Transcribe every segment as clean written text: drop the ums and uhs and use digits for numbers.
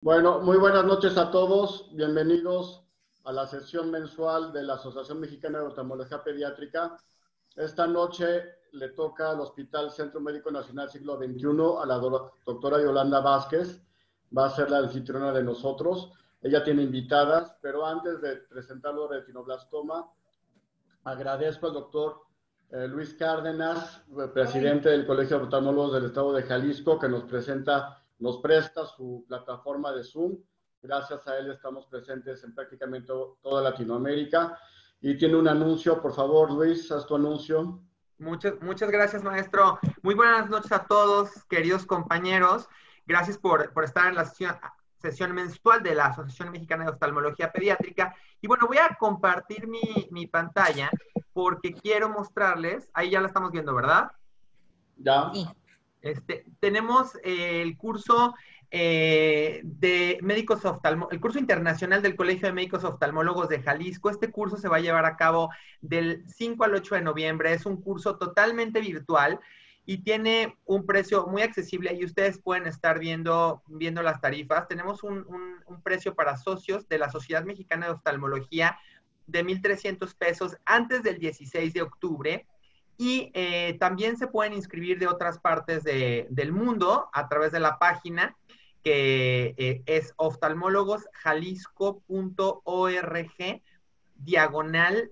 Bueno, muy buenas noches a todos. Bienvenidos a la sesión mensual de la Asociación Mexicana de Oftalmología Pediátrica. Esta noche le toca al Hospital Centro Médico Nacional Siglo XXI a la doctora Yolanda Vázquez. Va a ser la anfitriona de nosotros. Ella tiene invitadas, pero antes de presentarlo de retinoblastoma, agradezco al doctor Luis Cárdenas, presidente del Colegio de Oftalmólogos del Estado de Jalisco, que nos presta su plataforma de Zoom. Gracias a él estamos presentes en prácticamente toda Latinoamérica. Y tiene un anuncio, por favor, Luis, haz tu anuncio. Muchas gracias, maestro. Muy buenas noches a todos, queridos compañeros. Gracias por estar en la sesión mensual de la Asociación Mexicana de Oftalmología Pediátrica. Y bueno, voy a compartir mi pantalla porque quiero mostrarles, ahí ya la estamos viendo, ¿verdad? Ya. Sí. Tenemos el curso de médicos el curso internacional del Colegio de Médicos Oftalmólogos de Jalisco. Este curso se va a llevar a cabo del 5 al 8 de noviembre. Es un curso totalmente virtual y tiene un precio muy accesible y ustedes pueden estar viendo las tarifas. Tenemos un precio para socios de la Sociedad Mexicana de Oftalmología de 1,300 pesos antes del 16 de octubre. Y también se pueden inscribir de otras partes del mundo a través de la página que es oftalmólogosjalisco.org diagonal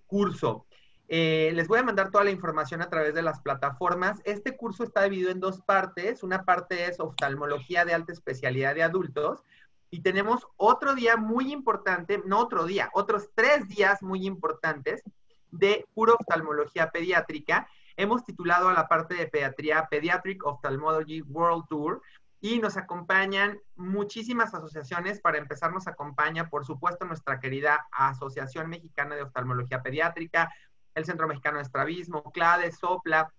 curso. Les voy a mandar toda la información a través de las plataformas. Este curso está dividido en dos partes. Una parte es oftalmología de alta especialidad de adultos. Y tenemos otro día muy importante, no otro día, otros 3 días muy importantes de pura oftalmología pediátrica. Hemos titulado a la parte de pediatría Pediatric Ophthalmology World Tour y nos acompañan muchísimas asociaciones. Para empezar, nos acompaña, por supuesto, nuestra querida Asociación Mexicana de Oftalmología Pediátrica, el Centro Mexicano de Estrabismo, CLADE, SOPLA.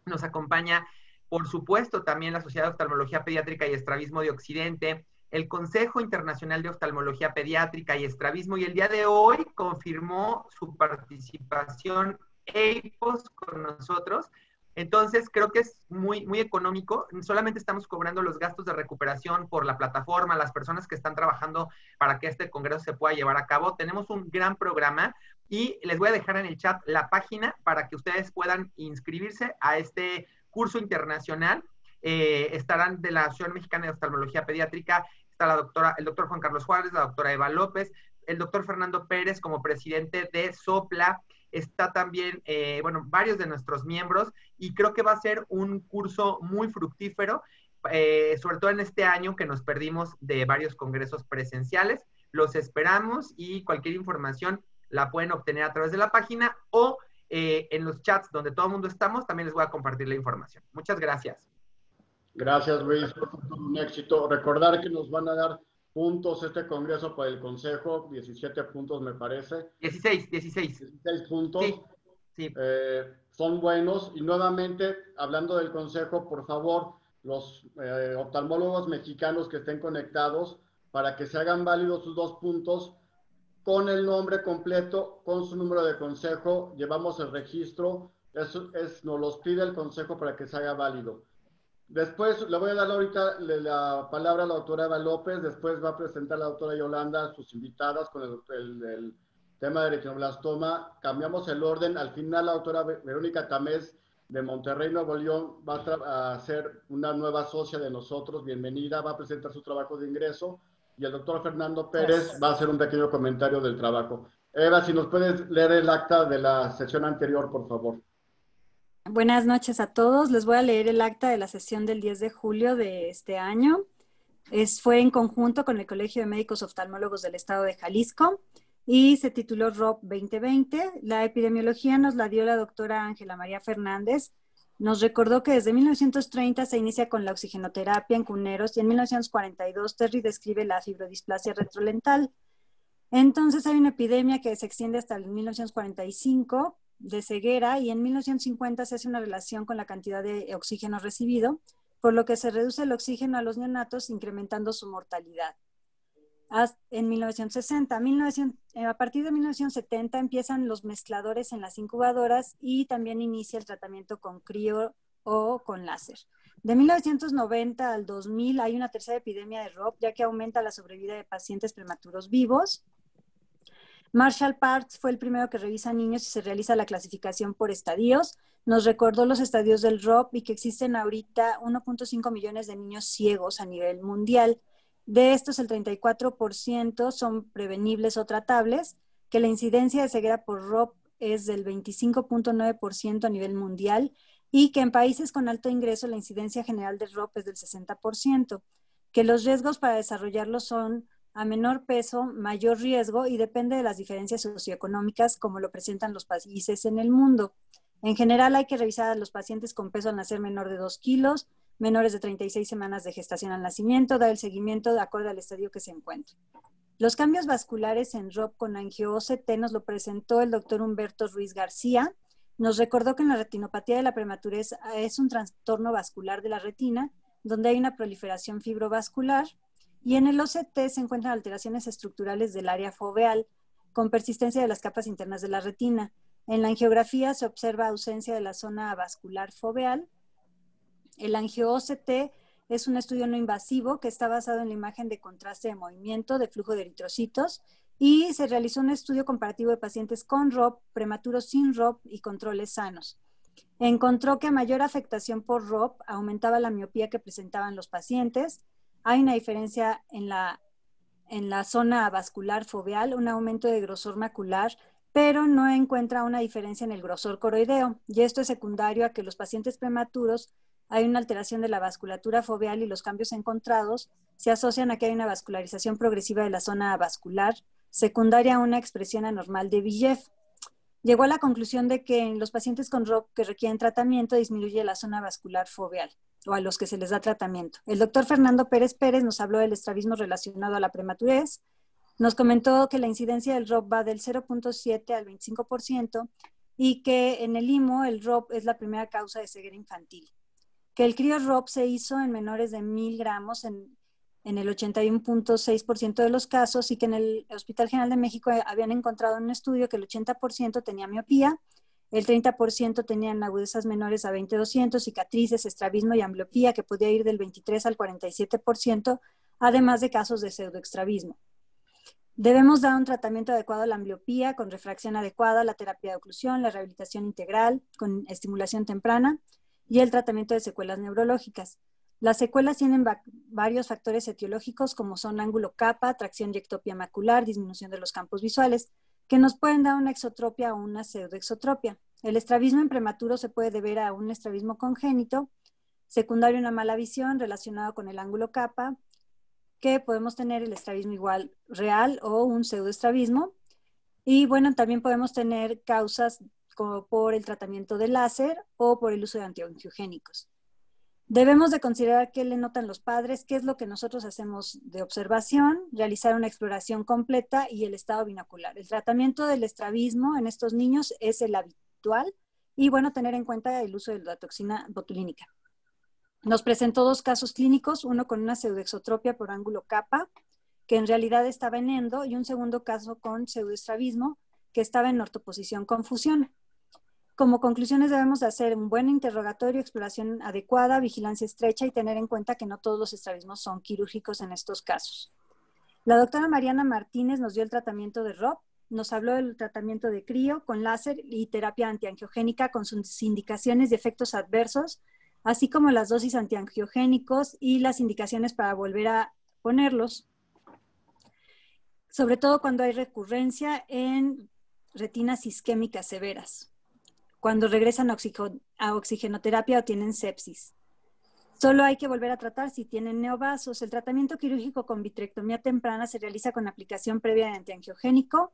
Nos acompaña, por supuesto, también la Sociedad de Oftalmología Pediátrica y Estrabismo de Occidente, el Consejo Internacional de Oftalmología Pediátrica y Estrabismo, y el día de hoy confirmó su participación EIPOS con nosotros. Entonces, creo que es muy, muy económico. Solamente estamos cobrando los gastos de recuperación por la plataforma, las personas que están trabajando para que este congreso se pueda llevar a cabo. Tenemos un gran programa y les voy a dejar en el chat la página para que ustedes puedan inscribirse a este curso internacional. Estarán de la Asociación Mexicana de Oftalmología Pediátrica, está el doctor Juan Carlos Juárez, la doctora Eva López, el doctor Fernando Pérez como presidente de SOPLA, está también, varios de nuestros miembros, y creo que va a ser un curso muy fructífero, sobre todo en este año que nos perdimos de varios congresos presenciales. Los esperamos y cualquier información la pueden obtener a través de la página o en los chats donde todo el mundo estamos, también les voy a compartir la información. Muchas gracias. Gracias, Luis. Un éxito. Recordar que nos van a dar puntos este congreso para el consejo, 17 puntos me parece. 16 puntos. Sí, sí. Son buenos. Y nuevamente, hablando del consejo, por favor, los oftalmólogos mexicanos que estén conectados, para que se hagan válidos sus 2 puntos, con el nombre completo, con su número de consejo, llevamos el registro, nos los pide el consejo para que se haga válido. Después le voy a dar ahorita la palabra a la doctora Eva López, después va a presentar la doctora Yolanda sus invitadas con el tema de retinoblastoma. Cambiamos el orden, al final la doctora Verónica Tamés de Monterrey, Nuevo León, va a ser una nueva socia de nosotros, bienvenida, va a presentar su trabajo de ingreso, y el doctor Fernando Pérez va a hacer un pequeño comentario del trabajo. Eva, si nos puedes leer el acta de la sesión anterior, por favor. Buenas noches a todos. Les voy a leer el acta de la sesión del 10 de julio de este año. Fue en conjunto con el Colegio de Médicos Oftalmólogos del Estado de Jalisco y se tituló ROP 2020. La epidemiología nos la dio la doctora Ángela María Fernández. Nos recordó que desde 1930 se inicia con la oxigenoterapia en cuneros y en 1942 Terry describe la fibrodisplasia retrolental. Entonces hay una epidemia que se extiende hasta el 1945 de ceguera, y en 1950 se hace una relación con la cantidad de oxígeno recibido, por lo que se reduce el oxígeno a los neonatos, incrementando su mortalidad. En 1960, a partir de 1970 empiezan los mezcladores en las incubadoras y también inicia el tratamiento con crío o con láser. De 1990 al 2000 hay una tercera epidemia de ROP, ya que aumenta la sobrevida de pacientes prematuros vivos. Marshall Parks fue el primero que revisa niños y se realiza la clasificación por estadios. Nos recordó los estadios del ROP y que existen ahorita 1.5 millones de niños ciegos a nivel mundial. De estos, el 34% son prevenibles o tratables, que la incidencia de ceguera por ROP es del 25.9% a nivel mundial y que en países con alto ingreso la incidencia general de ROP es del 60%, que los riesgos para desarrollarlo son a menor peso, mayor riesgo y depende de las diferencias socioeconómicas como lo presentan los países en el mundo. En general hay que revisar a los pacientes con peso al nacer menor de 2 kilos, menores de 36 semanas de gestación al nacimiento, dar el seguimiento de acuerdo al estadio que se encuentre. Los cambios vasculares en ROP con angio-OCT nos lo presentó el doctor Humberto Ruiz García. Nos recordó que en la retinopatía de la prematurez es un trastorno vascular de la retina, donde hay una proliferación fibrovascular, y en el OCT se encuentran alteraciones estructurales del área foveal, con persistencia de las capas internas de la retina. En la angiografía se observa ausencia de la zona vascular foveal. El angio-OCT es un estudio no invasivo que está basado en la imagen de contraste de movimiento de flujo de eritrocitos y se realizó un estudio comparativo de pacientes con ROP, prematuros sin ROP y controles sanos. Encontró que a mayor afectación por ROP aumentaba la miopía que presentaban los pacientes. Hay una diferencia en la zona vascular foveal, un aumento de grosor macular, pero no encuentra una diferencia en el grosor coroideo. Y esto es secundario a que los pacientes prematuros hay una alteración de la vasculatura foveal y los cambios encontrados se asocian a que hay una vascularización progresiva de la zona vascular, secundaria a una expresión anormal de Villeneuve. Llegó a la conclusión de que en los pacientes con ROP que requieren tratamiento disminuye la zona vascular foveal o a los que se les da tratamiento. El doctor Fernando Pérez Pérez nos habló del estrabismo relacionado a la prematurez, nos comentó que la incidencia del ROP va del 0.7 al 25% y que en el IMO el ROP es la primera causa de ceguera infantil. Que el CRIO-ROP se hizo en menores de 1000 gramos en el 81.6% de los casos y que en el Hospital General de México habían encontrado en un estudio que el 80% tenía miopía, el 30% tenían agudezas menores a 20-200, cicatrices, estrabismo y ambliopía que podía ir del 23 al 47%, además de casos de pseudoextrabismo. Debemos dar un tratamiento adecuado a la ambliopía con refracción adecuada, la terapia de oclusión, la rehabilitación integral con estimulación temprana y el tratamiento de secuelas neurológicas. Las secuelas tienen varios factores etiológicos como son ángulo capa, tracción y ectopia macular, disminución de los campos visuales, que nos pueden dar una exotropia o una pseudoexotropia. El estrabismo en prematuro se puede deber a un estrabismo congénito, secundario a una mala visión relacionado con el ángulo capa, que podemos tener el estrabismo igual real o un pseudoestrabismo. Y bueno, también podemos tener causas como por el tratamiento de láser o por el uso de antiangiogénicos. Debemos de considerar qué le notan los padres, qué es lo que nosotros hacemos de observación, realizar una exploración completa y el estado binocular. El tratamiento del estrabismo en estos niños es el habitual y bueno, tener en cuenta el uso de la toxina botulínica. Nos presentó 2 casos clínicos, uno con una pseudoexotropia por ángulo capa, que en realidad estaba en endo, y un segundo caso con pseudoestrabismo, que estaba en ortoposición con fusión. Como conclusiones debemos de hacer un buen interrogatorio, exploración adecuada, vigilancia estrecha y tener en cuenta que no todos los estrabismos son quirúrgicos en estos casos. La doctora Mariana Martínez nos dio el tratamiento de ROP, nos habló del tratamiento de CRIO con láser y terapia antiangiogénica con sus indicaciones y efectos adversos, así como las dosis antiangiogénicos y las indicaciones para volver a ponerlos, sobre todo cuando hay recurrencia en retinas isquémicas severas, cuando regresan a oxigenoterapia o tienen sepsis. Solo hay que volver a tratar si tienen neovasos. El tratamiento quirúrgico con vitrectomía temprana se realiza con aplicación previa de antiangiogénico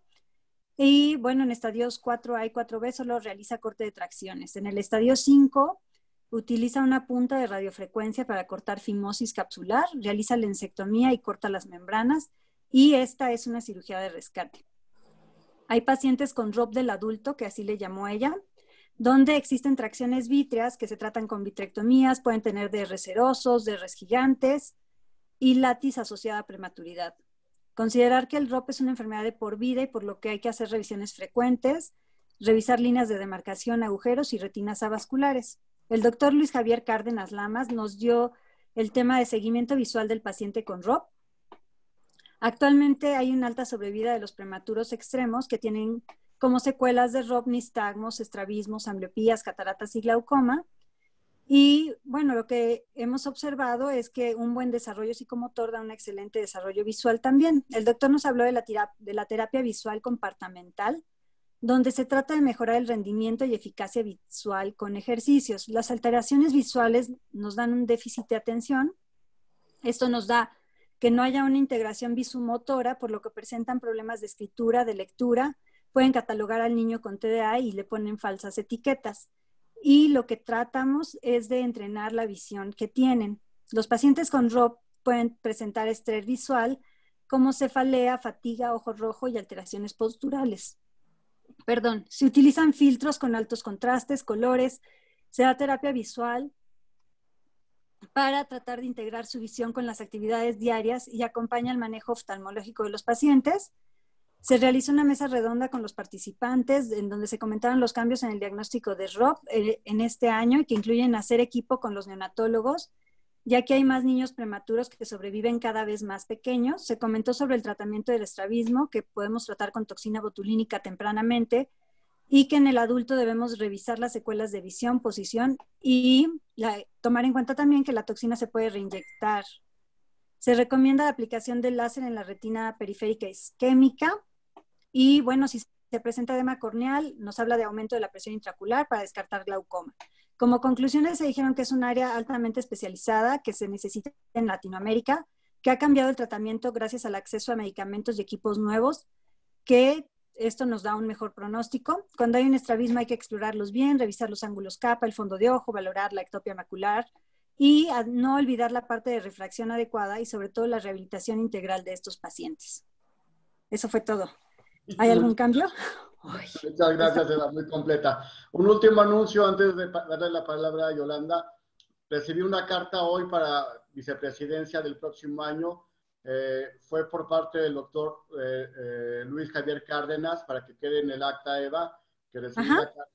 y bueno, en estadios 4A y 4B solo realiza corte de tracciones. En el estadio 5 utiliza una punta de radiofrecuencia para cortar fimosis capsular, realiza lensectomía y corta las membranas y esta es una cirugía de rescate. Hay pacientes con ROP del adulto, que así le llamó ella, donde existen tracciones vítreas que se tratan con vitrectomías, pueden tener DR serosos, DR gigantes y latis asociada a prematuridad. Considerar que el ROP es una enfermedad de por vida y por lo que hay que hacer revisiones frecuentes, revisar líneas de demarcación, agujeros y retinas avasculares. El doctor Luis Javier Cárdenas Lamas nos dio el tema de seguimiento visual del paciente con ROP. Actualmente hay una alta sobrevida de los prematuros extremos que tienen como secuelas de ROP nistagmos, estrabismos, ambliopías, cataratas y glaucoma. Y bueno, lo que hemos observado es que un buen desarrollo psicomotor da un excelente desarrollo visual también. El doctor nos habló de la terapia visual comportamental, donde se trata de mejorar el rendimiento y eficacia visual con ejercicios. Las alteraciones visuales nos dan un déficit de atención. Esto nos da que no haya una integración visumotora, por lo que presentan problemas de escritura, de lectura. Pueden catalogar al niño con TDA y le ponen falsas etiquetas. Y lo que tratamos es de entrenar la visión que tienen. Los pacientes con ROP pueden presentar estrés visual como cefalea, fatiga, ojo rojo y alteraciones posturales. Se utilizan filtros con altos contrastes, colores, se da terapia visual para tratar de integrar su visión con las actividades diarias y acompaña el manejo oftalmológico de los pacientes. Se realizó una mesa redonda con los participantes en donde se comentaron los cambios en el diagnóstico de ROP en este año y que incluyen hacer equipo con los neonatólogos, ya que hay más niños prematuros que sobreviven cada vez más pequeños. Se comentó sobre el tratamiento del estrabismo, que podemos tratar con toxina botulínica tempranamente y que en el adulto debemos revisar las secuelas de visión, posición y tomar en cuenta también que la toxina se puede reinyectar. Se recomienda la aplicación del láser en la retina periférica isquémica. Y bueno, si se presenta edema corneal, nos habla de aumento de la presión intraocular para descartar glaucoma. Como conclusiones se dijeron que es un área altamente especializada que se necesita en Latinoamérica, que ha cambiado el tratamiento gracias al acceso a medicamentos y equipos nuevos, que esto nos da un mejor pronóstico. Cuando hay un estrabismo hay que explorarlos bien, revisar los ángulos capa, el fondo de ojo, valorar la ectopia macular y no olvidar la parte de refracción adecuada y sobre todo la rehabilitación integral de estos pacientes. Eso fue todo. ¿Hay algún cambio? Muchas gracias, Eva, muy completa. Un último anuncio antes de darle la palabra a Yolanda. Recibí una carta hoy para vicepresidencia del próximo año. Fue por parte del doctor Luis Javier Cárdenas, para que quede en el acta, Eva, que recibí la carta.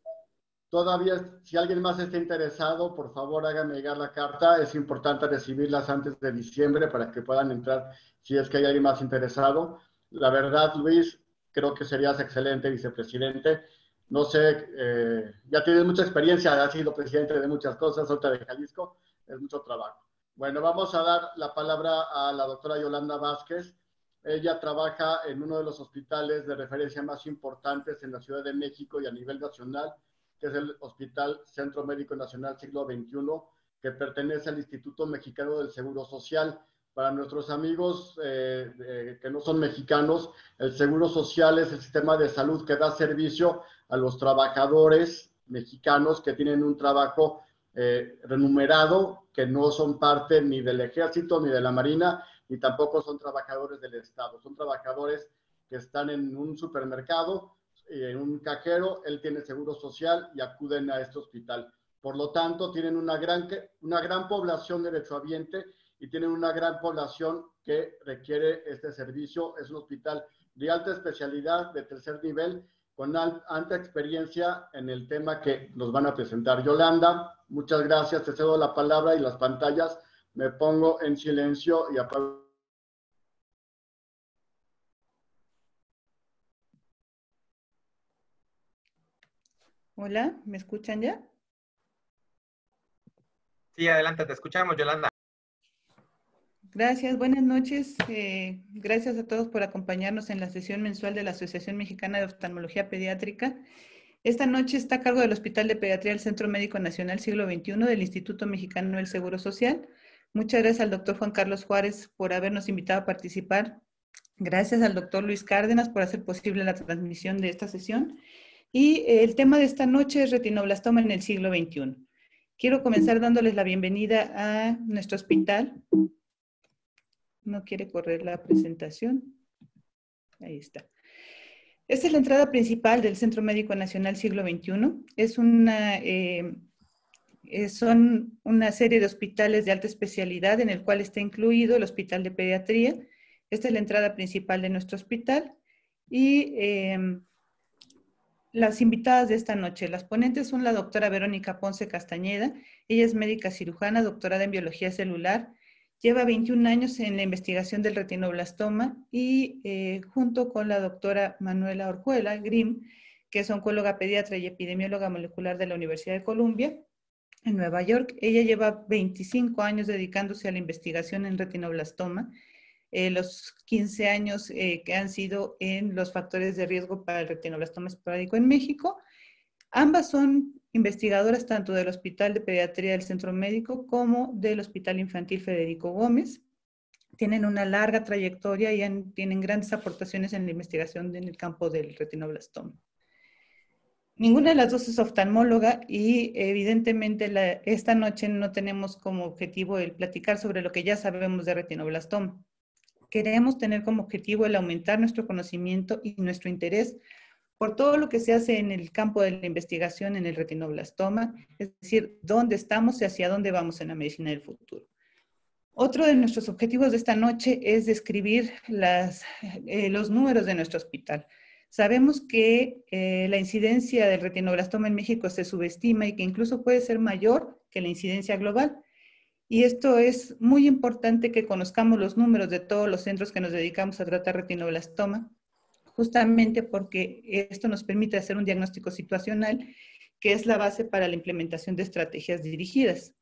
Todavía, si alguien más está interesado, por favor háganme llegar la carta. Es importante recibirlas antes de diciembre para que puedan entrar si es que hay alguien más interesado. La verdad, Luis, creo que serías excelente vicepresidente. No sé, ya tienes mucha experiencia, has sido presidente de muchas cosas, ahorita de Jalisco, es mucho trabajo. Bueno, vamos a dar la palabra a la doctora Yolanda Vázquez. Ella trabaja en uno de los hospitales de referencia más importantes en la Ciudad de México y a nivel nacional, que es el Hospital Centro Médico Nacional Siglo XXI, que pertenece al Instituto Mexicano del Seguro Social. Para nuestros amigos que no son mexicanos, el Seguro Social es el sistema de salud que da servicio a los trabajadores mexicanos que tienen un trabajo remunerado, que no son parte ni del Ejército, ni de la Marina, ni tampoco son trabajadores del Estado. Son trabajadores que están en un supermercado, en un cajero, él tiene seguro social y acuden a este hospital. Por lo tanto, tienen una gran población derechohabiente y tienen una gran población que requiere este servicio. Es un hospital de alta especialidad, de tercer nivel, con alta experiencia en el tema que nos van a presentar. Yolanda, muchas gracias, te cedo la palabra y las pantallas. Me pongo en silencio y apago. Hola, ¿me escuchan ya? Sí, adelante, te escuchamos, Yolanda. Gracias, buenas noches. Gracias a todos por acompañarnos en la sesión mensual de la Asociación Mexicana de Oftalmología Pediátrica. Esta noche está a cargo del Hospital de Pediatría del Centro Médico Nacional Siglo XXI del Instituto Mexicano del Seguro Social. Muchas gracias al doctor Juan Carlos Juárez por habernos invitado a participar. Gracias al doctor Luis Cárdenas por hacer posible la transmisión de esta sesión. Y el tema de esta noche es retinoblastoma en el siglo XXI. Quiero comenzar dándoles la bienvenida a nuestro hospital. No quiere correr la presentación. Ahí está. Esta es la entrada principal del Centro Médico Nacional Siglo XXI. Son una serie de hospitales de alta especialidad en el cual está incluido el Hospital de Pediatría. Esta es la entrada principal de nuestro hospital. Y las invitadas de esta noche. Las ponentes son la doctora Verónica Ponce Castañeda. Ella es médica cirujana, doctorada en biología celular. Lleva 21 años en la investigación del retinoblastoma y junto con la doctora Manuela Orjuela Grimm, que es oncóloga pediatra y epidemióloga molecular de la Universidad de Columbia, en Nueva York. Ella lleva 25 años dedicándose a la investigación en retinoblastoma. Los 15 años que han sido en los factores de riesgo para el retinoblastoma esporádico en México. Ambas son investigadoras tanto del Hospital de Pediatría del Centro Médico como del Hospital Infantil Federico Gómez. Tienen una larga trayectoria y tienen grandes aportaciones en la investigación en el campo del retinoblastoma. Ninguna de las dos es oftalmóloga y evidentemente esta noche no tenemos como objetivo el platicar sobre lo que ya sabemos de retinoblastoma. Queremos tener como objetivo el aumentar nuestro conocimiento y nuestro interés por todo lo que se hace en el campo de la investigación en el retinoblastoma, es decir, dónde estamos y hacia dónde vamos en la medicina del futuro. Otro de nuestros objetivos de esta noche es describir los números de nuestro hospital. Sabemos que la incidencia del retinoblastoma en México se subestima y que incluso puede ser mayor que la incidencia global. Y esto es muy importante que conozcamos los números de todos los centros que nos dedicamos a tratar retinoblastoma, justamente porque esto nos permite hacer un diagnóstico situacional, que es la base para la implementación de estrategias dirigidas.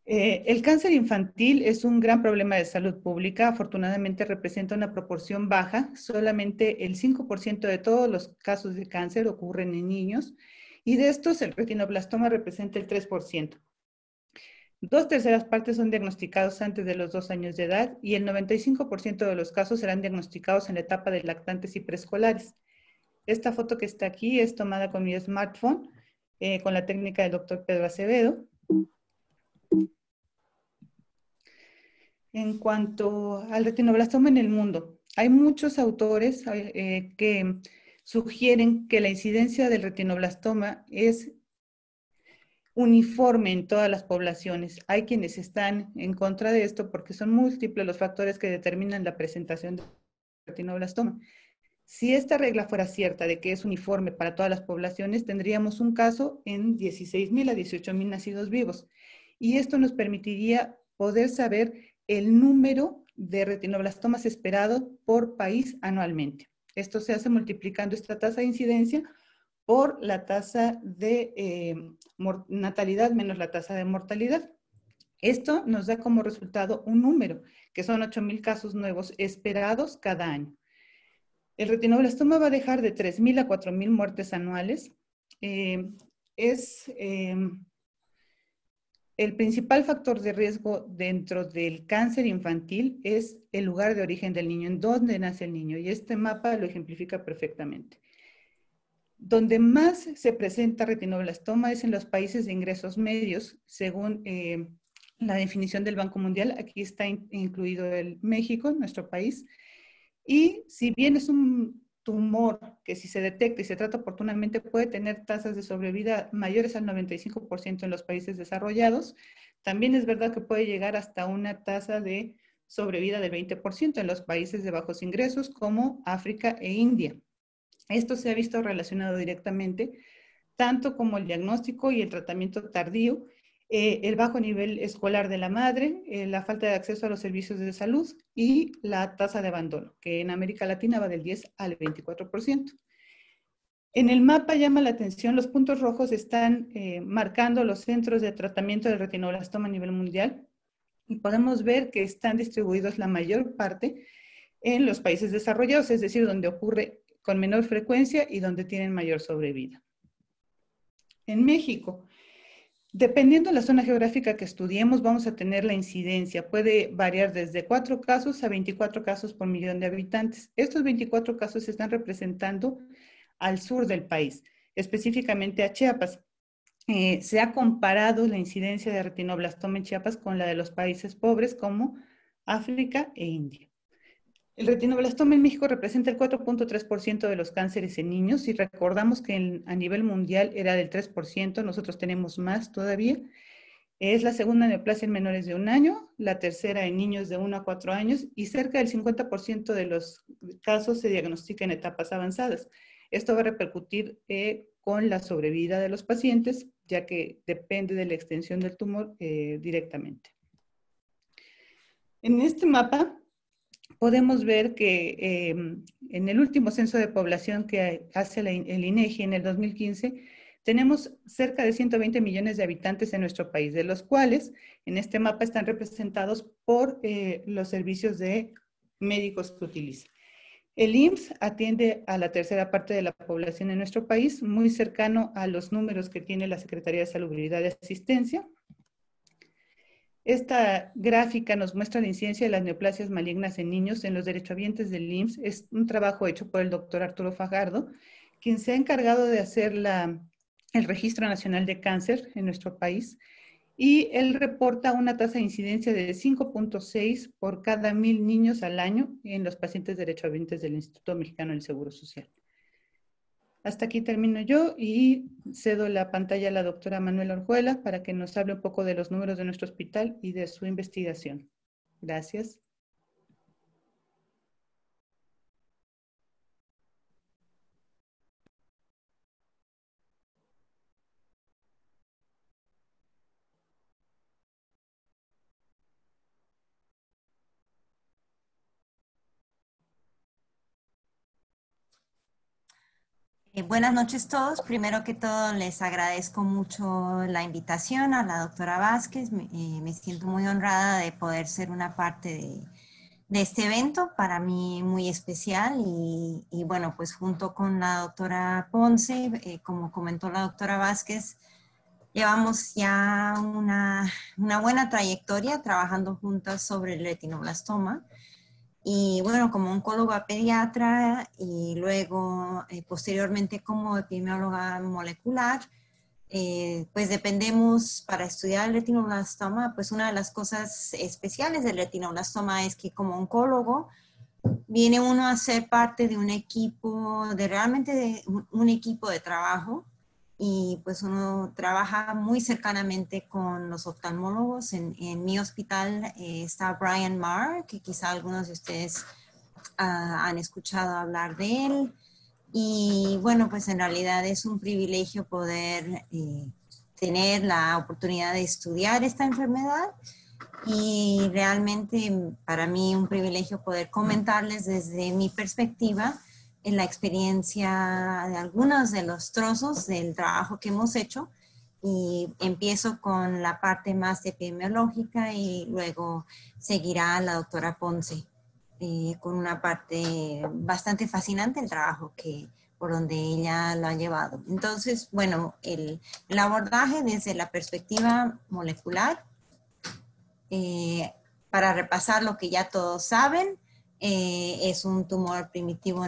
El cáncer infantil es un gran problema de salud pública. Afortunadamente representa una proporción baja. Solamente el 5% de todos los casos de cáncer ocurren en niños y de estos el retinoblastoma representa el 3%. 2/3 partes son diagnosticados antes de los 2 años de edad y el 95% de los casos serán diagnosticados en la etapa de lactantes y preescolares. Esta foto que está aquí es tomada con mi smartphone con la técnica del doctor Pedro Acevedo. En cuanto al retinoblastoma en el mundo, hay muchos autores que sugieren que la incidencia del retinoblastoma es uniforme en todas las poblaciones. Hay quienes están en contra de esto porque son múltiples los factores que determinan la presentación del retinoblastoma. Si esta regla fuera cierta de que es uniforme para todas las poblaciones, tendríamos un caso en 16,000 a 18,000 nacidos vivos. Y esto nos permitiría poder saber el número de retinoblastomas esperado por país anualmente. Esto se hace multiplicando esta tasa de incidencia por la tasa de natalidad menos la tasa de mortalidad. Esto nos da como resultado un número, que son 8,000 casos nuevos esperados cada año. El retinoblastoma va a dejar de 3,000 a 4,000 muertes anuales. El principal factor de riesgo dentro del cáncer infantil es el lugar de origen del niño, en dónde nace el niño, y este mapa lo ejemplifica perfectamente. Donde más se presenta retinoblastoma es en los países de ingresos medios, según la definición del Banco Mundial. Aquí está incluido el México, nuestro país. Y si bien es un tumor que si se detecta y se trata oportunamente puede tener tasas de sobrevida mayores al 95% en los países desarrollados, también es verdad que puede llegar hasta una tasa de sobrevida del 20% en los países de bajos ingresos como África e India. Esto se ha visto relacionado directamente tanto como el diagnóstico y el tratamiento tardío, el bajo nivel escolar de la madre, la falta de acceso a los servicios de salud y la tasa de abandono, que en América Latina va del 10 al 24%. En el mapa llama la atención, los puntos rojos están marcando los centros de tratamiento del retinoblastoma a nivel mundial y podemos ver que están distribuidos la mayor parte en los países desarrollados, es decir, donde ocurre con menor frecuencia y donde tienen mayor sobrevida. En México, dependiendo de la zona geográfica que estudiemos, vamos a tener la incidencia. Puede variar desde 4 casos a 24 casos por millón de habitantes. Estos 24 casos se están representando al sur del país, específicamente a Chiapas. Se ha comparado la incidencia de retinoblastoma en Chiapas con la de los países pobres como África e India. El retinoblastoma en México representa el 4.3% de los cánceres en niños y recordamos que a nivel mundial era del 3%, nosotros tenemos más todavía. Es la segunda neoplasia en menores de 1 año, la tercera en niños de 1 a 4 años y cerca del 50% de los casos se diagnostica en etapas avanzadas. Esto va a repercutir con la sobrevida de los pacientes, ya que depende de la extensión del tumor directamente. En este mapa podemos ver que en el último censo de población que hace el INEGI en el 2015, tenemos cerca de 120 millones de habitantes en nuestro país, de los cuales en este mapa están representados por los servicios de médicos que utiliza. El IMSS atiende a la tercera parte de la población en nuestro país, muy cercano a los números que tiene la Secretaría de Salubridad y Asistencia. Esta gráfica nos muestra la incidencia de las neoplasias malignas en niños en los derechohabientes del IMSS. Es un trabajo hecho por el doctor Arturo Fajardo, quien se ha encargado de hacer el Registro Nacional de Cáncer en nuestro país, y él reporta una tasa de incidencia de 5.6 por cada 1000 niños al año en los pacientes derechohabientes del Instituto Mexicano del Seguro Social. Hasta aquí termino yo y cedo la pantalla a la doctora Manuela Orjuela para que nos hable un poco de los números de nuestro hospital y de su investigación. Gracias. Buenas noches todos. Primero que todo les agradezco mucho la invitación a la doctora Vázquez. Me siento muy honrada de poder ser una parte de este evento, para mí muy especial y bueno, pues junto con la doctora Ponce, como comentó la doctora Vázquez, llevamos ya una buena trayectoria trabajando juntas sobre el retinoblastoma. Y bueno, como oncóloga pediatra y luego posteriormente como epidemióloga molecular, pues dependemos para estudiar el retinoblastoma. Pues una de las cosas especiales del retinoblastoma es que como oncólogo viene uno a ser parte de un equipo, realmente un equipo de trabajo, y pues uno trabaja muy cercanamente con los oftalmólogos. En mi hospital está Brian Marr, que quizá algunos de ustedes han escuchado hablar de él. Y bueno, pues en realidad es un privilegio poder tener la oportunidad de estudiar esta enfermedad, y realmente para mí un privilegio poder comentarles desde mi perspectiva en la experiencia de algunos de los trozos del trabajo que hemos hecho. Y empiezo con la parte más epidemiológica y luego seguirá la doctora Ponce con una parte bastante fascinante del trabajo por donde ella lo ha llevado. Entonces, bueno, el abordaje desde la perspectiva molecular, para repasar lo que ya todos saben, es un tumor primitivo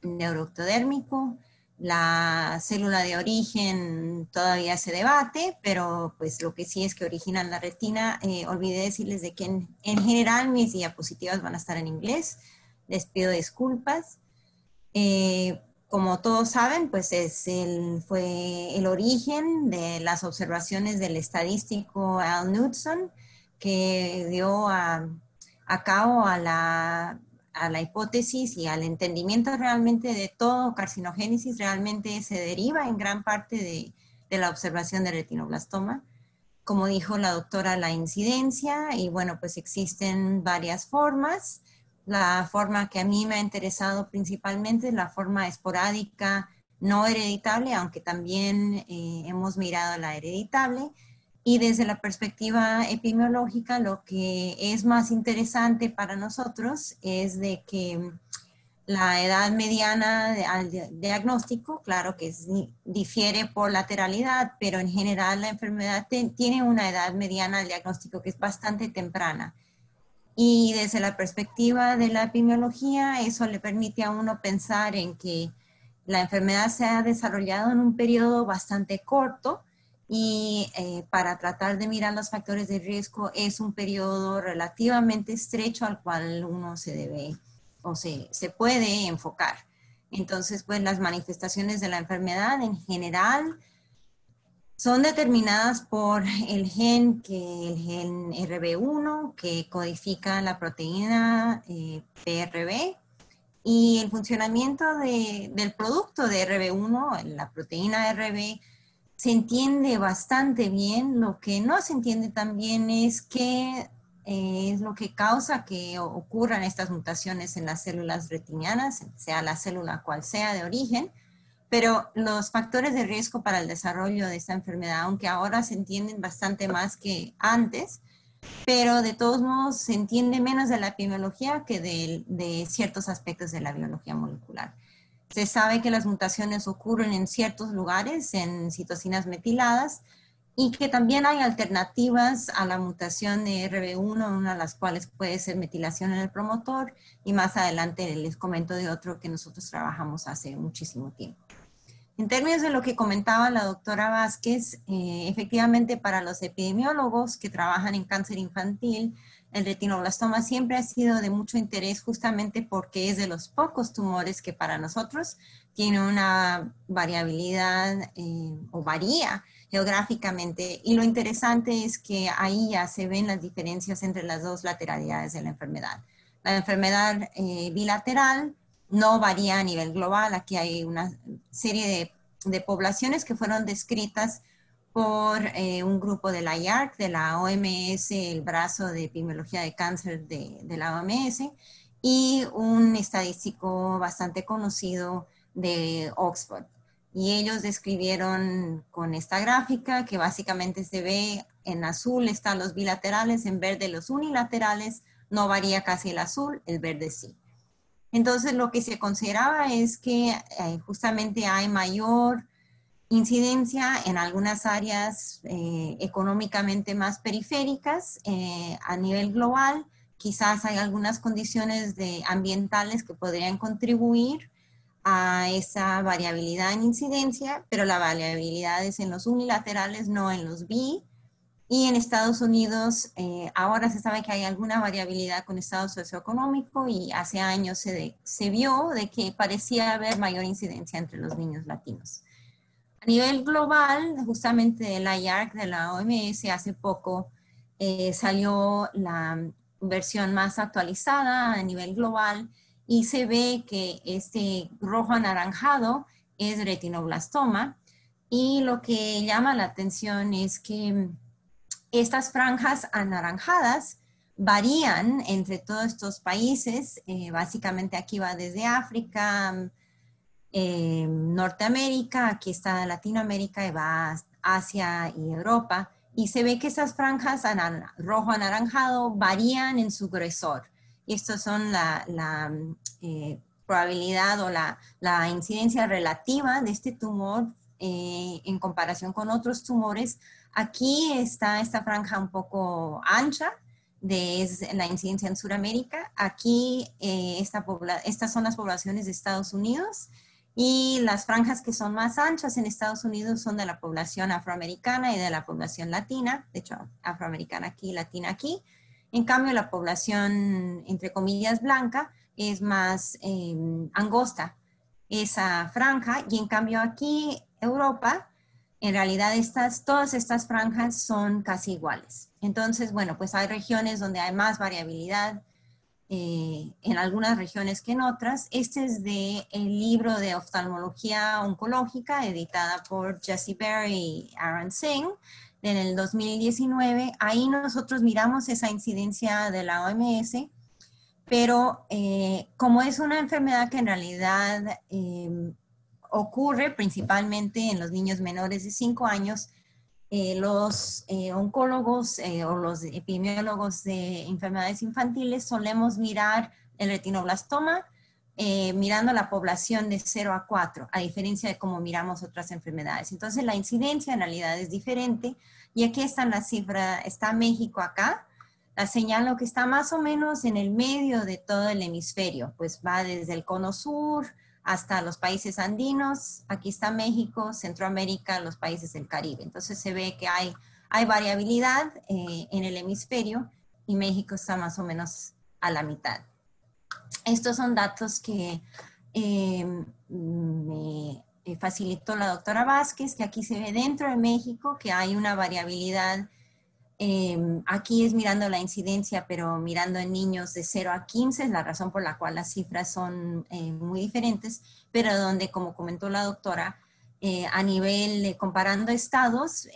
neuroectodérmico. La célula de origen todavía se debate, pero pues lo que sí es que origina en la retina. Olvidé decirles de que en general mis diapositivas van a estar en inglés. Les pido disculpas. Como todos saben, pues fue el origen de las observaciones del estadístico Al Knudson, que dio a cabo a la hipótesis y al entendimiento realmente de todo carcinogénesis. Realmente se deriva en gran parte de la observación de retinoblastoma. Como dijo la doctora, la incidencia, y bueno, pues existen varias formas. La forma que a mí me ha interesado principalmente es la forma esporádica no hereditable, aunque también hemos mirado la hereditable. Y desde la perspectiva epidemiológica, lo que es más interesante para nosotros es de que la edad mediana al diagnóstico, claro que difiere por lateralidad, pero en general la enfermedad tiene una edad mediana al diagnóstico que es bastante temprana. Y desde la perspectiva de la epidemiología, eso le permite a uno pensar en que la enfermedad se ha desarrollado en un periodo bastante corto, y para tratar de mirar los factores de riesgo es un periodo relativamente estrecho al cual uno se debe o se puede enfocar. Entonces, pues las manifestaciones de la enfermedad en general son determinadas por el gen RB1, que codifica la proteína PRB, y el funcionamiento del producto de RB1, la proteína RB, se entiende bastante bien. Lo que no se entiende tan bien es qué es lo que causa que ocurran estas mutaciones en las células retinianas, sea la célula cual sea de origen, pero los factores de riesgo para el desarrollo de esta enfermedad, aunque ahora se entienden bastante más que antes, pero de todos modos se entiende menos de la epidemiología que de ciertos aspectos de la biología molecular. Se sabe que las mutaciones ocurren en ciertos lugares, en citocinas metiladas, y que también hay alternativas a la mutación de RB1, una de las cuales puede ser metilación en el promotor, y más adelante les comento de otro que nosotros trabajamos hace muchísimo tiempo. En términos de lo que comentaba la doctora Vázquez, efectivamente para los epidemiólogos que trabajan en cáncer infantil, el retinoblastoma siempre ha sido de mucho interés justamente porque es de los pocos tumores que para nosotros tiene una variabilidad o varía geográficamente. Y lo interesante es que ahí ya se ven las diferencias entre las dos lateralidades de la enfermedad. La enfermedad bilateral no varía a nivel global. Aquí hay una serie de poblaciones que fueron descritas por un grupo de la IARC, de la OMS, el brazo de epidemiología de cáncer de la OMS, y un estadístico bastante conocido de Oxford. Y ellos describieron con esta gráfica que básicamente se ve en azul están los bilaterales, en verde los unilaterales, no varía casi el azul, el verde sí. Entonces, lo que se consideraba es que justamente hay mayor incidencia en algunas áreas económicamente más periféricas a nivel global. Quizás hay algunas condiciones ambientales que podrían contribuir a esa variabilidad en incidencia, pero la variabilidad es en los unilaterales, no en los bi. Y en Estados Unidos, ahora se sabe que hay alguna variabilidad con estado socioeconómico y hace años se vio de que parecía haber mayor incidencia entre los niños latinos. A nivel global, justamente de la IARC, de la OMS, hace poco salió la versión más actualizada a nivel global y se ve que este rojo anaranjado es retinoblastoma, y lo que llama la atención es que estas franjas anaranjadas varían entre todos estos países. Básicamente aquí va desde África, Norteamérica, aquí está Latinoamérica, y va a Asia y Europa. Y se ve que esas franjas rojo anaranjado varían en su grosor. Y estos son la probabilidad o la incidencia relativa de este tumor en comparación con otros tumores. Aquí está esta franja un poco ancha, de la incidencia en Sudamérica. Aquí estas son las poblaciones de Estados Unidos, y las franjas que son más anchas en Estados Unidos son de la población afroamericana y de la población latina, de hecho afroamericana aquí, latina aquí. En cambio la población, entre comillas, blanca es más angosta esa franja, y en cambio aquí, Europa, en realidad todas estas franjas son casi iguales. Entonces, bueno, pues hay regiones donde hay más variabilidad, en algunas regiones que en otras. Este es del libro de oftalmología oncológica, editada por Jessie Berry y Aaron Singh, en el 2019. Ahí nosotros miramos esa incidencia de la OMS, pero como es una enfermedad que en realidad ocurre principalmente en los niños menores de 5 años, los oncólogos o los epidemiólogos de enfermedades infantiles solemos mirar el retinoblastoma mirando la población de 0 a 4, a diferencia de cómo miramos otras enfermedades. Entonces la incidencia en realidad es diferente, y aquí están las cifras. Está México acá. La señalo que está más o menos en el medio de todo el hemisferio, pues va desde el cono sur hasta los países andinos. Aquí está México, Centroamérica, los países del Caribe. Entonces se ve que hay variabilidad en el hemisferio, y México está más o menos a la mitad. Estos son datos que me facilitó la doctora Vázquez, que aquí se ve dentro de México que hay una variabilidad Aquí es mirando la incidencia, pero mirando en niños de 0 a 15, es la razón por la cual las cifras son muy diferentes, pero donde, como comentó la doctora, a nivel, comparando estados,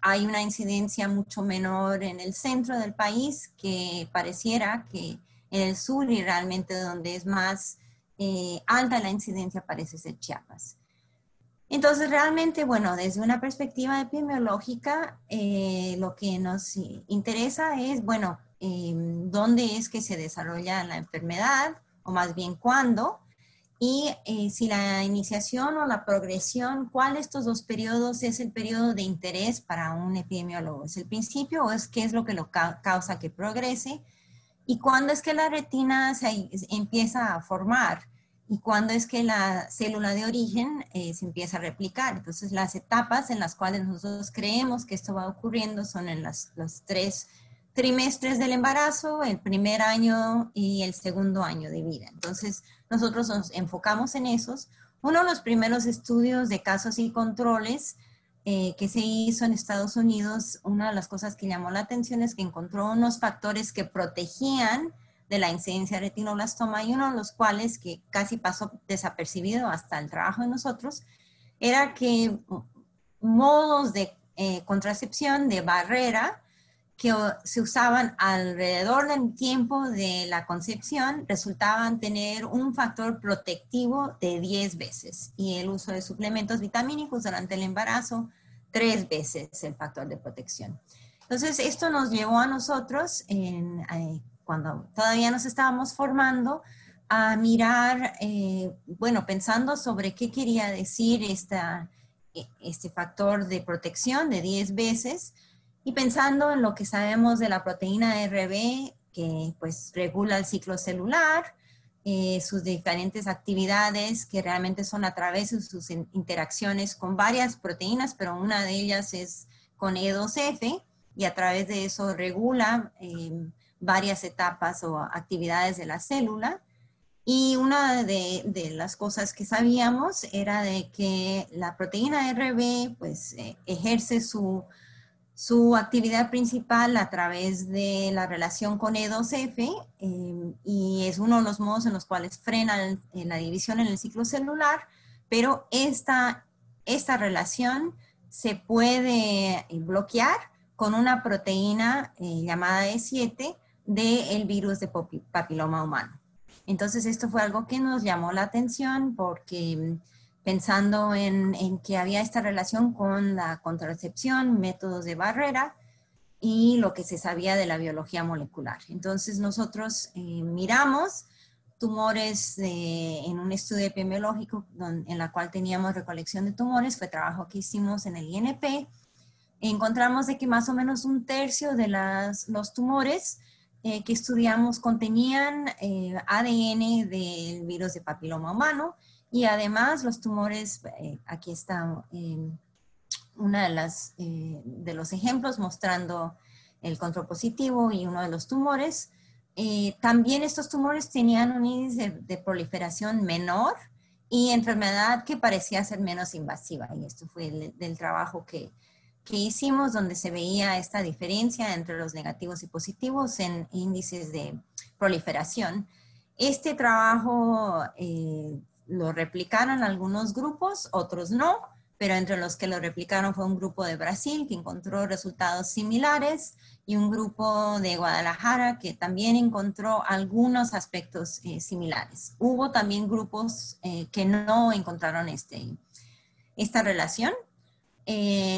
hay una incidencia mucho menor en el centro del país que pareciera que en el sur, y realmente donde es más alta la incidencia parece ser Chiapas. Entonces, realmente, bueno, desde una perspectiva epidemiológica, lo que nos interesa es, bueno, dónde es que se desarrolla la enfermedad, o más bien cuándo, y si la iniciación o la progresión, ¿cuál de estos dos periodos es el periodo de interés para un epidemiólogo? ¿Es el principio o es qué es lo que lo causa que progrese? ¿Y cuándo es que la retina se empieza a formar? ¿Y cuándo es que la célula de origen se empieza a replicar? Entonces, las etapas en las cuales nosotros creemos que esto va ocurriendo son en los 3 trimestres del embarazo, el primer año y el segundo año de vida. Entonces, nosotros nos enfocamos en esos. Uno de los primeros estudios de casos y controles que se hizo en Estados Unidos, una de las cosas que llamó la atención es que encontró unos factores que protegían de la incidencia de retinoblastoma, y uno de los cuales, que casi pasó desapercibido hasta el trabajo de nosotros, era que modos de contracepción de barrera que se usaban alrededor del tiempo de la concepción resultaban tener un factor protectivo de 10 veces, y el uso de suplementos vitamínicos durante el embarazo 3 veces el factor de protección. Entonces, esto nos llevó a nosotros, cuando todavía nos estábamos formando, a mirar, bueno, pensando sobre qué quería decir este factor de protección de 10 veces, y pensando en lo que sabemos de la proteína RB, que pues regula el ciclo celular, sus diferentes actividades que realmente son a través de sus interacciones con varias proteínas, pero una de ellas es con E2F, y a través de eso regula varias etapas o actividades de la célula. Y una de las cosas que sabíamos era de que la proteína RB pues ejerce su actividad principal a través de la relación con E2F, y es uno de los modos en los cuales frena la división en el ciclo celular, pero esta relación se puede bloquear con una proteína llamada E7 del virus de papiloma humano. Entonces, esto fue algo que nos llamó la atención porque pensando en que había esta relación con la contracepción, métodos de barrera y lo que se sabía de la biología molecular. Entonces nosotros miramos tumores en un estudio epidemiológico en la cual teníamos recolección de tumores, fue trabajo que hicimos en el INP. Encontramos de que más o menos 1/3 de los tumores que estudiamos contenían ADN del virus de papiloma humano. Y además los tumores, aquí está una de los ejemplos mostrando el control positivo y uno de los tumores. También estos tumores tenían un índice de proliferación menor y enfermedad que parecía ser menos invasiva. Y esto fue del trabajo que hicimos, donde se veía esta diferencia entre los negativos y positivos en índices de proliferación. Este trabajo lo replicaron algunos grupos, otros no, pero entre los que lo replicaron fue un grupo de Brasil que encontró resultados similares y un grupo de Guadalajara que también encontró algunos aspectos similares. Hubo también grupos que no encontraron esta relación.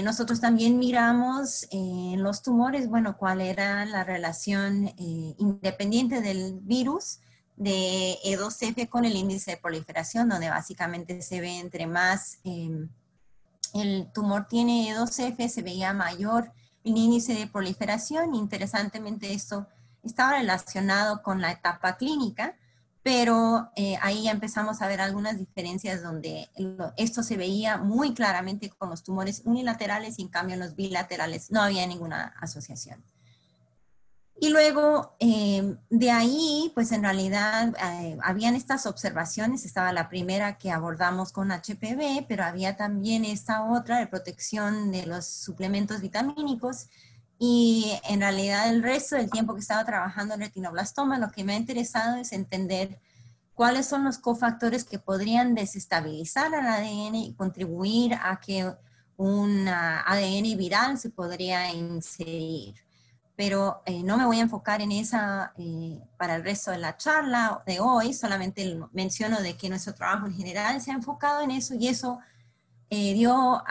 Nosotros también miramos en los tumores, bueno, cuál era la relación independiente del virus de E2F con el índice de proliferación, donde básicamente se ve entre más el tumor tiene E2F, se veía mayor el índice de proliferación. Interesantemente, esto estaba relacionado con la etapa clínica, pero ahí ya empezamos a ver algunas diferencias donde esto se veía muy claramente con los tumores unilaterales y en cambio en los bilaterales no había ninguna asociación. Y luego de ahí, pues en realidad habían estas observaciones, estaba la primera que abordamos con HPV, pero había también esta otra de protección de los suplementos vitamínicos, Y en realidad el resto del tiempo que estaba trabajando en retinoblastoma, lo que me ha interesado es entender cuáles son los cofactores que podrían desestabilizar al ADN y contribuir a que un ADN viral se podría inserir. Pero no me voy a enfocar en esa para el resto de la charla de hoy, solamente menciono de que nuestro trabajo en general se ha enfocado en eso y eso dio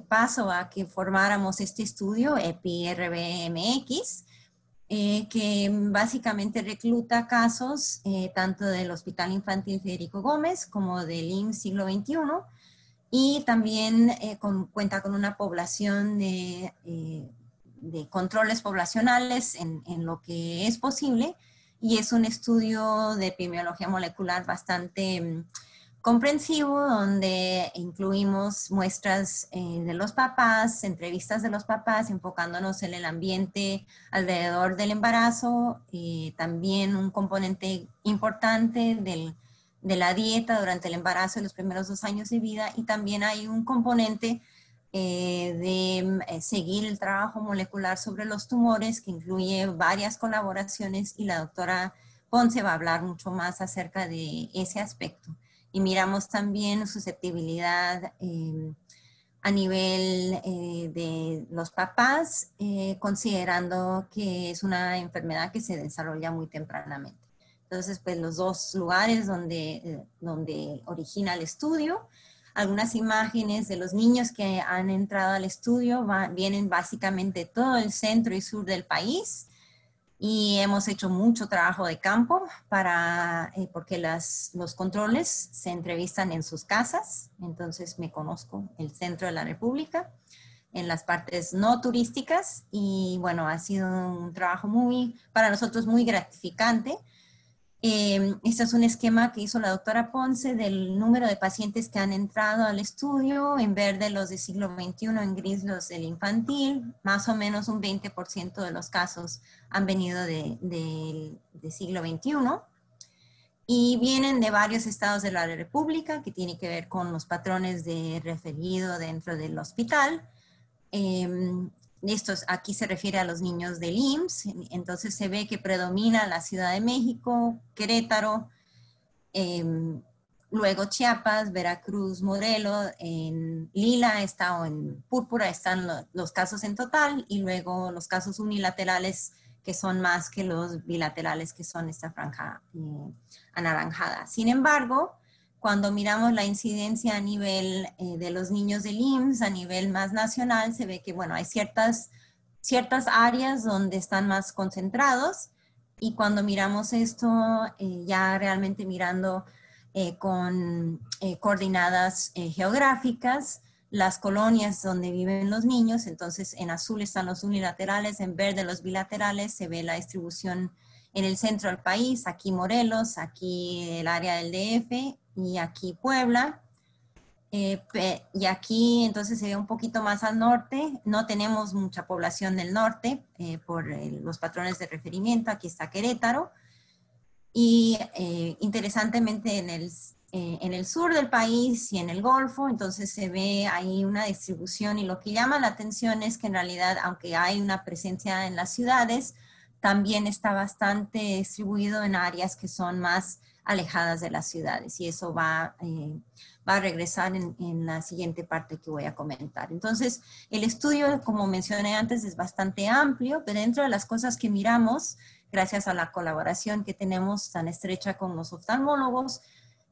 paso a que formáramos este estudio, EPI-RBMX, que básicamente recluta casos tanto del Hospital Infantil Federico Gómez como del IMSS Siglo XXI y también cuenta con una población de controles poblacionales en lo que es posible y es un estudio de epidemiología molecular bastante comprensivo, donde incluimos muestras de los papás, entrevistas de los papás, enfocándonos en el ambiente alrededor del embarazo, también un componente importante de la dieta durante el embarazo y los primeros 2 años de vida, y también hay un componente de seguir el trabajo molecular sobre los tumores, que incluye varias colaboraciones, y la doctora Ponce va a hablar mucho más acerca de ese aspecto. Y miramos también susceptibilidad a nivel de los papás, considerando que es una enfermedad que se desarrolla muy tempranamente. Entonces, pues los 2 lugares donde origina el estudio, algunas imágenes de los niños que han entrado al estudio vienen básicamente de todo el centro y sur del país. Y hemos hecho mucho trabajo de campo porque los controles se entrevistan en sus casas. Entonces me conozco el centro de la República, en las partes no turísticas. Y bueno, ha sido un trabajo para nosotros muy gratificante. Este es un esquema que hizo la doctora Ponce del número de pacientes que han entrado al estudio, en verde los de siglo XXI, en gris los del infantil. Más o menos un 20% de los casos han venido de siglo XXI. Y vienen de varios estados de la República, que tiene que ver con los patrones de referido dentro del hospital. Aquí se refiere a los niños del IMSS, entonces se ve que predomina la Ciudad de México, Querétaro, luego Chiapas, Veracruz, Morelos, en lila o en púrpura están los casos en total, y luego los casos unilaterales, que son más que los bilaterales, que son esta franja anaranjada. Sin embargo, cuando miramos la incidencia a nivel de los niños del IMSS, a nivel más nacional, se ve que, bueno, hay ciertas áreas donde están más concentrados, y cuando miramos esto, ya realmente mirando con coordenadas geográficas, las colonias donde viven los niños, entonces en azul están los unilaterales, en verde los bilaterales, se ve la distribución en el centro del país, aquí Morelos, aquí el área del DF, y aquí Puebla, y aquí entonces se ve un poquito más al norte. No tenemos mucha población del norte por los patrones de referimiento. Aquí está Querétaro, y interesantemente en el sur del país y en el Golfo, entonces se ve ahí una distribución, y lo que llama la atención es que en realidad, aunque hay una presencia en las ciudades, también está bastante distribuido en áreas que son más alejadas de las ciudades, y eso va a regresar en la siguiente parte que voy a comentar. Entonces, el estudio, como mencioné antes, es bastante amplio, pero dentro de las cosas que miramos, gracias a la colaboración que tenemos tan estrecha con los oftalmólogos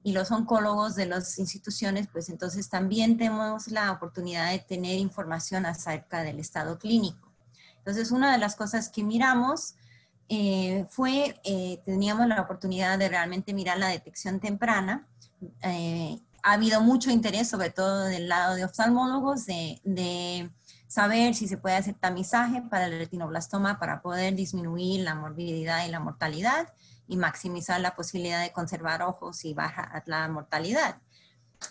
y los oncólogos de las instituciones, pues entonces también tenemos la oportunidad de tener información acerca del estado clínico. Entonces, una de las cosas que miramos teníamos la oportunidad de realmente mirar la detección temprana. Ha habido mucho interés, sobre todo del lado de oftalmólogos, de saber si se puede hacer tamizaje para el retinoblastoma para poder disminuir la morbilidad y la mortalidad y maximizar la posibilidad de conservar ojos y bajar la mortalidad.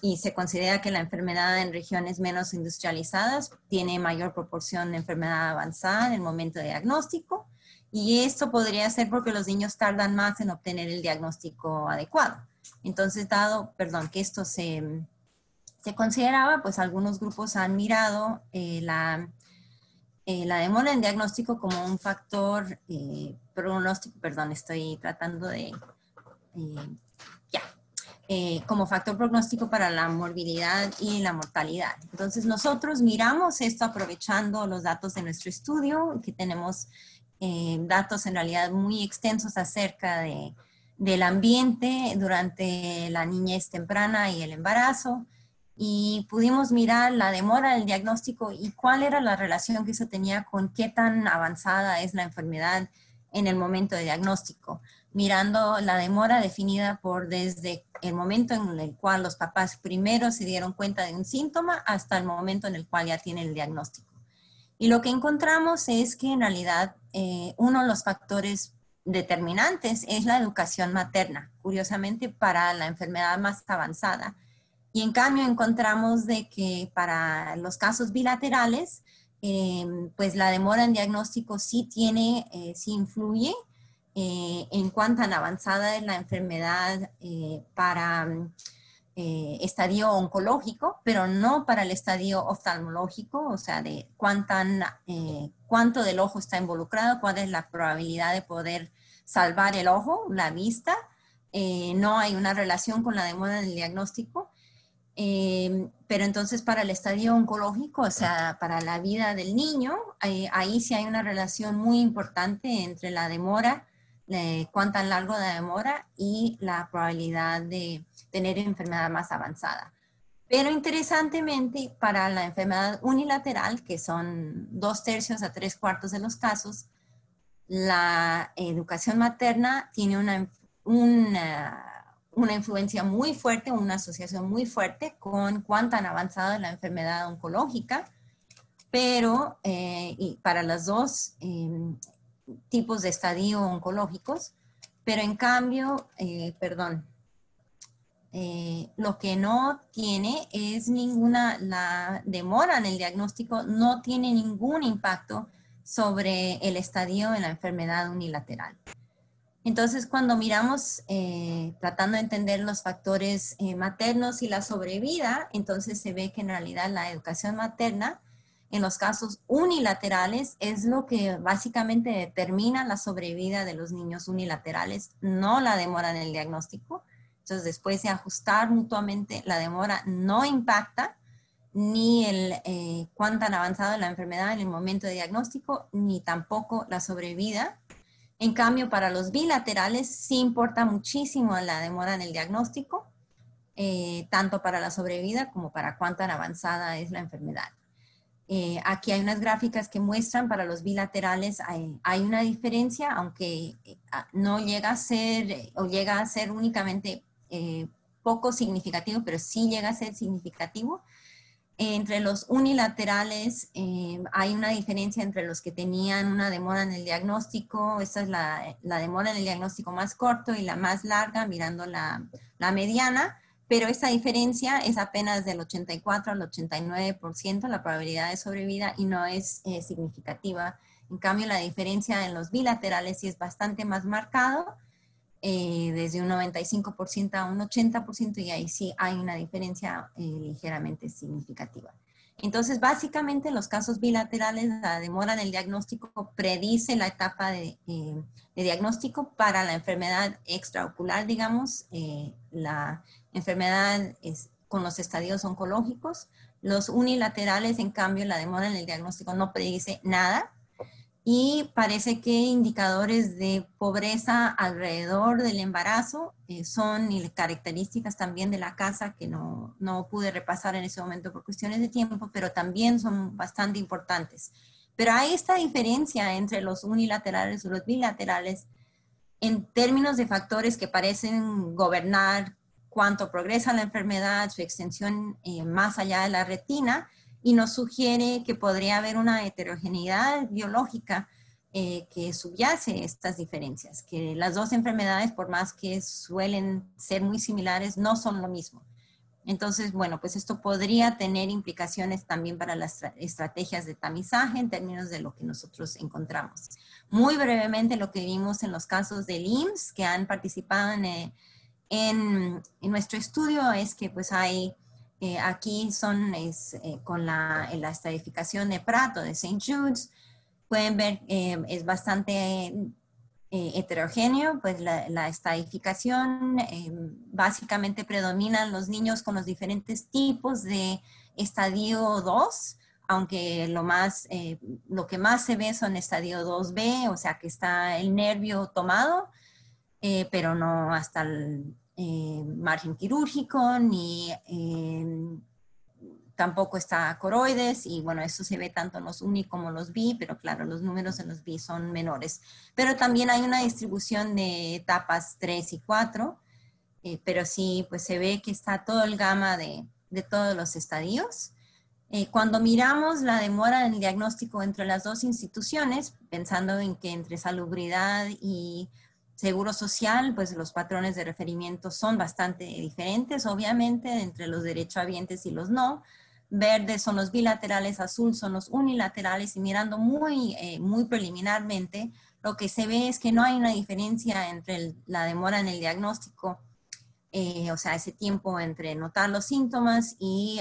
Y se considera que la enfermedad en regiones menos industrializadas tiene mayor proporción de enfermedad avanzada en el momento de diagnóstico, y esto podría ser porque los niños tardan más en obtener el diagnóstico adecuado. Entonces, dado que esto se consideraba, pues algunos grupos han mirado la demora en diagnóstico como un factor pronóstico, perdón, estoy tratando de, como factor pronóstico para la morbilidad y la mortalidad. Entonces nosotros miramos esto aprovechando los datos de nuestro estudio, que tenemos datos en realidad muy extensos acerca del ambiente durante la niñez temprana y el embarazo, y pudimos mirar la demora del diagnóstico y cuál era la relación que eso tenía con qué tan avanzada es la enfermedad en el momento de diagnóstico, mirando la demora definida por desde el momento en el cual los papás primero se dieron cuenta de un síntoma hasta el momento en el cual ya tienen el diagnóstico. Y lo que encontramos es que en realidad uno de los factores determinantes es la educación materna, curiosamente para la enfermedad más avanzada. Y en cambio encontramos de que para los casos bilaterales, pues la demora en diagnóstico sí influye en cuán tan avanzada es la enfermedad para estadio oncológico, pero no para el estadio oftalmológico, o sea, de cuánto del ojo está involucrado, cuál es la probabilidad de poder salvar el ojo, la vista. No hay una relación con la demora del diagnóstico. Pero entonces para el estadio oncológico, o sea, para la vida del niño, ahí sí hay una relación muy importante entre la demora, cuán tan largo la demora y la probabilidad de tener enfermedad más avanzada. Pero interesantemente, para la enfermedad unilateral, que son 2/3 a 3/4 de los casos, la educación materna tiene una influencia muy fuerte, una asociación muy fuerte con cuán tan avanzada es la enfermedad oncológica, pero y para los dos tipos de estadio oncológicos, pero en cambio, lo que no tiene es la demora en el diagnóstico no tiene ningún impacto sobre el estadio en la enfermedad unilateral. Entonces, cuando miramos, tratando de entender los factores maternos y la sobrevida, entonces se ve que en realidad la educación materna, en los casos unilaterales, es lo que básicamente determina la sobrevida de los niños unilaterales, no la demora en el diagnóstico. Entonces, después de ajustar mutuamente, la demora no impacta ni cuán tan avanzada es la enfermedad en el momento de diagnóstico, ni tampoco la sobrevida. En cambio, para los bilaterales sí importa muchísimo la demora en el diagnóstico, tanto para la sobrevida como para cuán tan avanzada es la enfermedad. Aquí hay unas gráficas que muestran para los bilaterales hay una diferencia, aunque no llega a ser, o llega a ser únicamente poco significativo, pero sí llega a ser significativo. Entre los unilaterales hay una diferencia entre los que tenían una demora en el diagnóstico. Esta es la demora en el diagnóstico más corto y la más larga, mirando la mediana, pero esta diferencia es apenas del 84 al 89% la probabilidad de sobrevida y no es significativa. En cambio, la diferencia en los bilaterales sí es bastante más marcado, desde un 95% a un 80%, y ahí sí hay una diferencia ligeramente significativa. Entonces, básicamente en los casos bilaterales, la demora en el diagnóstico predice la etapa de diagnóstico para la enfermedad extraocular, digamos, la enfermedad con los estadios oncológicos. Los unilaterales, en cambio, la demora en el diagnóstico no predice nada. Y parece que indicadores de pobreza alrededor del embarazo son características también de la casa que no pude repasar en ese momento por cuestiones de tiempo, pero también son bastante importantes. Pero hay esta diferencia entre los unilaterales y los bilaterales en términos de factores que parecen gobernar cuánto progresa la enfermedad, su extensión más allá de la retina, y nos sugiere que podría haber una heterogeneidad biológica que subyace estas diferencias, que las dos enfermedades, por más que suelen ser muy similares, no son lo mismo. Entonces, bueno, pues esto podría tener implicaciones también para las estrategias de tamizaje en términos de lo que nosotros encontramos. Muy brevemente, lo que vimos en los casos del IMSS que han participado en nuestro estudio es que pues hay Aquí son con la estadificación de Prato de St. Jude's. Pueden ver, es bastante heterogéneo, pues la estadificación básicamente predominan los niños con los diferentes tipos de estadio 2, aunque lo que más se ve son estadio 2B, o sea que está el nervio tomado, pero no hasta el margen quirúrgico, ni tampoco está coroides, y bueno, eso se ve tanto en los uni como los bi, pero claro, los números en los bi son menores. Pero también hay una distribución de etapas 3 y 4, pero sí, pues se ve que está todo el gama de todos los estadios. Cuando miramos la demora en el diagnóstico entre las dos instituciones, pensando en que entre salubridad y seguro social, pues los patrones de referimiento son bastante diferentes, obviamente, entre los derechohabientes y los no. Verde son los bilaterales, azul son los unilaterales, y mirando muy preliminarmente, lo que se ve es que no hay una diferencia entre la demora en el diagnóstico, o sea, ese tiempo entre notar los síntomas y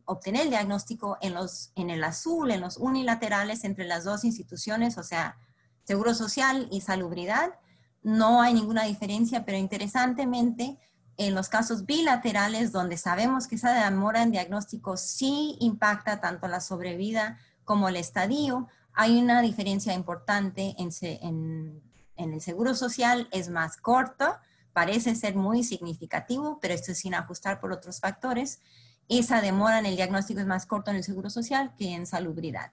obtener el diagnóstico en el azul, en los unilaterales entre las dos instituciones, o sea, Seguro Social y Salubridad. No hay ninguna diferencia, pero interesantemente, en los casos bilaterales, donde sabemos que esa demora en diagnóstico sí impacta tanto la sobrevida como el estadio, hay una diferencia importante en el Seguro Social, es más corto, parece ser muy significativo, pero esto es sin ajustar por otros factores. Esa demora en el diagnóstico es más corto en el Seguro Social que en Salubridad,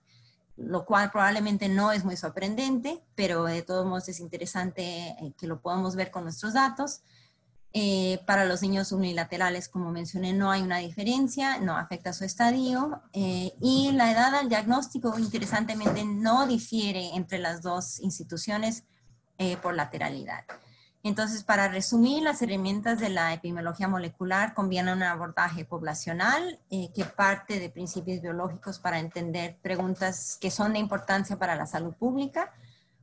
lo cual probablemente no es muy sorprendente, pero de todos modos es interesante que lo podamos ver con nuestros datos. Para los niños unilaterales, como mencioné, no hay una diferencia, no afecta su estadio, y la edad al diagnóstico, interesantemente, no difiere entre las dos instituciones por lateralidad. Entonces, para resumir, las herramientas de la epidemiología molecular combinan un abordaje poblacional que parte de principios biológicos para entender preguntas que son de importancia para la salud pública.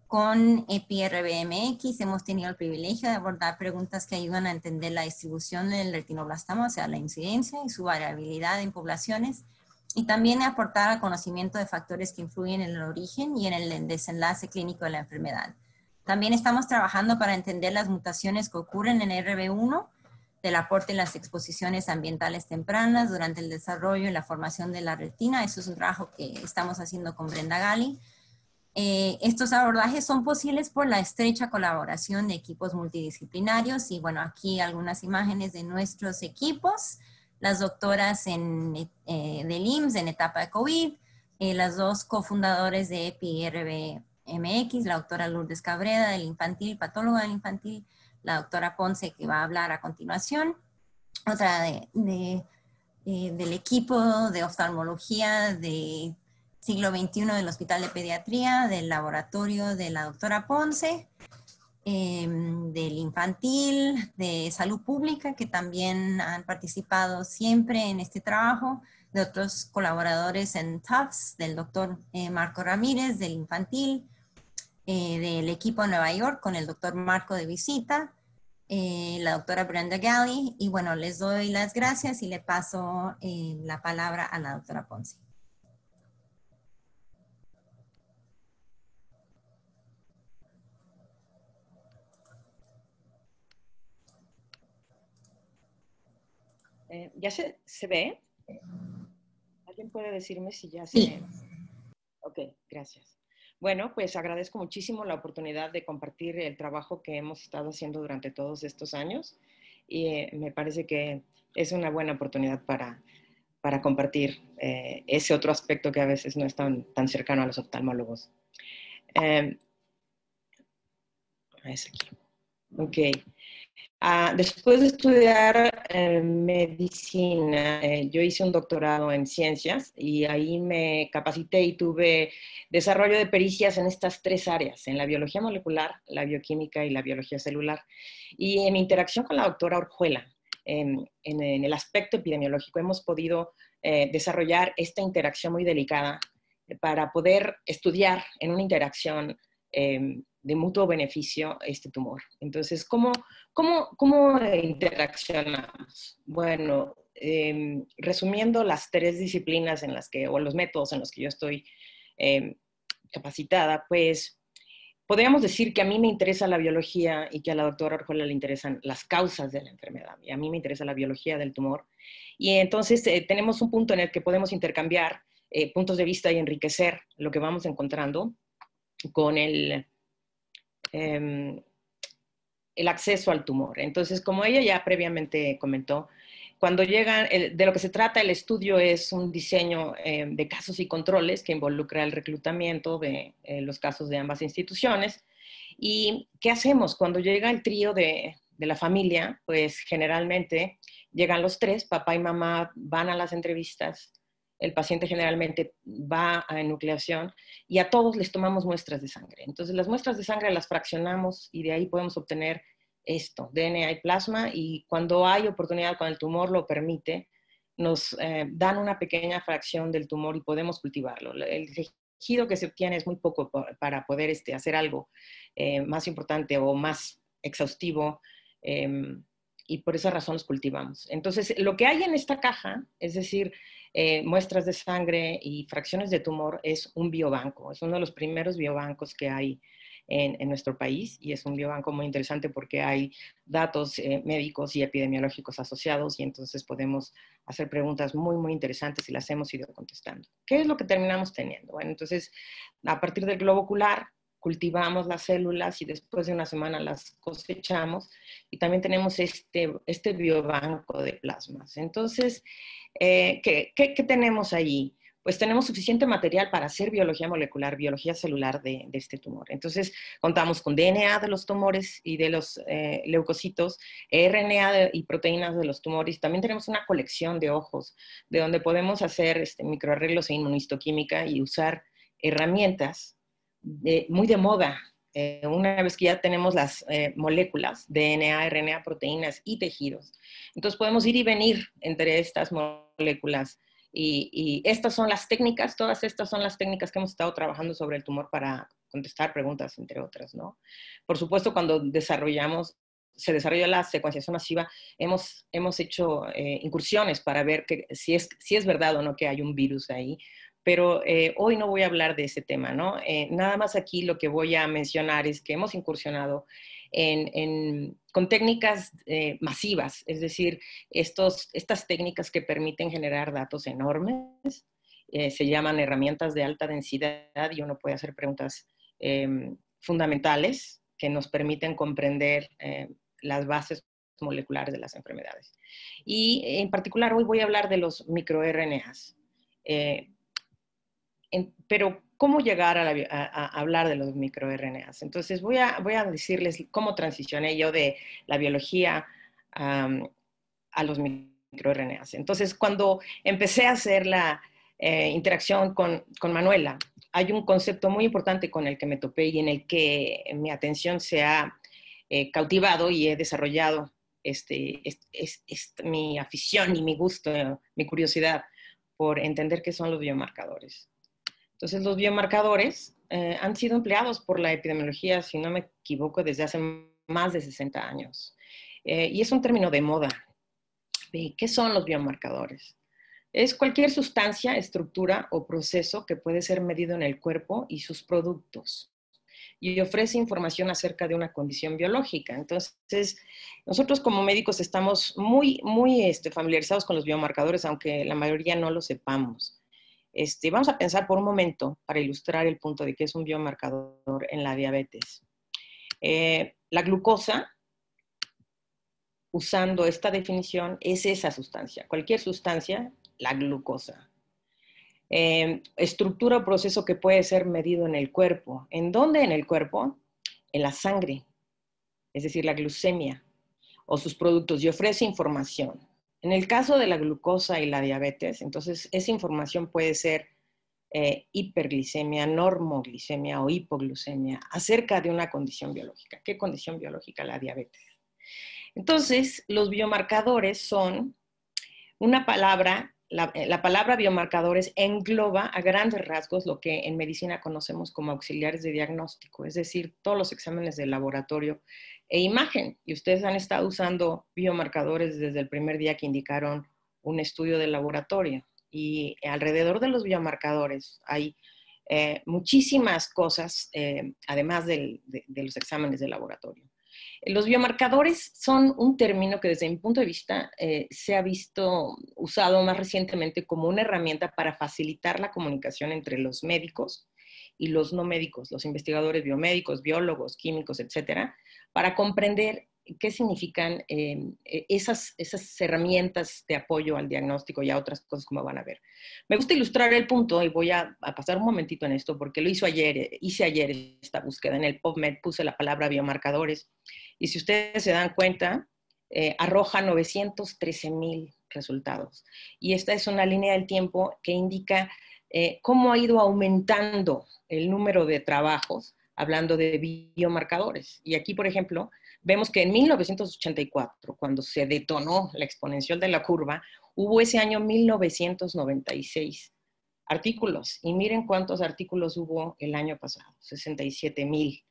Con EpiRBMX hemos tenido el privilegio de abordar preguntas que ayudan a entender la distribución del retinoblastoma, o sea, la incidencia y su variabilidad en poblaciones, y también aportar al conocimiento de factores que influyen en el origen y en el desenlace clínico de la enfermedad. También estamos trabajando para entender las mutaciones que ocurren en RB1, del aporte en las exposiciones ambientales tempranas durante el desarrollo y la formación de la retina. Eso es un trabajo que estamos haciendo con Brenda Gali. Estos abordajes son posibles por la estrecha colaboración de equipos multidisciplinarios, y bueno, aquí algunas imágenes de nuestros equipos, las doctoras del IMSS en etapa de COVID, las dos cofundadores de EpiRBMX, la doctora Lourdes Cabrera del infantil, patóloga del infantil, la doctora Ponce, que va a hablar a continuación, otra del equipo de oftalmología de siglo XXI del Hospital de Pediatría, del laboratorio de la doctora Ponce, del infantil, de salud pública, que también han participado siempre en este trabajo, de otros colaboradores en Tufts, del doctor Marco Ramírez, del infantil, del equipo de Nueva York con el doctor Marco de visita, la doctora Brenda Gali, y bueno, les doy las gracias y le paso la palabra a la doctora Ponce. ¿Ya se ve? ¿Alguien puede decirme si ya se Sí. ve? Ok, gracias. Bueno, pues agradezco muchísimo la oportunidad de compartir el trabajo que hemos estado haciendo durante todos estos años, y me parece que es una buena oportunidad para compartir ese otro aspecto que a veces no es tan cercano a los oftalmólogos. Es aquí. Ok. Después de estudiar medicina, yo hice un doctorado en ciencias, y ahí me capacité y tuve desarrollo de pericias en estas tres áreas, en la biología molecular, la bioquímica y la biología celular. Y en interacción con la doctora Orjuela, en el aspecto epidemiológico, hemos podido desarrollar esta interacción muy delicada para poder estudiar en una interacción de mutuo beneficio este tumor. Entonces, ¿cómo interaccionamos? Bueno, resumiendo las 3 disciplinas en las que, o los métodos en los que yo estoy capacitada, pues podríamos decir que a mí me interesa la biología y que a la doctora Orjuela le interesan las causas de la enfermedad. Y a mí me interesa la biología del tumor. Y entonces tenemos un punto en el que podemos intercambiar puntos de vista y enriquecer lo que vamos encontrando con el acceso al tumor. Entonces, como ella ya previamente comentó, cuando llegan, de lo que se trata el estudio es un diseño de casos y controles que involucra el reclutamiento de los casos de ambas instituciones. ¿Y qué hacemos? Cuando llega el trío de la familia, pues generalmente llegan los 3, papá y mamá van a las entrevistas, el paciente generalmente va a enucleación y a todos les tomamos muestras de sangre. Entonces las muestras de sangre las fraccionamos y de ahí podemos obtener esto, DNA y plasma, y cuando hay oportunidad, cuando el tumor lo permite, nos dan una pequeña fracción del tumor y podemos cultivarlo. El tejido que se obtiene es muy poco para poder hacer algo más importante o más exhaustivo, y por esa razón los cultivamos. Entonces, lo que hay en esta caja, es decir, muestras de sangre y fracciones de tumor, es un biobanco. Es uno de los primeros biobancos que hay en nuestro país, y es un biobanco muy interesante porque hay datos médicos y epidemiológicos asociados, y entonces podemos hacer preguntas muy, muy interesantes y las hemos ido contestando. ¿Qué es lo que terminamos teniendo? Bueno, entonces, a partir del globo ocular, cultivamos las células y después de una semana las cosechamos, y también tenemos este biobanco de plasmas. Entonces, ¿qué tenemos allí? Pues tenemos suficiente material para hacer biología molecular, biología celular de este tumor. Entonces, contamos con DNA de los tumores y de los leucocitos, RNA y proteínas de los tumores. También tenemos una colección de ojos, de donde podemos hacer microarreglos e inmunistoquímica y usar herramientas muy de moda. Una vez que ya tenemos las moléculas, DNA, RNA, proteínas y tejidos. Entonces podemos ir y venir entre estas moléculas. Y estas son las técnicas, todas estas son las técnicas que hemos estado trabajando sobre el tumor para contestar preguntas, entre otras, ¿no? Por supuesto, cuando se desarrolla la secuenciación masiva, hemos hecho incursiones para ver si es verdad o no que hay un virus ahí. Pero hoy no voy a hablar de ese tema, ¿no? Nada más aquí lo que voy a mencionar es que hemos incursionado con técnicas masivas, es decir, estas técnicas que permiten generar datos enormes, se llaman herramientas de alta densidad, y uno puede hacer preguntas fundamentales que nos permiten comprender las bases moleculares de las enfermedades. Y en particular hoy voy a hablar de los microRNAs. Pero, ¿cómo llegar a hablar de los microRNAs? Entonces, voy a decirles cómo transicioné yo de la biología a los microRNAs. Entonces, cuando empecé a hacer la interacción con Manuela, hay un concepto muy importante con el que me topé y en el que mi atención se ha cautivado y he desarrollado mi afición y mi gusto, mi curiosidad por entender qué son los biomarcadores. Entonces, los biomarcadores han sido empleados por la epidemiología, si no me equivoco, desde hace más de 60 años. Y es un término de moda. ¿Qué son los biomarcadores? Es cualquier sustancia, estructura o proceso que puede ser medido en el cuerpo y sus productos, y ofrece información acerca de una condición biológica. Entonces, nosotros como médicos estamos muy, muy familiarizados con los biomarcadores, aunque la mayoría no lo sepamos. Vamos a pensar por un momento, para ilustrar el punto de qué es un biomarcador en la diabetes. La glucosa, usando esta definición, es esa sustancia. Cualquier sustancia, la glucosa. Estructura o proceso que puede ser medido en el cuerpo. ¿En dónde en el cuerpo? En la sangre, es decir, la glucemia o sus productos, y ofrece información. En el caso de la glucosa y la diabetes, entonces esa información puede ser hiperglicemia, normoglicemia o hipoglucemia acerca de una condición biológica. ¿Qué condición biológica? La diabetes. Entonces, los biomarcadores son una palabra, la palabra biomarcadores engloba a grandes rasgos lo que en medicina conocemos como auxiliares de diagnóstico, es decir, todos los exámenes de laboratorio e imagen. Y ustedes han estado usando biomarcadores desde el primer día que indicaron un estudio de laboratorio. Y alrededor de los biomarcadores hay muchísimas cosas, además de los exámenes de laboratorio. Los biomarcadores son un término que desde mi punto de vista se ha visto usado más recientemente como una herramienta para facilitar la comunicación entre los médicos y los no médicos, los investigadores biomédicos, biólogos, químicos, etcétera, para comprender qué significan esas herramientas de apoyo al diagnóstico y a otras cosas como van a ver. Me gusta ilustrar el punto y voy a pasar un momentito en esto porque hice ayer esta búsqueda en el PubMed, puse la palabra biomarcadores y si ustedes se dan cuenta, arroja 913,000 resultados. Y esta es una línea del tiempo que indica cómo ha ido aumentando el número de trabajos hablando de biomarcadores. Y aquí, por ejemplo, vemos que en 1984, cuando se detonó la exponencial de la curva, hubo ese año 1996 artículos. Y miren cuántos artículos hubo el año pasado, 67,000.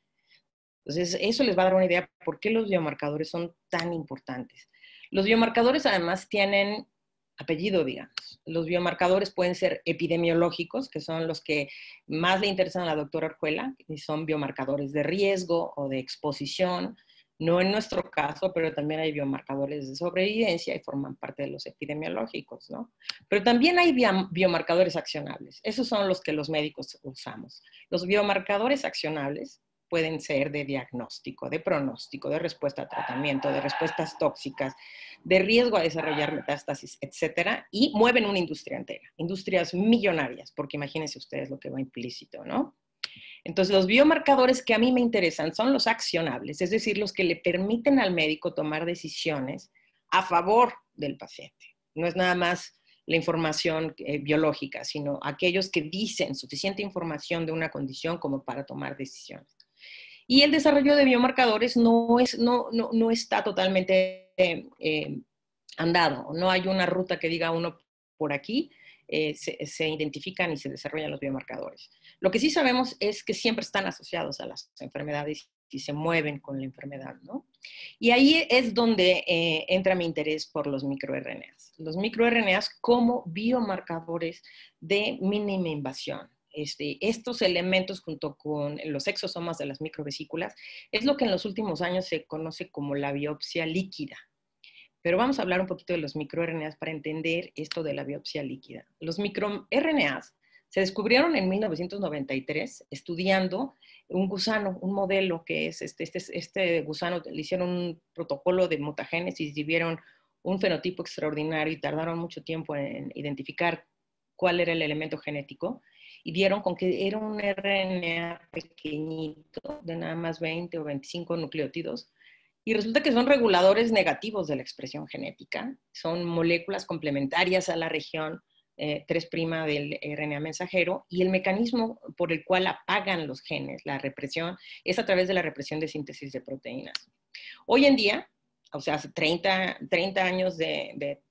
Entonces, eso les va a dar una idea por qué los biomarcadores son tan importantes. Los biomarcadores además tienen apellido, digamos. Los biomarcadores pueden ser epidemiológicos, que son los que más le interesan a la doctora Orjuela, y son biomarcadores de riesgo o de exposición. No en nuestro caso, pero también hay biomarcadores de sobrevivencia y forman parte de los epidemiológicos, ¿no? Pero también hay biomarcadores accionables. Esos son los que los médicos usamos. Los biomarcadores accionables pueden ser de diagnóstico, de pronóstico, de respuesta a tratamiento, de respuestas tóxicas, de riesgo a desarrollar metástasis, etcétera, y mueven una industria entera, industrias millonarias, porque imagínense ustedes lo que va implícito, ¿no? Entonces, los biomarcadores que a mí me interesan son los accionables, es decir, los que le permiten al médico tomar decisiones a favor del paciente. No es nada más la información biológica, sino aquellos que dicen suficiente información de una condición como para tomar decisiones. Y el desarrollo de biomarcadores no está totalmente andado. No hay una ruta que diga uno por aquí, se identifican y se desarrollan los biomarcadores. Lo que sí sabemos es que siempre están asociados a las enfermedades y se mueven con la enfermedad, ¿no? Y ahí es donde entra mi interés por los microRNAs. Los microRNAs como biomarcadores de mínima invasión. Estos elementos junto con los exosomas de las microvesículas es lo que en los últimos años se conoce como la biopsia líquida. Pero vamos a hablar un poquito de los microRNAs para entender esto de la biopsia líquida. Los microRNAs se descubrieron en 1993 estudiando un gusano, un modelo que es este gusano, le hicieron un protocolo de mutagénesis y vieron un fenotipo extraordinario y tardaron mucho tiempo en identificar cuál era el elemento genético. Y dieron con que era un RNA pequeñito, de nada más 20 o 25 nucleótidos, y resulta que son reguladores negativos de la expresión genética, son moléculas complementarias a la región 3' del RNA mensajero, y el mecanismo por el cual apagan los genes, la represión, es a través de la represión de síntesis de proteínas. Hoy en día, o sea, hace 30 años de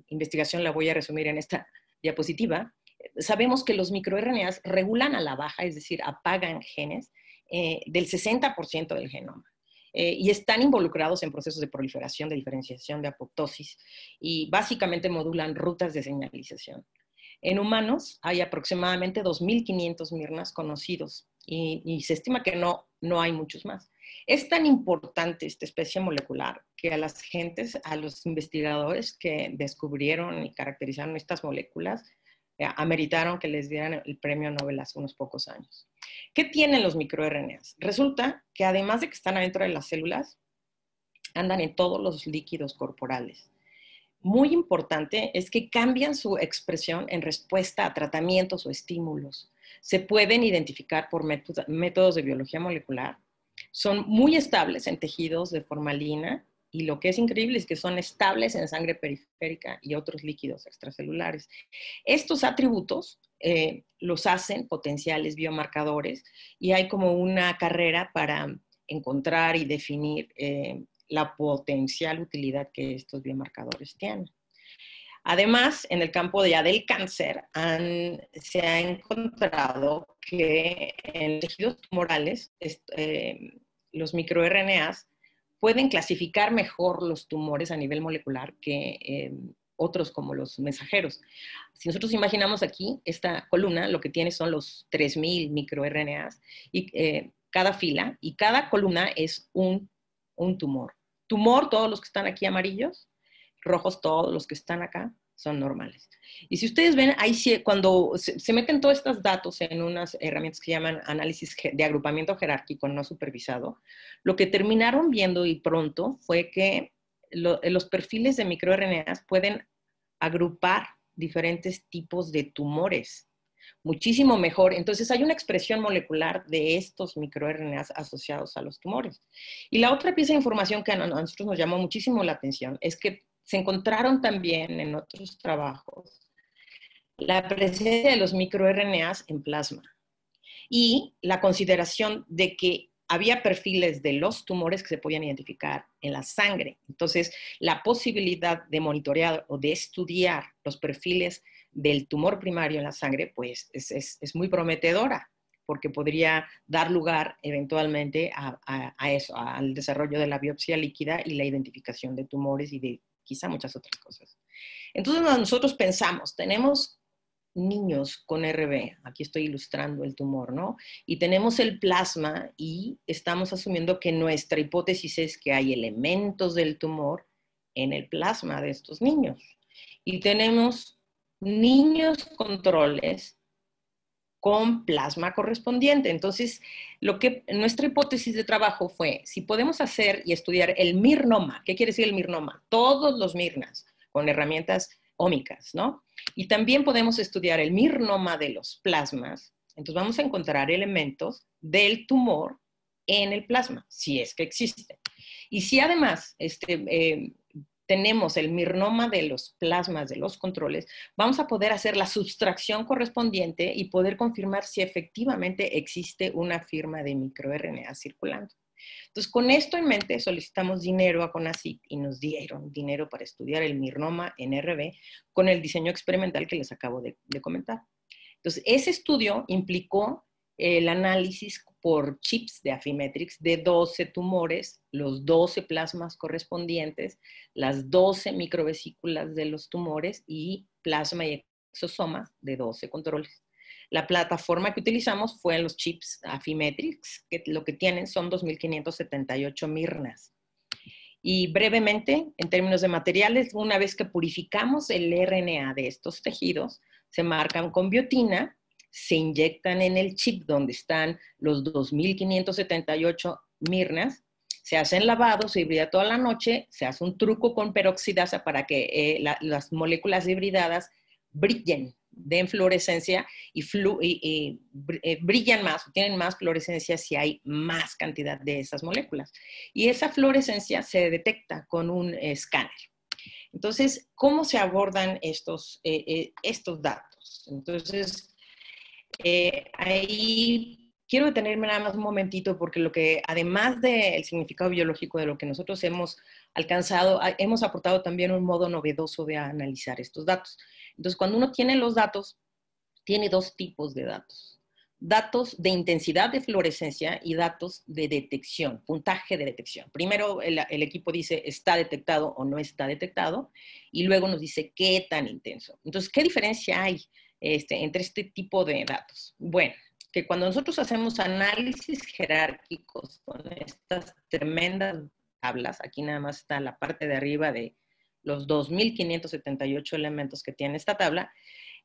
investigación, la voy a resumir en esta diapositiva, sabemos que los microRNAs regulan a la baja, es decir, apagan genes del 60% del genoma. Y están involucrados en procesos de proliferación, de diferenciación, de apoptosis, y básicamente modulan rutas de señalización. En humanos hay aproximadamente 2.500 miRNAs conocidos y se estima que no hay muchos más. Es tan importante esta especie molecular que a los investigadores que descubrieron y caracterizaron estas moléculas, ameritaron que les dieran el premio Nobel hace unos pocos años. ¿Qué tienen los microRNAs? Resulta que además de que están adentro de las células, andan en todos los líquidos corporales. Muy importante es que cambian su expresión en respuesta a tratamientos o estímulos. Se pueden identificar por métodos de biología molecular. Son muy estables en tejidos de formalina, y lo que es increíble es que son estables en sangre periférica y otros líquidos extracelulares. Estos atributos los hacen potenciales biomarcadores, y hay como una carrera para encontrar y definir la potencial utilidad que estos biomarcadores tienen. Además, en el campo del cáncer, se ha encontrado que en tejidos tumorales los microRNAs pueden clasificar mejor los tumores a nivel molecular que otros como los mensajeros. Si nosotros imaginamos aquí, esta columna lo que tiene son los 3000 microRNAs y cada fila, y cada columna es un tumor. Tumor, todos los que están aquí amarillos, rojos todos los que están acá, son normales. Y si ustedes ven, ahí sí, cuando se meten todos estos datos en unas herramientas que se llaman análisis de agrupamiento jerárquico no supervisado, lo que terminaron viendo y pronto fue que los perfiles de microRNAs pueden agrupar diferentes tipos de tumores. Muchísimo mejor. Entonces hay una expresión molecular de estos microRNAs asociados a los tumores. Y la otra pieza de información que a nosotros nos llamó muchísimo la atención es que se encontraron también en otros trabajos la presencia de los microRNAs en plasma y la consideración de que había perfiles de los tumores que se podían identificar en la sangre. Entonces, la posibilidad de monitorear o de estudiar los perfiles del tumor primario en la sangre, pues es muy prometedora, porque podría dar lugar eventualmente a eso, al desarrollo de la biopsia líquida y la identificación de tumores y de quizá muchas otras cosas. Entonces nosotros pensamos, tenemos niños con RB, aquí estoy ilustrando el tumor, ¿no? Y tenemos el plasma y estamos asumiendo que nuestra hipótesis es que hay elementos del tumor en el plasma de estos niños. Y tenemos niños controles con plasma correspondiente. Entonces, nuestra hipótesis de trabajo fue, si podemos hacer y estudiar el mirnoma, ¿qué quiere decir el mirnoma? Todos los mirnas, con herramientas ómicas, ¿no? Y también podemos estudiar el mirnoma de los plasmas, entonces vamos a encontrar elementos del tumor en el plasma, si es que existe. Y si además tenemos el mirnoma de los plasmas de los controles, vamos a poder hacer la sustracción correspondiente y poder confirmar si efectivamente existe una firma de microRNA circulando. Entonces, con esto en mente, solicitamos dinero a CONACYT y nos dieron dinero para estudiar el mirnoma en RB con el diseño experimental que les acabo de comentar. Entonces, ese estudio implicó el análisis por chips de Affymetrix de 12 tumores, los 12 plasmas correspondientes, las 12 microvesículas de los tumores y plasma y exosomas de 12 controles. La plataforma que utilizamos fue en los chips Affymetrix, que lo que tienen son 2.578 mirnas. Y brevemente, en términos de materiales, una vez que purificamos el RNA de estos tejidos, se marcan con biotina, se inyectan en el chip donde están los 2.578 mirnas, se hacen lavados, se hibrida toda la noche, se hace un truco con peroxidasa para que las moléculas hibridadas brillen, den fluorescencia y brillan más, tienen más fluorescencia si hay más cantidad de esas moléculas. Y esa fluorescencia se detecta con un escáner. Entonces, ¿cómo se abordan estos datos? Entonces, ahí quiero detenerme nada más un momentito porque además del significado biológico de lo que nosotros hemos alcanzado, hemos aportado también un modo novedoso de analizar estos datos. Entonces, cuando uno tiene los datos, tiene dos tipos de datos. Datos de intensidad de fluorescencia y datos de detección, puntaje de detección. Primero el equipo dice está detectado o no está detectado y luego nos dice qué tan intenso. Entonces, ¿qué diferencia hay entre este tipo de datos? Bueno, que cuando nosotros hacemos análisis jerárquicos con estas tremendas tablas, aquí nada más está la parte de arriba de los 2.578 elementos que tiene esta tabla,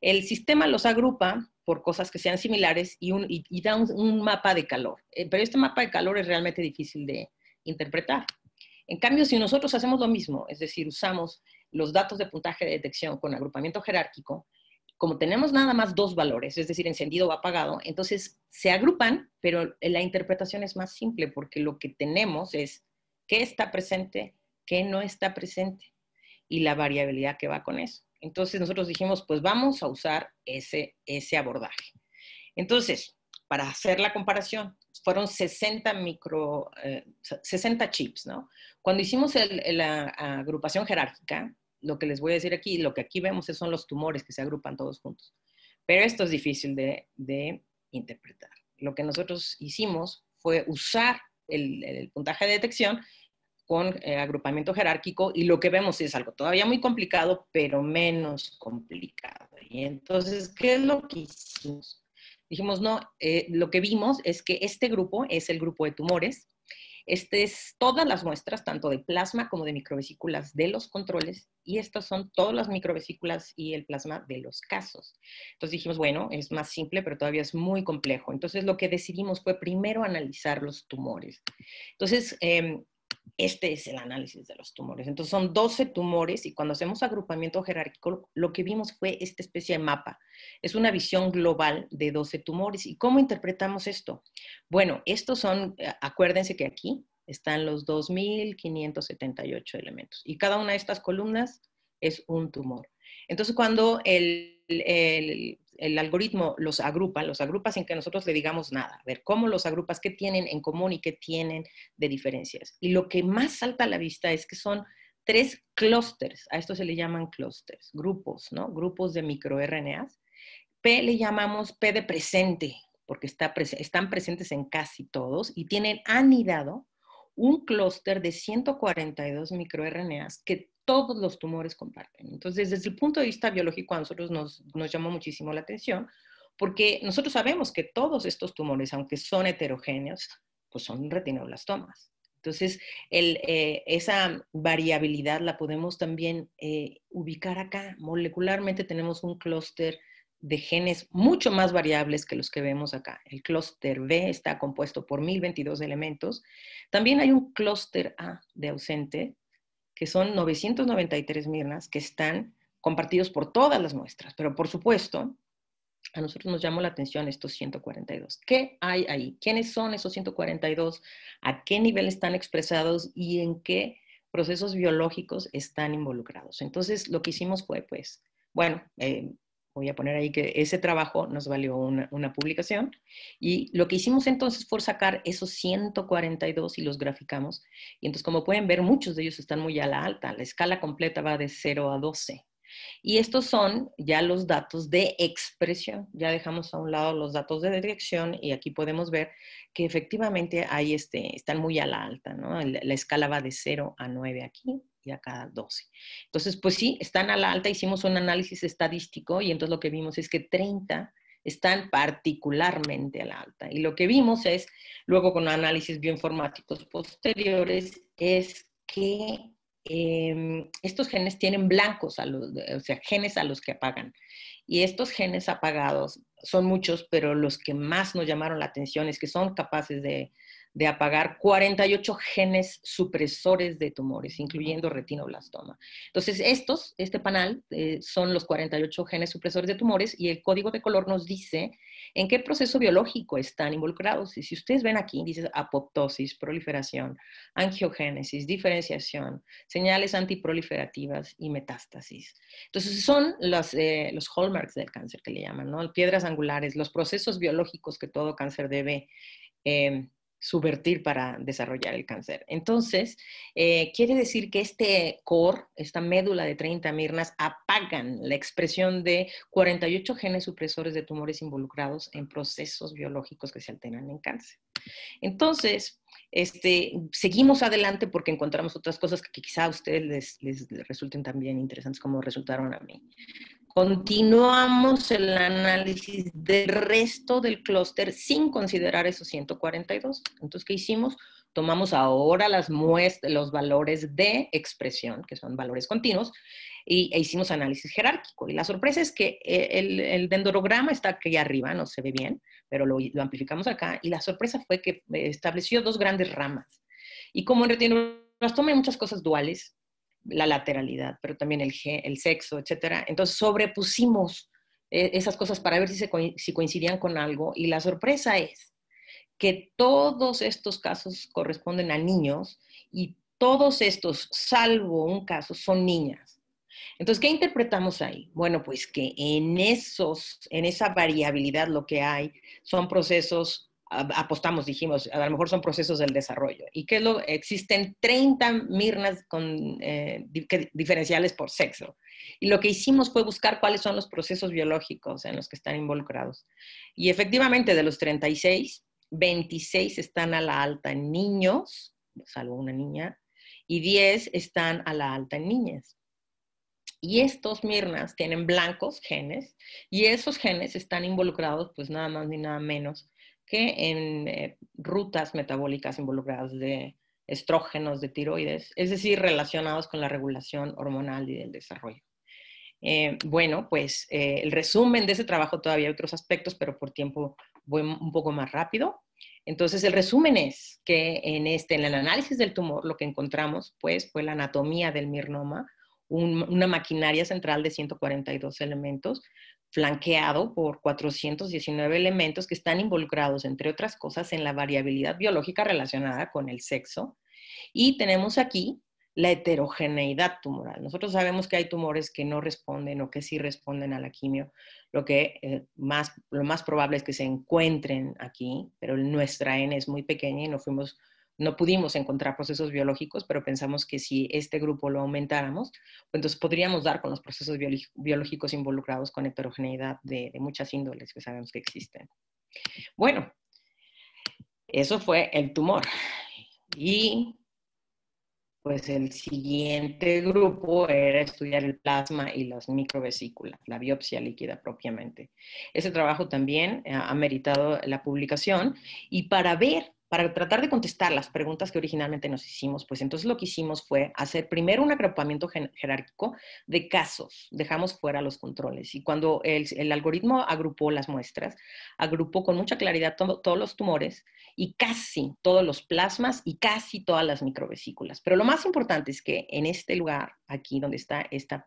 el sistema los agrupa por cosas que sean similares y da un mapa de calor. Pero este mapa de calor es realmente difícil de interpretar. En cambio, si nosotros hacemos lo mismo, es decir, usamos los datos de puntaje de detección con agrupamiento jerárquico, como tenemos nada más dos valores, es decir, encendido o apagado, entonces se agrupan, pero la interpretación es más simple porque lo que tenemos es qué está presente, qué no está presente y la variabilidad que va con eso. Entonces nosotros dijimos, pues vamos a usar ese abordaje. Entonces, para hacer la comparación, fueron 60 chips, ¿no? Cuando hicimos la agrupación jerárquica, lo que les voy a decir aquí, lo que aquí vemos son los tumores que se agrupan todos juntos. Pero esto es difícil de interpretar. Lo que nosotros hicimos fue usar el puntaje de detección con agrupamiento jerárquico, y lo que vemos es algo todavía muy complicado, pero menos complicado. Y entonces, ¿qué es lo que hicimos? Dijimos, no, lo que vimos es que este grupo es el grupo de tumores. Este es todas las muestras, tanto de plasma como de microvesículas de los controles, y estas son todas las microvesículas y el plasma de los casos. Entonces dijimos, bueno, es más simple, pero todavía es muy complejo. Entonces lo que decidimos fue primero analizar los tumores. Entonces, este es el análisis de los tumores. Entonces son 12 tumores, y cuando hacemos agrupamiento jerárquico, lo que vimos fue esta especie de mapa. Es una visión global de 12 tumores. ¿Y cómo interpretamos esto? Bueno, estos son, acuérdense que aquí están los 2.578 elementos, y cada una de estas columnas es un tumor. Entonces, cuando el algoritmo los agrupa sin que nosotros le digamos nada. A ver, ¿cómo los agrupas? ¿Qué tienen en común y qué tienen de diferencias? Y lo que más salta a la vista es que son 3 clústeres. A esto se le llaman clústeres, grupos, ¿no? Grupos de microRNAs. P le llamamos P de presente, porque están presentes en casi todos, y tienen anidado un clúster de 142 microRNAs que todos los tumores comparten. Entonces, desde el punto de vista biológico, a nosotros nos llamó muchísimo la atención, porque nosotros sabemos que todos estos tumores, aunque son heterogéneos, pues son retinoblastomas. Entonces, esa variabilidad la podemos también ubicar acá. Molecularmente tenemos un clúster de genes mucho más variables que los que vemos acá. El clúster B está compuesto por 1022 elementos. También hay un clúster A de ausente, que son 993 mirnas, que están compartidos por todas las muestras. Pero por supuesto, a nosotros nos llamó la atención estos 142. ¿Qué hay ahí? ¿Quiénes son esos 142? ¿A qué nivel están expresados? ¿Y en qué procesos biológicos están involucrados? Entonces, lo que hicimos fue, pues, bueno, voy a poner ahí que ese trabajo nos valió una publicación, y lo que hicimos entonces fue sacar esos 142 y los graficamos. Y entonces, como pueden ver, muchos de ellos están muy a la alta. La escala completa va de 0 a 12. Y estos son ya los datos de expresión. Ya dejamos a un lado los datos de detección, y aquí podemos ver que efectivamente ahí están muy a la alta, ¿no? La escala va de 0 a 9 aquí, y acá 12. Entonces, pues sí, están a la alta. Hicimos un análisis estadístico, y entonces lo que vimos es que 30 están particularmente a la alta. Y lo que vimos es, luego con análisis bioinformáticos posteriores, es que estos genes tienen blancos, o sea, genes a los que apagan. Y estos genes apagados son muchos, pero los que más nos llamaron la atención es que son capaces de apagar 48 genes supresores de tumores, incluyendo retinoblastoma. Entonces, este panel son los 48 genes supresores de tumores, y el código de color nos dice en qué proceso biológico están involucrados. Y si ustedes ven aquí, dice apoptosis, proliferación, angiogénesis, diferenciación, señales antiproliferativas y metástasis. Entonces, son los hallmarks del cáncer, que le llaman, ¿no? Piedras angulares, los procesos biológicos que todo cáncer debe subvertir para desarrollar el cáncer. Entonces, quiere decir que este core, esta médula de 30 mirnas, apagan la expresión de 48 genes supresores de tumores involucrados en procesos biológicos que se alteran en cáncer. Entonces, seguimos adelante porque encontramos otras cosas que quizá a ustedes les resulten también interesantes como resultaron a mí. Continuamos el análisis del resto del clúster sin considerar esos 142. Entonces, ¿qué hicimos? Tomamos ahora los valores de expresión, que son valores continuos, e hicimos análisis jerárquico. Y la sorpresa es que el dendrograma está aquí arriba, no se ve bien, pero lo amplificamos acá, y la sorpresa fue que estableció 2 grandes ramas. Y como en retinoblastoma hay muchas cosas duales, la lateralidad, pero también el sexo, etcétera. Entonces sobrepusimos esas cosas para ver si coincidían con algo, y la sorpresa es que todos estos casos corresponden a niños, y todos estos, salvo un caso, son niñas. Entonces, ¿qué interpretamos ahí? Bueno, pues que en esa variabilidad lo que hay son procesos, apostamos, dijimos, a lo mejor son procesos del desarrollo. ¿Y qué es existen 30 mirnas diferenciales por sexo? Y lo que hicimos fue buscar cuáles son los procesos biológicos en los que están involucrados. Y efectivamente, de los 36, 26 están a la alta en niños, salvo una niña, y 10 están a la alta en niñas. Y estos Mirnas tienen blancos genes, y esos genes están involucrados, pues nada más ni nada menos que en rutas metabólicas involucradas de estrógenos, de tiroides, es decir, relacionados con la regulación hormonal y del desarrollo. Bueno, pues el resumen de ese trabajo, todavía hay otros aspectos, pero por tiempo voy un poco más rápido. Entonces, el resumen es que en el análisis del tumor lo que encontramos pues, fue la anatomía del mirnoma, una maquinaria central de 142 elementos, flanqueado por 419 elementos que están involucrados, entre otras cosas, en la variabilidad biológica relacionada con el sexo. Y tenemos aquí la heterogeneidad tumoral. Nosotros sabemos que hay tumores que no responden o que sí responden a la quimio. Lo más probable es que se encuentren aquí, pero nuestra N es muy pequeña y no pudimos encontrar procesos biológicos, pero pensamos que si este grupo lo aumentáramos, pues entonces podríamos dar con los procesos biológicos involucrados con heterogeneidad de muchas índoles que sabemos que existen. Bueno, eso fue el tumor. Y pues el siguiente grupo era estudiar el plasma y las microvesículas, la biopsia líquida propiamente. Ese trabajo también ha meritado la publicación, y para tratar de contestar las preguntas que originalmente nos hicimos, pues entonces lo que hicimos fue hacer primero un agrupamiento jerárquico de casos, dejamos fuera los controles, y cuando el algoritmo agrupó las muestras, agrupó con mucha claridad todos los tumores y casi todos los plasmas y casi todas las microvesículas. Pero lo más importante es que en este lugar, aquí donde está esta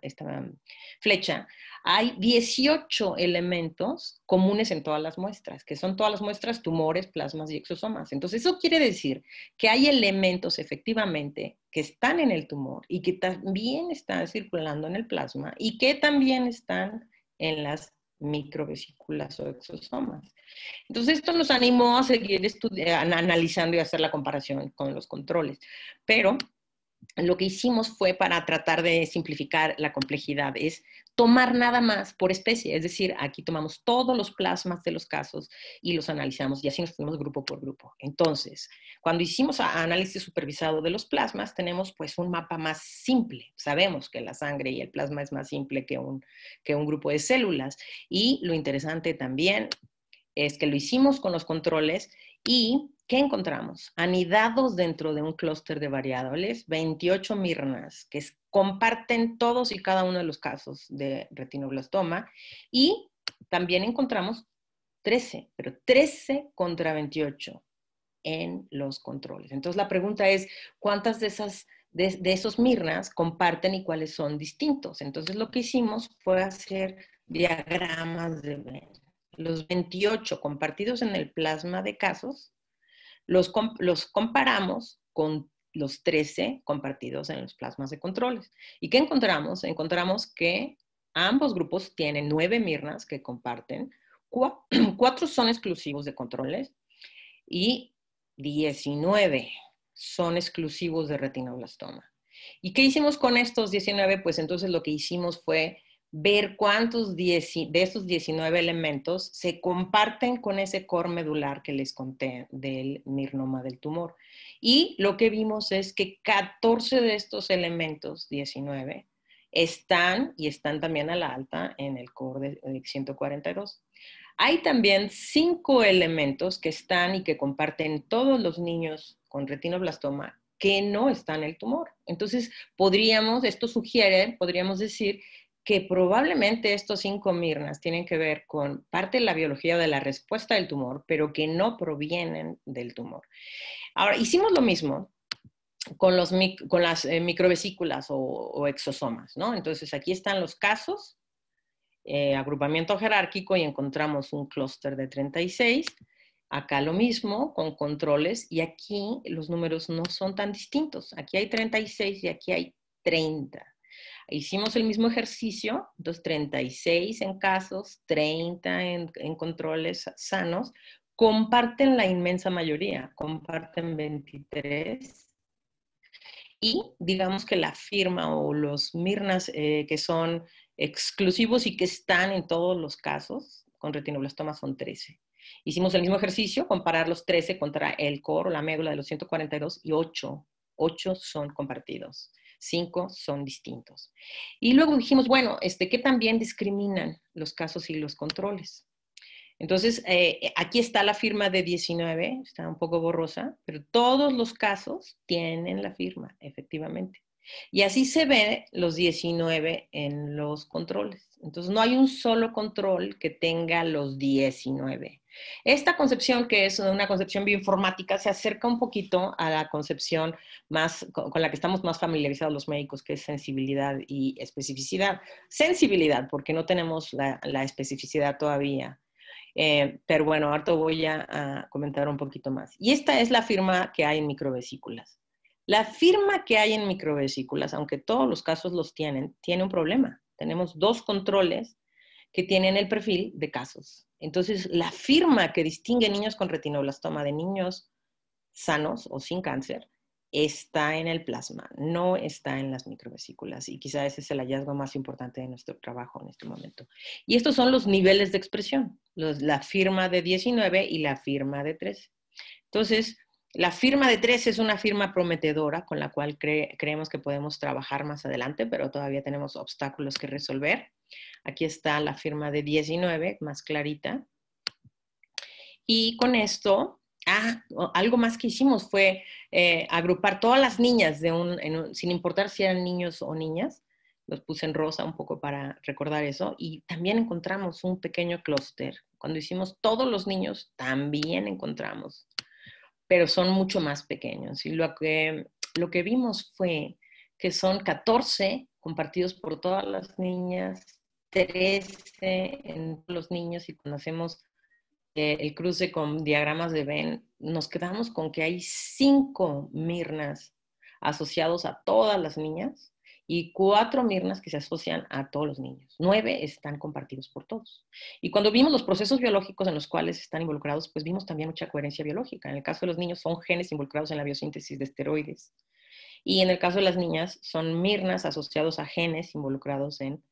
flecha, hay 18 elementos comunes en todas las muestras, que son todas las muestras, tumores, plasmas y exosomas. Entonces, eso quiere decir que hay elementos efectivamente que están en el tumor y que también están circulando en el plasma y que también están en las microvesículas o exosomas. Entonces, esto nos animó a seguir analizando y hacer la comparación con los controles. Pero lo que hicimos fue, para tratar de simplificar la complejidad, es tomar nada más por especie. Es decir, aquí tomamos todos los plasmas de los casos y los analizamos, y así nos fuimos grupo por grupo. Entonces, cuando hicimos análisis supervisado de los plasmas, tenemos pues un mapa más simple. Sabemos que la sangre y el plasma es más simple que un grupo de células. Y lo interesante también es que lo hicimos con los controles, y ¿qué encontramos? Anidados dentro de un clúster de variables, 28 mirnas que comparten todos y cada uno de los casos de retinoblastoma, y también encontramos 13, pero 13 contra 28 en los controles. Entonces la pregunta es, ¿cuántas de esos mirnas comparten y cuáles son distintos? Entonces lo que hicimos fue hacer diagramas de los 28 compartidos en el plasma de casos, los comparamos con los 13 compartidos en los plasmas de controles. ¿Y qué encontramos? Encontramos que ambos grupos tienen 9 mirnas que comparten, 4 son exclusivos de controles y 19 son exclusivos de retinoblastoma. ¿Y qué hicimos con estos 19? Pues entonces lo que hicimos fue ver cuántos de esos 19 elementos se comparten con ese core medular que les conté del mirnoma del tumor. Y lo que vimos es que 14 de estos elementos, 19, están también a la alta en el core de 142. Hay también 5 elementos que están y que comparten todos los niños con retinoblastoma que no están en el tumor. Entonces, podríamos decir que probablemente estos 5 mirnas tienen que ver con parte de la biología de la respuesta del tumor, pero que no provienen del tumor. Ahora, hicimos lo mismo con las microvesículas o exosomas, ¿no? Entonces, aquí están los casos, agrupamiento jerárquico, y encontramos un clúster de 36. Acá lo mismo, con controles, y aquí los números no son tan distintos. Aquí hay 36 y aquí hay 30. Hicimos el mismo ejercicio, entonces 36 en casos, 30 en controles sanos, comparten la inmensa mayoría, comparten 23. Y digamos que la firma o los mirnas que son exclusivos y que están en todos los casos con retinoblastoma son 13. Hicimos el mismo ejercicio, comparar los 13 contra el core o la médula de los 142 y 8 8 son compartidos, 5 son distintos. Y luego dijimos, bueno, ¿qué también discriminan los casos y los controles? Entonces, aquí está la firma de 19, está un poco borrosa, pero todos los casos tienen la firma, efectivamente. Y así se ve los 19 en los controles. Entonces, no hay un solo control que tenga los 19. Esta concepción, que es una concepción bioinformática, se acerca un poquito a la concepción con la que estamos más familiarizados los médicos, que es sensibilidad y especificidad. Sensibilidad, porque no tenemos la especificidad todavía. Pero bueno, ahorita voy a comentar un poquito más. Y esta es la firma que hay en microvesículas. La firma que hay en microvesículas, aunque todos los casos los tienen, tiene un problema. Tenemos 2 controles que tienen el perfil de casos. Entonces, la firma que distingue niños con retinoblastoma de niños sanos o sin cáncer está en el plasma, no está en las microvesículas. Y quizá ese es el hallazgo más importante de nuestro trabajo en este momento. Y estos son los niveles de expresión, la firma de 19 y la firma de 13. Entonces, la firma de 13 es una firma prometedora con la cual creemos que podemos trabajar más adelante, pero todavía tenemos obstáculos que resolver. Aquí está la firma de 19, más clarita. Y con esto, algo más que hicimos fue agrupar todas las niñas, sin importar si eran niños o niñas. Los puse en rosa un poco para recordar eso. Y también encontramos un pequeño clúster. Cuando hicimos todos los niños, también encontramos, pero son mucho más pequeños. Y lo que vimos fue que son 14 compartidos por todas las niñas, 13 en los niños, y cuando hacemos el cruce con diagramas de Venn, nos quedamos con que hay 5 Mirnas asociados a todas las niñas y 4 Mirnas que se asocian a todos los niños. 9 están compartidos por todos. Y cuando vimos los procesos biológicos en los cuales están involucrados, pues vimos también mucha coherencia biológica. En el caso de los niños son genes involucrados en la biosíntesis de esteroides. Y en el caso de las niñas son Mirnas asociados a genes involucrados en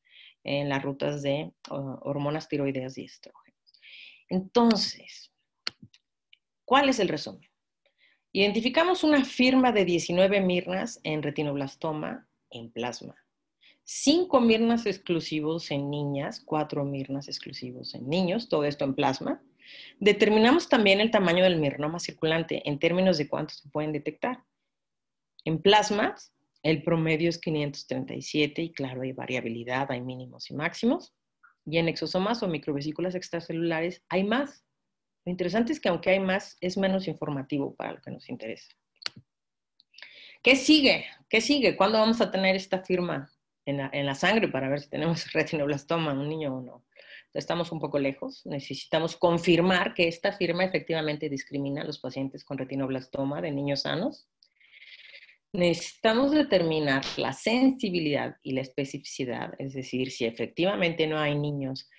las rutas de hormonas tiroideas y estrógenos. Entonces, ¿cuál es el resumen? Identificamos una firma de 19 Mirnas en retinoblastoma en plasma, 5 Mirnas exclusivos en niñas, 4 Mirnas exclusivos en niños, todo esto en plasma. Determinamos también el tamaño del mirnoma circulante en términos de cuántos se pueden detectar. En plasma, el promedio es 537 y claro, hay variabilidad, hay mínimos y máximos. Y en exosomas o microvesículas extracelulares hay más. Lo interesante es que aunque hay más, es menos informativo para lo que nos interesa. ¿Qué sigue? ¿Qué sigue? ¿Cuándo vamos a tener esta firma en la sangre para ver si tenemos retinoblastoma en un niño o no? Estamos un poco lejos. Necesitamos confirmar que esta firma efectivamente discrimina a los pacientes con retinoblastoma de niños sanos. Necesitamos determinar la sensibilidad y la especificidad, es decir, si efectivamente no hay niños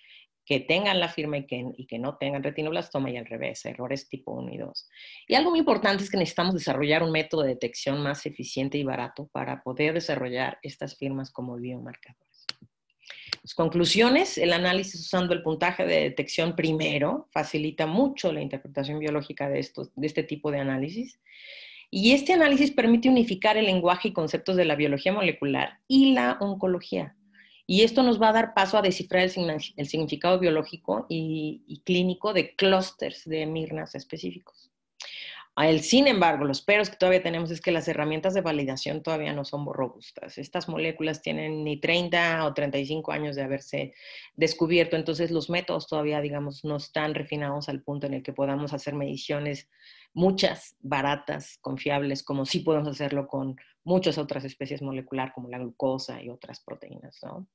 que tengan la firma y que no tengan retinoblastoma y al revés, errores tipo 1 y 2. Y algo muy importante es que necesitamos desarrollar un método de detección más eficiente y barato para poder desarrollar estas firmas como biomarcadores. Las conclusiones: el análisis usando el puntaje de detección primero facilita mucho la interpretación biológica de este tipo de análisis. Y este análisis permite unificar el lenguaje y conceptos de la biología molecular y la oncología. Y esto nos va a dar paso a descifrar el significado biológico y clínico de clústeres de Mirnas específicos. Sin embargo, los peros que todavía tenemos es que las herramientas de validación todavía no son robustas. Estas moléculas tienen ni 30 o 35 años de haberse descubierto, entonces los métodos todavía, digamos, no están refinados al punto en el que podamos hacer mediciones muchas, baratas, confiables, como sí podemos hacerlo con muchas otras especies moleculares como la glucosa y otras proteínas, ¿no?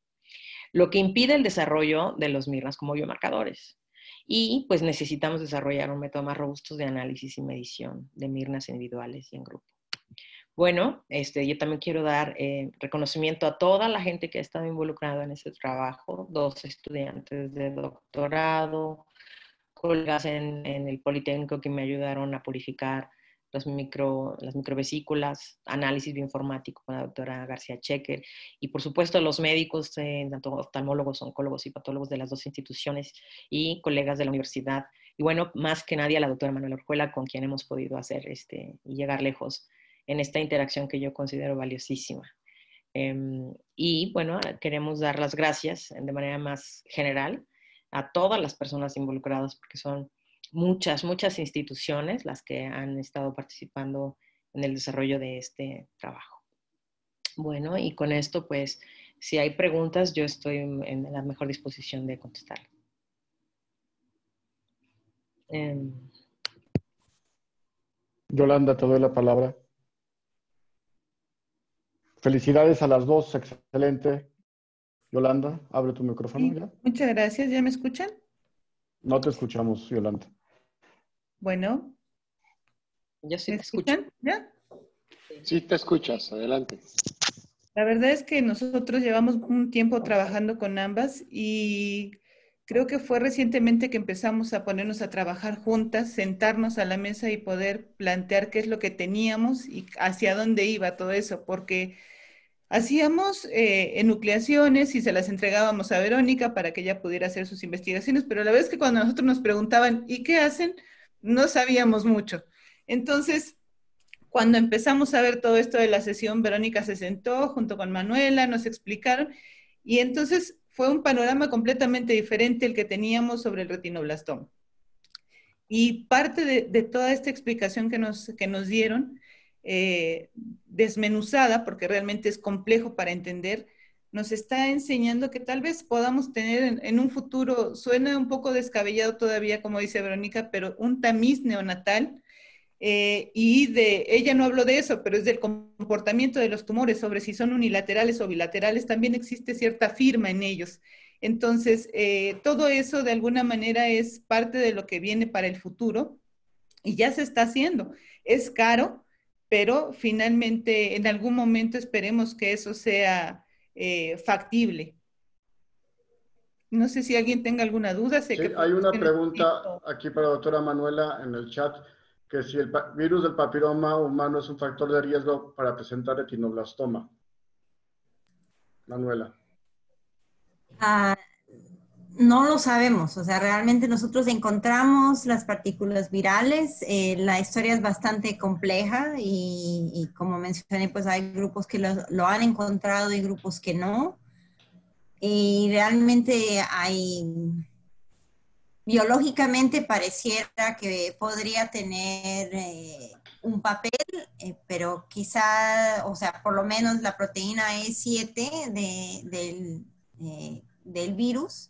Lo que impide el desarrollo de los Mirnas como biomarcadores. Y pues necesitamos desarrollar un método más robusto de análisis y medición de Mirnas individuales y en grupo. Bueno, yo también quiero dar reconocimiento a toda la gente que ha estado involucrada en este trabajo, 2 estudiantes de doctorado, colegas en el Politécnico que me ayudaron a purificar las microvesículas, análisis bioinformático con la doctora García Checker, y por supuesto los médicos, tanto oftalmólogos, oncólogos y patólogos de las 2 instituciones y colegas de la universidad. Y bueno, más que nadie a la doctora Manuela Orjuela, con quien hemos podido hacer y llegar lejos en esta interacción que yo considero valiosísima. Y bueno, queremos dar las gracias de manera más general a todas las personas involucradas, porque son muchas instituciones las que han estado participando en el desarrollo de este trabajo. Bueno, y con esto, pues, si hay preguntas, yo estoy en la mejor disposición de contestar. Yolanda, te doy la palabra. Felicidades a las dos, excelente. Yolanda, abre tu micrófono Sí, ya. muchas gracias. ¿Ya me escuchan? No te escuchamos, Yolanda. Bueno, Yo sí ¿me te escucho. escuchan? ¿Ya? Sí, te escuchas, adelante. La verdad es que nosotros llevamos un tiempo trabajando con ambas y creo que fue recientemente que empezamos a ponernos a trabajar juntas, sentarnos a la mesa y poder plantear qué es lo que teníamos y hacia dónde iba todo eso, porque hacíamos enucleaciones y se las entregábamos a Verónica para que ella pudiera hacer sus investigaciones, pero la verdad es que cuando nosotros nos preguntaban, ¿y qué hacen? No sabíamos mucho. Entonces, cuando empezamos a ver todo esto de la sesión, Verónica se sentó junto con Manuela, nos explicaron, y entonces fue un panorama completamente diferente el que teníamos sobre el retinoblastoma. Y parte de toda esta explicación que nos dieron, desmenuzada, porque realmente es complejo para entender, nos está enseñando que tal vez podamos tener en un futuro, suena un poco descabellado todavía, como dice Verónica, pero un tamiz neonatal. Ella no habló de eso, pero es del comportamiento de los tumores, sobre si son unilaterales o bilaterales, también existe cierta firma en ellos. Entonces, todo eso de alguna manera es parte de lo que viene para el futuro y ya se está haciendo. Es caro, pero finalmente en algún momento esperemos que eso sea factible. No sé si alguien tenga alguna duda. Sé Sí, que hay una pregunta aquí para la doctora Manuela en el chat, que si el virus del papiloma humano es un factor de riesgo para presentar retinoblastoma. Manuela. No lo sabemos, o sea, realmente nosotros encontramos las partículas virales, la historia es bastante compleja y como mencioné, pues hay grupos que lo han encontrado y grupos que no. Y realmente biológicamente pareciera que podría tener un papel, pero quizá, o sea, por lo menos la proteína E7 del virus,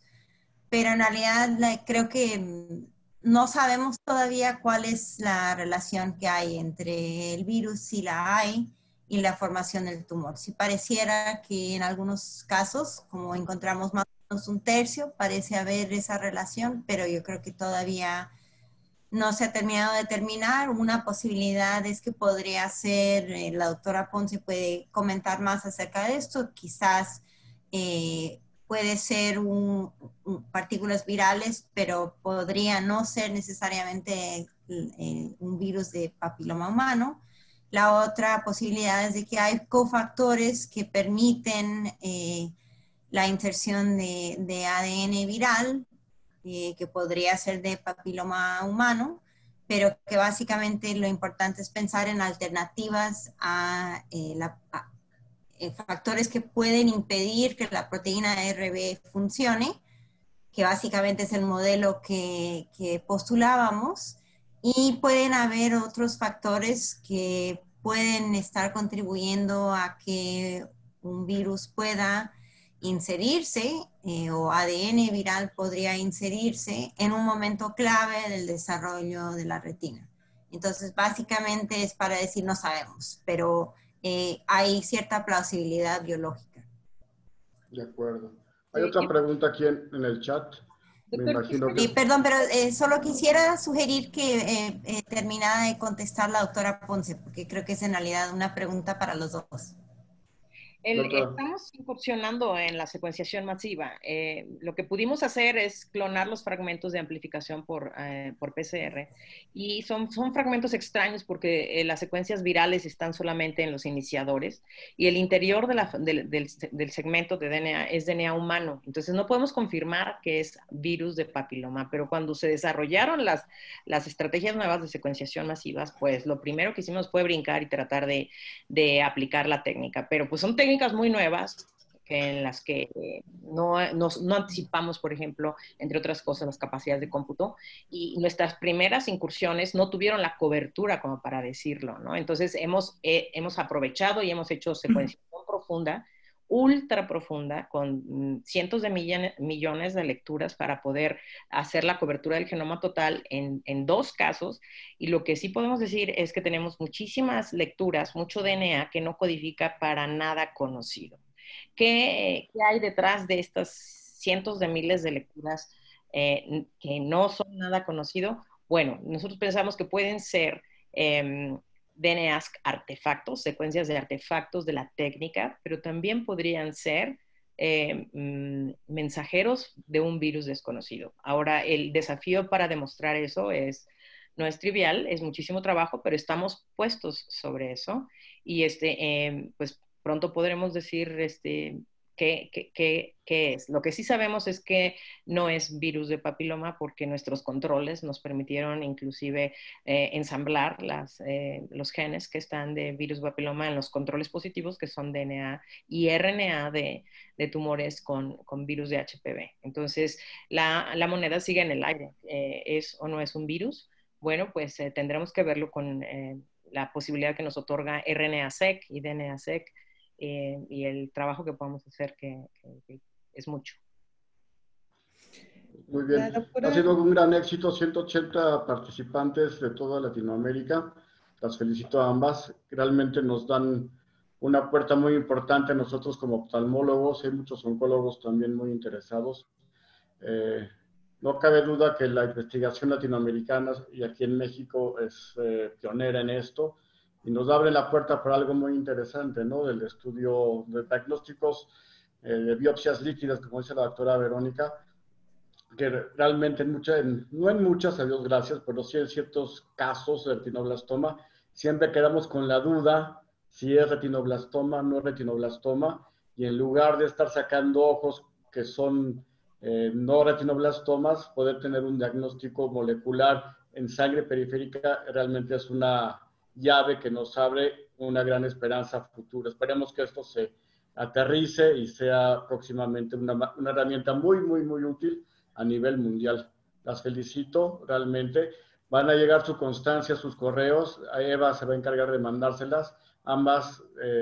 pero en realidad creo que no sabemos todavía cuál es la relación que hay entre el virus, si la hay, y la formación del tumor. Si pareciera que en algunos casos, como encontramos más o menos un tercio, parece haber esa relación, pero yo creo que todavía no se ha terminado de determinar. Una posibilidad es que podría ser, la doctora Ponce puede comentar más acerca de esto, quizás puede ser partículas virales, pero podría no ser necesariamente un virus de papiloma humano. La otra posibilidad es de que hay cofactores que permiten la inserción de ADN viral, que podría ser de papiloma humano, pero que básicamente lo importante es pensar en alternativas a factores que pueden impedir que la proteína RB funcione, que básicamente es el modelo que postulábamos, y pueden haber otros factores que pueden estar contribuyendo a que un virus pueda inserirse o ADN viral podría inserirse en un momento clave del desarrollo de la retina. Entonces, básicamente es para decir no sabemos, pero hay cierta plausibilidad biológica. De acuerdo. Hay otra pregunta aquí en el chat. Me imagino que... Perdón, pero solo quisiera sugerir que terminara de contestar la doctora Ponce, porque creo que es en realidad una pregunta para los dos. Estamos incursionando en la secuenciación masiva. Lo que pudimos hacer es clonar los fragmentos de amplificación por PCR y son fragmentos extraños porque las secuencias virales están solamente en los iniciadores y el interior del segmento de DNA es DNA humano. Entonces no podemos confirmar que es virus de papiloma, pero cuando se desarrollaron las estrategias nuevas de secuenciación masivas, pues lo primero que hicimos fue brincar y tratar de aplicar la técnica, pero pues son técnicas muy nuevas en las que no anticipamos, por ejemplo, entre otras cosas, las capacidades de cómputo, y nuestras primeras incursiones no tuvieron la cobertura como para decirlo, ¿no? Entonces hemos aprovechado y hemos hecho secuenciación profunda, ultra profunda, con cientos de millones de lecturas para poder hacer la cobertura del genoma total en 2 casos. Y lo que sí podemos decir es que tenemos muchísimas lecturas, mucho DNA que no codifica para nada conocido. ¿Qué hay detrás de estas cientos de miles de lecturas que no son nada conocido? Bueno, nosotros pensamos que pueden ser DNAs artefactos, secuencias de artefactos de la técnica, pero también podrían ser mensajeros de un virus desconocido. Ahora, el desafío para demostrar eso no es trivial, es muchísimo trabajo, pero estamos puestos sobre eso y pues pronto podremos decir qué es. Lo que sí sabemos es que no es virus de papiloma porque nuestros controles nos permitieron inclusive ensamblar los genes que están de virus de papiloma en los controles positivos, que son DNA y RNA de tumores con virus de HPV. Entonces, la moneda sigue en el aire. ¿Es o no es un virus? Bueno, pues tendremos que verlo con la posibilidad que nos otorga RNA-seq y DNA-seq y el trabajo que podamos hacer, que es mucho. Muy bien. Ha sido un gran éxito, 180 participantes de toda Latinoamérica. Las felicito a ambas. Realmente nos dan una puerta muy importante a nosotros como oftalmólogos. Hay muchos oncólogos también muy interesados. No cabe duda que la investigación latinoamericana y aquí en México es pionera en esto y nos abre la puerta para algo muy interesante, ¿no? Del estudio de diagnósticos de biopsias líquidas, como dice la doctora Verónica, que realmente no en muchas, a Dios gracias, pero sí en ciertos casos de retinoblastoma, siempre quedamos con la duda si es retinoblastoma, no es retinoblastoma, y en lugar de estar sacando ojos que son no retinoblastomas, poder tener un diagnóstico molecular en sangre periférica realmente es una llave que nos abre una gran esperanza futura. Esperemos que esto se aterrice y sea próximamente una herramienta muy, muy, muy útil a nivel mundial. Las felicito realmente. Van a llegar su constancia, sus correos. A Eva se va a encargar de mandárselas. Ambas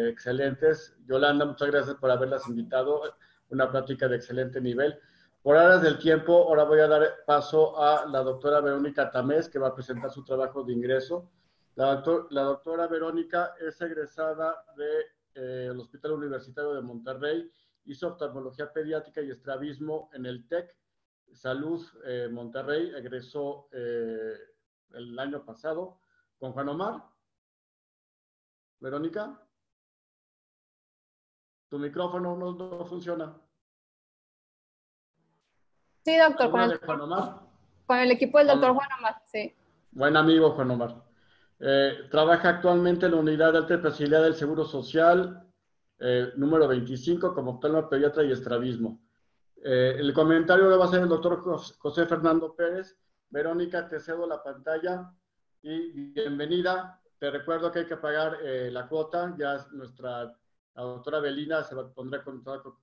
excelentes. Yolanda, muchas gracias por haberlas invitado. Una plática de excelente nivel. Por horas del tiempo, ahora voy a dar paso a la doctora Verónica Tamés, que va a presentar su trabajo de ingreso. La doctora Verónica es egresada del Hospital Universitario de Monterrey, hizo oftalmología pediátrica y estrabismo en el TEC Salud Monterrey, egresó el año pasado con Juan Omar. Verónica, tu micrófono no funciona. Sí, doctor, con el equipo del doctor Juan Omar, sí. Buen amigo Juan Omar. Trabaja actualmente en la unidad de alta especialidad del Seguro Social, número 25, como oftalmo pediatra y estrabismo. El comentario lo va a hacer el doctor José Fernando Pérez. Verónica, te cedo la pantalla y bienvenida. Te recuerdo que hay que pagar la cuota. Ya la doctora Belina se pondrá en contacto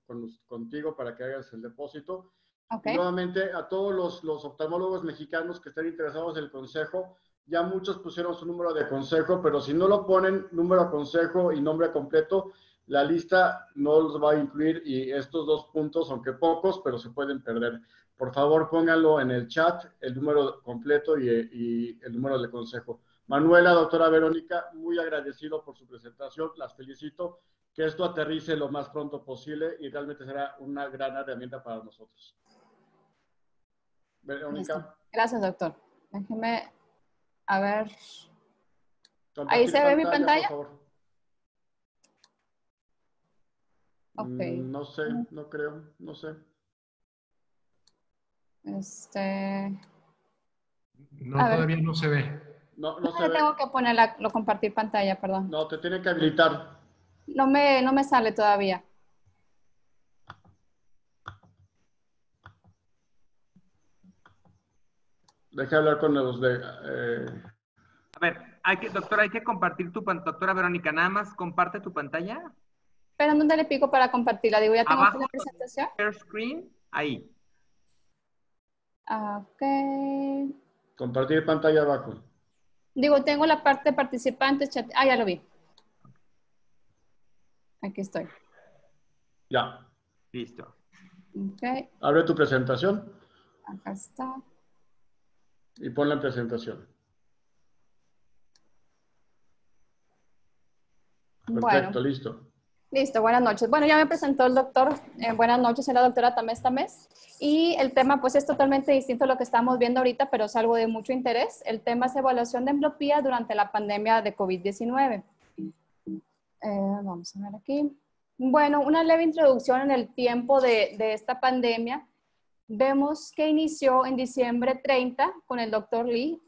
contigo para que hagas el depósito. Okay. Y nuevamente a todos los oftalmólogos mexicanos que estén interesados en el consejo, ya muchos pusieron su número de consejo, pero si no lo ponen, número de consejo y nombre completo, la lista no los va a incluir y estos 2 puntos, aunque pocos, pero se pueden perder. Por favor, pónganlo en el chat, el número completo y el número de consejo. Manuela, doctora Verónica, muy agradecido por su presentación, las felicito. Que esto aterrice lo más pronto posible y realmente será una gran herramienta para nosotros. Verónica. Listo. Gracias, doctor. Déjeme, a ver. ¿Ahí se ve mi pantalla? Por favor. Ok. No sé, no creo, no sé. No, A ver. todavía no se ve. No se ve. Tengo que poner lo compartir pantalla, perdón. No, te tiene que habilitar. No me sale todavía. Deja hablar con los de... A ver, doctora, hay que compartir tu pantalla. Doctora Verónica, nada más comparte tu pantalla. Pero ¿en dónde le pico para compartirla? Digo, ya tengo aquí Abajo, la presentación. share screen, ahí. Ok. Compartir pantalla abajo. Digo, tengo la parte de participantes, chat. Ah, ya lo vi. Aquí estoy. Ya. Listo. Ok. Abre tu presentación Acá está. y ponla en presentación. Perfecto, Bueno. listo. Listo, buenas noches. Bueno, ya me presentó el doctor. Buenas noches, soy la doctora Tamés Tamés. Y el tema pues es totalmente distinto a lo que estamos viendo ahorita, pero es algo de mucho interés. El tema es evaluación de ambliopía durante la pandemia de COVID-19. Vamos a ver aquí. Bueno, una leve introducción en el tiempo de esta pandemia. Vemos que inició en diciembre 30 con el doctor Li.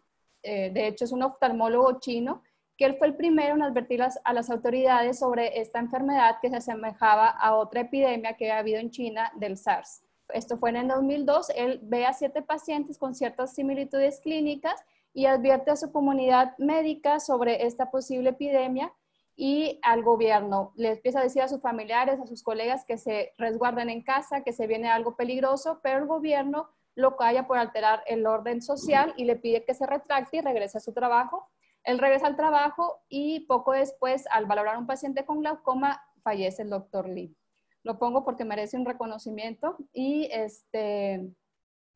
De hecho, es un oftalmólogo chino, que él fue el primero en advertir a las autoridades sobre esta enfermedad que se asemejaba a otra epidemia que había habido en China del SARS. Esto fue en el 2002. Él ve a 7 pacientes con ciertas similitudes clínicas y advierte a su comunidad médica sobre esta posible epidemia y al gobierno. Le empieza a decir a sus familiares, a sus colegas que se resguarden en casa, que se viene algo peligroso, pero el gobierno lo calla por alterar el orden social y le pide que se retracte y regrese a su trabajo. Él regresa al trabajo y poco después, al valorar a un paciente con glaucoma, fallece el doctor Li. Lo pongo porque merece un reconocimiento. Y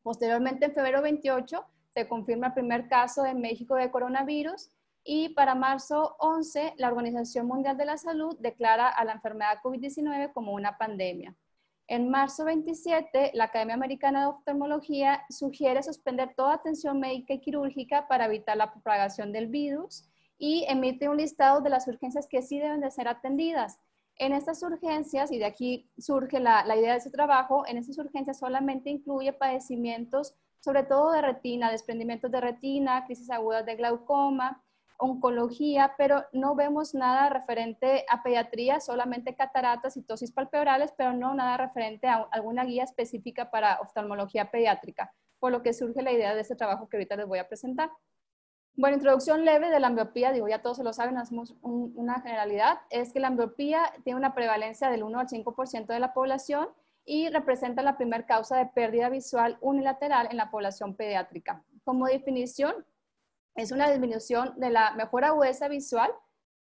posteriormente, en febrero 28, se confirma el primer caso en México de coronavirus. Y para marzo 11, la Organización Mundial de la Salud declara a la enfermedad COVID-19 como una pandemia. En marzo 27, la Academia Americana de Oftalmología sugiere suspender toda atención médica y quirúrgica para evitar la propagación del virus y emite un listado de las urgencias que sí deben de ser atendidas. En estas urgencias, y de aquí surge la idea de ese trabajo, en estas urgencias solamente incluye padecimientos, sobre todo de retina, desprendimientos de retina, crisis agudas de glaucoma, oncología, pero no vemos nada referente a pediatría, solamente cataratas y tosis palpebrales, pero no nada referente a alguna guía específica para oftalmología pediátrica, por lo que surge la idea de este trabajo que ahorita les voy a presentar. Bueno, introducción leve de la ambliopía, digo, ya todos se lo saben, hacemos una generalidad, es que la ambliopía tiene una prevalencia del 1 al 5% de la población y representa la primera causa de pérdida visual unilateral en la población pediátrica. Como definición, es una disminución de la mejora agudeza visual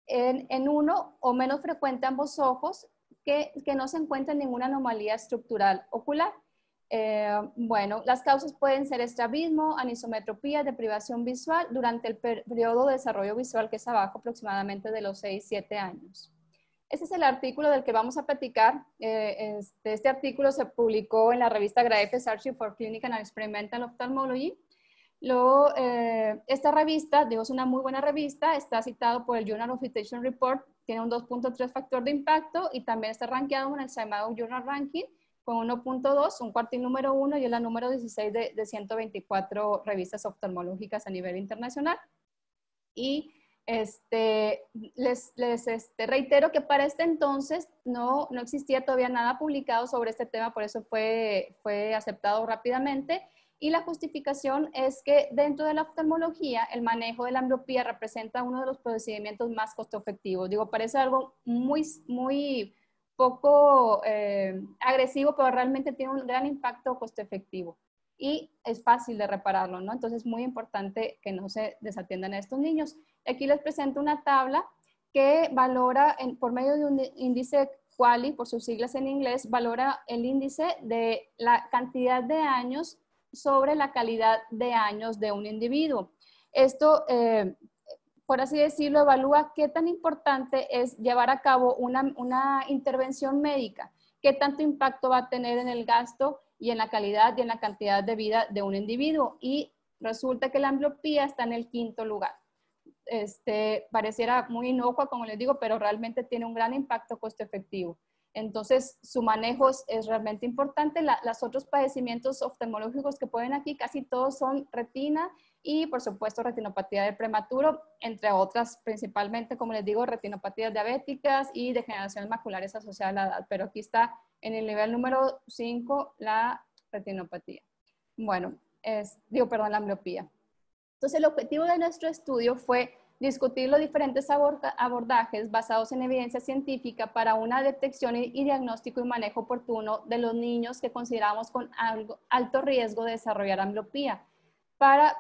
en uno o menos frecuente ambos ojos que no se encuentra ninguna anomalía estructural ocular. Bueno, las causas pueden ser estrabismo, anisometropía, deprivación visual durante el periodo de desarrollo visual que es abajo aproximadamente de los 6-7 años. Este es el artículo del que vamos a platicar. Este artículo se publicó en la revista Graefe's Archive for Clinical and Experimental Ophthalmology. Luego, esta revista, digo, es una muy buena revista, está citado por el Journal of Citation Report, tiene un 2.3 factor de impacto y también está rankeado en el SIMADO Journal Ranking con 1.2, un cuartil número 1 y es la número 16 de 124 revistas oftalmológicas a nivel internacional. Y les reitero que para este entonces no existía todavía nada publicado sobre este tema, por eso fue aceptado rápidamente. Y la justificación es que dentro de la oftalmología, el manejo de la ambliopía representa uno de los procedimientos más costo efectivos. Digo, parece algo muy poco agresivo, pero realmente tiene un gran impacto costo efectivo. Y es fácil de repararlo, ¿no? Entonces es muy importante que no se desatiendan a estos niños. Aquí les presento una tabla que valora, por medio de un índice QALY, por sus siglas en inglés, valora el índice de la cantidad de años sobre la calidad de años de un individuo. Esto, por así decirlo, evalúa qué tan importante es llevar a cabo una intervención médica, qué tanto impacto va a tener en el gasto y en la calidad y en la cantidad de vida de un individuo. Y resulta que la ambliopía está en el 5º lugar. Pareciera muy inocua, como les digo, pero realmente tiene un gran impacto costo efectivo. Entonces, su manejo es realmente importante. Los otros padecimientos oftalmológicos que pueden aquí, casi todos son retina y, por supuesto, retinopatía del prematuro, entre otras, principalmente, como les digo, retinopatías diabéticas y degeneraciones maculares asociadas a la edad. Pero aquí está en el nivel número 5 la retinopatía. Bueno, la ambliopía. Entonces, el objetivo de nuestro estudio fue discutir los diferentes abordajes basados en evidencia científica para una detección y diagnóstico y manejo oportuno de los niños que consideramos con alto riesgo de desarrollar ambliopía,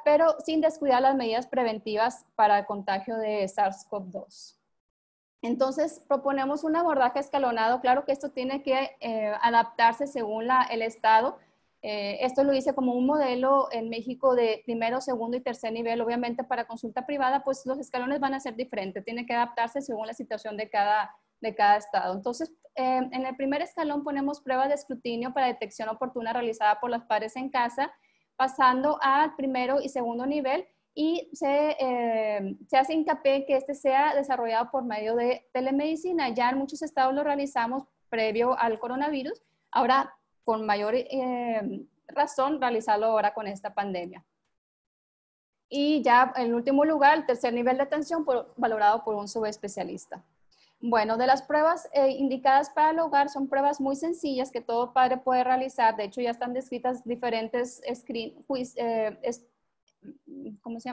pero sin descuidar las medidas preventivas para el contagio de SARS-CoV-2. Entonces, proponemos un abordaje escalonado. Claro que esto tiene que adaptarse según el estado. Esto lo hice como un modelo en México de primero, segundo y tercer nivel. Obviamente para consulta privada, pues los escalones van a ser diferentes. Tiene que adaptarse según la situación de cada estado. Entonces, en el primer escalón ponemos pruebas de escrutinio para detección oportuna realizada por los padres en casa, pasando al primero y segundo nivel, y se hace hincapié en que este sea desarrollado por medio de telemedicina. Ya en muchos estados lo realizamos previo al coronavirus. Ahora, con mayor razón, realizarlo ahora con esta pandemia. Y ya en último lugar, el tercer nivel de atención valorado por un subespecialista. Bueno, de las pruebas indicadas para el hogar son pruebas muy sencillas que todo padre puede realizar. De hecho, ya están descritas diferentes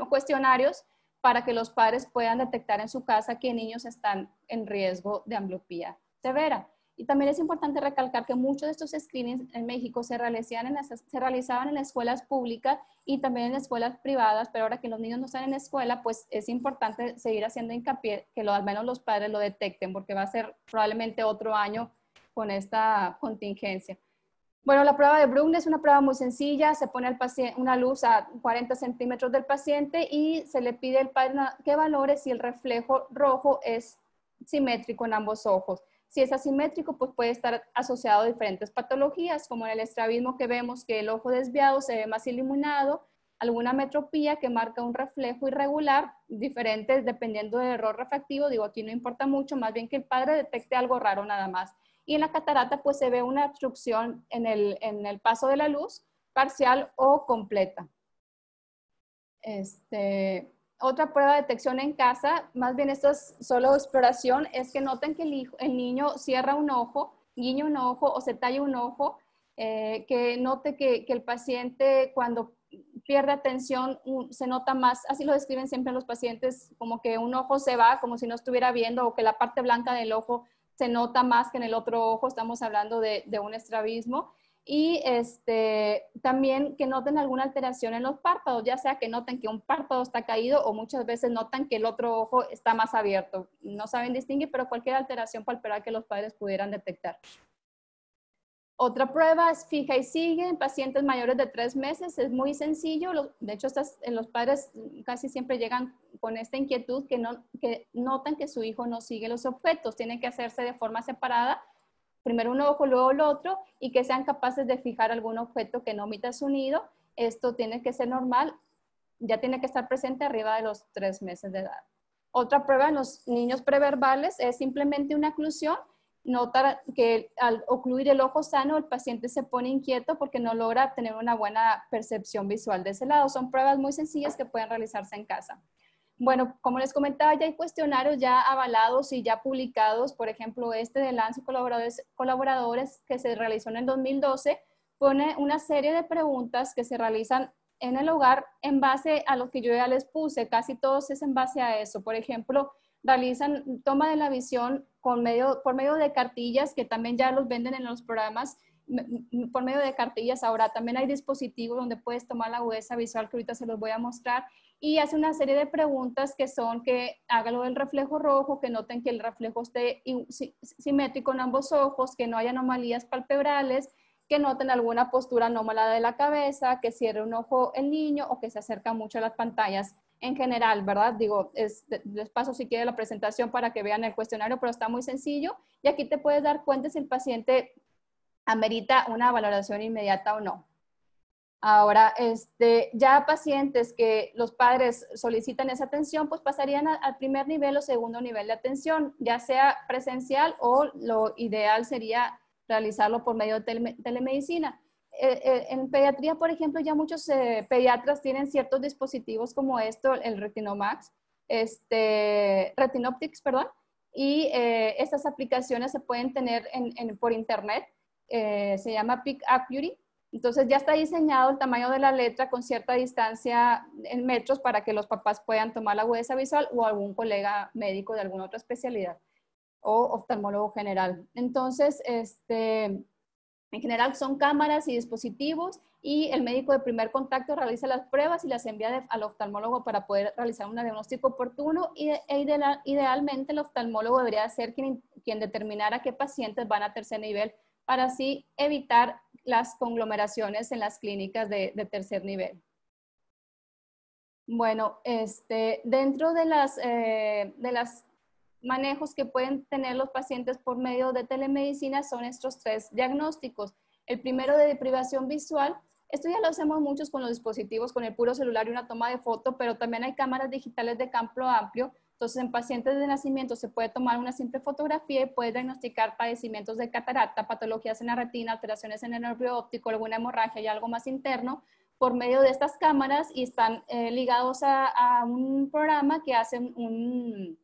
cuestionarios para que los padres puedan detectar en su casa qué niños están en riesgo de ambliopía severa. Y también es importante recalcar que muchos de estos screenings en México se realizaban en las escuelas públicas y también en escuelas privadas, pero ahora que los niños no están en la escuela, pues es importante seguir haciendo hincapié que al menos los padres lo detecten, porque va a ser probablemente otro año con esta contingencia. Bueno, la prueba de Brugner es una prueba muy sencilla. Se pone al paciente una luz a 40 centímetros del paciente y se le pide al padre que valore si el reflejo rojo es simétrico en ambos ojos. Si es asimétrico, pues puede estar asociado a diferentes patologías, como en el estrabismo que vemos que el ojo desviado se ve más iluminado, alguna metropía que marca un reflejo irregular, diferentes dependiendo del error refractivo. Digo, aquí no importa mucho, más bien que el padre detecte algo raro nada más. Y en la catarata, pues se ve una obstrucción en el paso de la luz, parcial o completa. Otra prueba de detección en casa, más bien esto es solo exploración, es que noten que el niño cierra un ojo, guiña un ojo o se talla un ojo, que note que el paciente cuando pierde atención se nota más, así lo describen siempre los pacientes, como que un ojo se va, como si no estuviera viendo, o que la parte blanca del ojo se nota más que en el otro ojo. Estamos hablando de un estrabismo. Y también que noten alguna alteración en los párpados, ya sea que noten que un párpado está caído o muchas veces notan que el otro ojo está más abierto. No saben distinguir, pero cualquier alteración palpebral que los padres pudieran detectar. Otra prueba es fija y sigue en pacientes mayores de 3 meses. Es muy sencillo. De hecho, los padres casi siempre llegan con esta inquietud que notan que su hijo no sigue los objetos. Tienen que hacerse de forma separada. Primero un ojo, luego el otro, y que sean capaces de fijar algún objeto que no emita sonido. Esto tiene que ser normal, ya tiene que estar presente arriba de los 3 meses de edad. Otra prueba en los niños preverbales es simplemente una oclusión. Notar que al ocluir el ojo sano, el paciente se pone inquieto porque no logra tener una buena percepción visual de ese lado. Son pruebas muy sencillas que pueden realizarse en casa. Bueno, como les comentaba, ya hay cuestionarios ya avalados y ya publicados. Por ejemplo, de Lance y colaboradores que se realizó en el 2012, pone una serie de preguntas que se realizan en el hogar en base a lo que yo ya les puse. Casi todos es en base a eso. Por ejemplo, realizan toma de la visión por medio de cartillas, que también ya los venden en los programas, por medio de cartillas. Ahora también hay dispositivos donde puedes tomar la agudeza visual, que ahorita se los voy a mostrar. Y hace una serie de preguntas que son que haga lo del reflejo rojo, que noten que el reflejo esté simétrico en ambos ojos, que no haya anomalías palpebrales, que noten alguna postura anómala de la cabeza, que cierre un ojo el niño o que se acerca mucho a las pantallas en general, ¿verdad? Digo, les paso si quiere la presentación para que vean el cuestionario, pero está muy sencillo. Y aquí te puedes dar cuenta si el paciente amerita una valoración inmediata o no. Ahora, ya pacientes que los padres solicitan esa atención, pues pasarían al primer nivel o segundo nivel de atención, ya sea presencial o lo ideal sería realizarlo por medio de telemedicina. En pediatría, por ejemplo, ya muchos pediatras tienen ciertos dispositivos como el Retinomax, Retinoptics, perdón, y estas aplicaciones se pueden tener por internet, se llama Peak Acuity. Entonces ya está diseñado el tamaño de la letra con cierta distancia en metros para que los papás puedan tomar la agudeza visual o algún colega médico de alguna otra especialidad o oftalmólogo general. Entonces, en general son cámaras y dispositivos y el médico de primer contacto realiza las pruebas y las envía al oftalmólogo para poder realizar un diagnóstico oportuno idealmente el oftalmólogo debería ser quien determinara qué pacientes van a tercer nivel para así evitar las conglomeraciones en las clínicas de tercer nivel. Bueno, dentro de las manejos que pueden tener los pacientes por medio de telemedicina son estos 3 diagnósticos. El primero de deprivación visual, esto ya lo hacemos muchos con los dispositivos, con el puro celular y una toma de foto, pero también hay cámaras digitales de campo amplio. Entonces, en pacientes de nacimiento se puede tomar una simple fotografía y puede diagnosticar padecimientos de catarata, patologías en la retina, alteraciones en el nervio óptico, alguna hemorragia y algo más interno por medio de estas cámaras y están ligados a un programa que hace un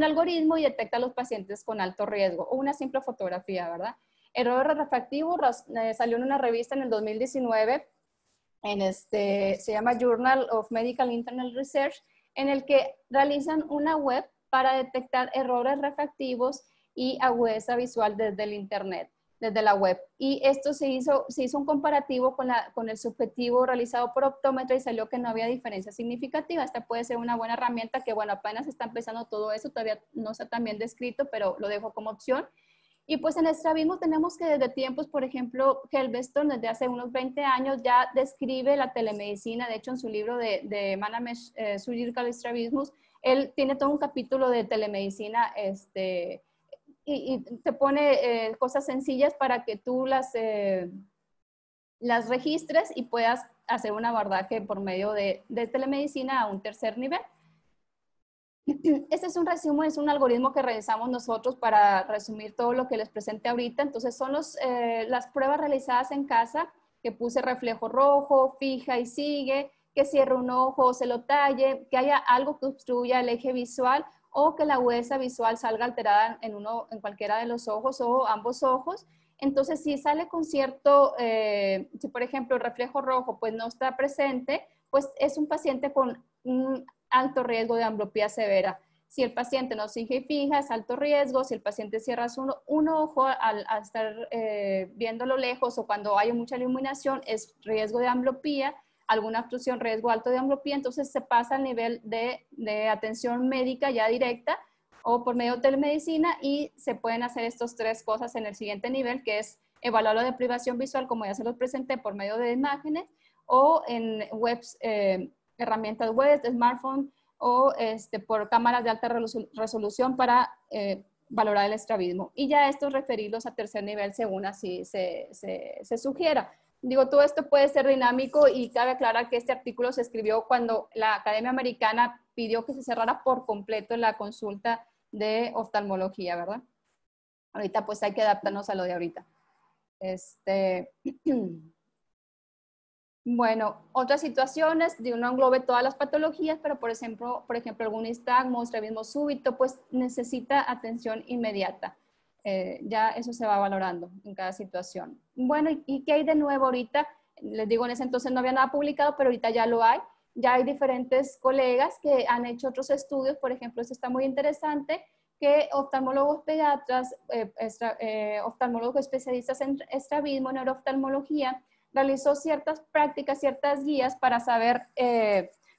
algoritmo y detecta a los pacientes con alto riesgo o una simple fotografía, ¿verdad? Error refractivo salió en una revista en el 2019, se llama Journal of Medical Internal Research, en el que realizan una web para detectar errores refractivos y agudeza visual desde el internet, desde la web. Y esto se hizo un comparativo con el subjetivo realizado por optómetra y salió que no había diferencia significativa. Esta puede ser una buena herramienta que, bueno, apenas está empezando todo eso, todavía no está tan bien descrito, pero lo dejo como opción. Y pues en estrabismo tenemos que desde tiempos, por ejemplo, Helveston desde hace unos 20 años ya describe la telemedicina. De hecho, en su libro de Manamesh Surgical Strabismus, él tiene todo un capítulo de telemedicina y te pone cosas sencillas para que tú las registres y puedas hacer un abordaje por medio de telemedicina a un tercer nivel. Este es un resumen, es un algoritmo que realizamos nosotros para resumir todo lo que les presenté ahorita. Entonces son las pruebas realizadas en casa, que puse reflejo rojo, fija y sigue, que cierre un ojo o se lo talle, que haya algo que obstruya el eje visual o que la agudeza visual salga alterada en cualquiera de los ojos o ambos ojos. Entonces si sale con cierto, si por ejemplo el reflejo rojo pues no está presente, pues es un paciente con un alto riesgo de ambliopía severa. Si el paciente no sigue y fija, es alto riesgo. Si el paciente cierra un ojo al estar viéndolo lejos o cuando hay mucha iluminación, es riesgo de ambliopía. Alguna obstrucción, riesgo alto de ambliopía. Entonces se pasa al nivel de atención médica ya directa o por medio de telemedicina y se pueden hacer estas 3 cosas en el siguiente nivel, que es evaluar la deprivación visual, como ya se los presenté, por medio de imágenes o en webs, herramientas web, smartphone o por cámaras de alta resolución para valorar el estrabismo. Y ya estos referirlos a tercer nivel según así se sugiera. Digo, todo esto puede ser dinámico y cabe aclarar que este artículo se escribió cuando la Academia Americana pidió que se cerrara por completo la consulta de oftalmología, ¿verdad? Ahorita pues hay que adaptarnos a lo de ahorita. Bueno, otras situaciones, no englobe todas las patologías, pero por ejemplo algún nistagmo, estrabismo súbito, pues necesita atención inmediata. Ya eso se va valorando en cada situación. Bueno, ¿y qué hay de nuevo ahorita? Les digo, en ese entonces no había nada publicado, pero ahorita ya lo hay. Ya hay diferentes colegas que han hecho otros estudios, por ejemplo, esto está muy interesante, que oftalmólogos pediatras, oftalmólogos especialistas en estrabismo, neurooftalmología, realizó ciertas prácticas, ciertas guías para saber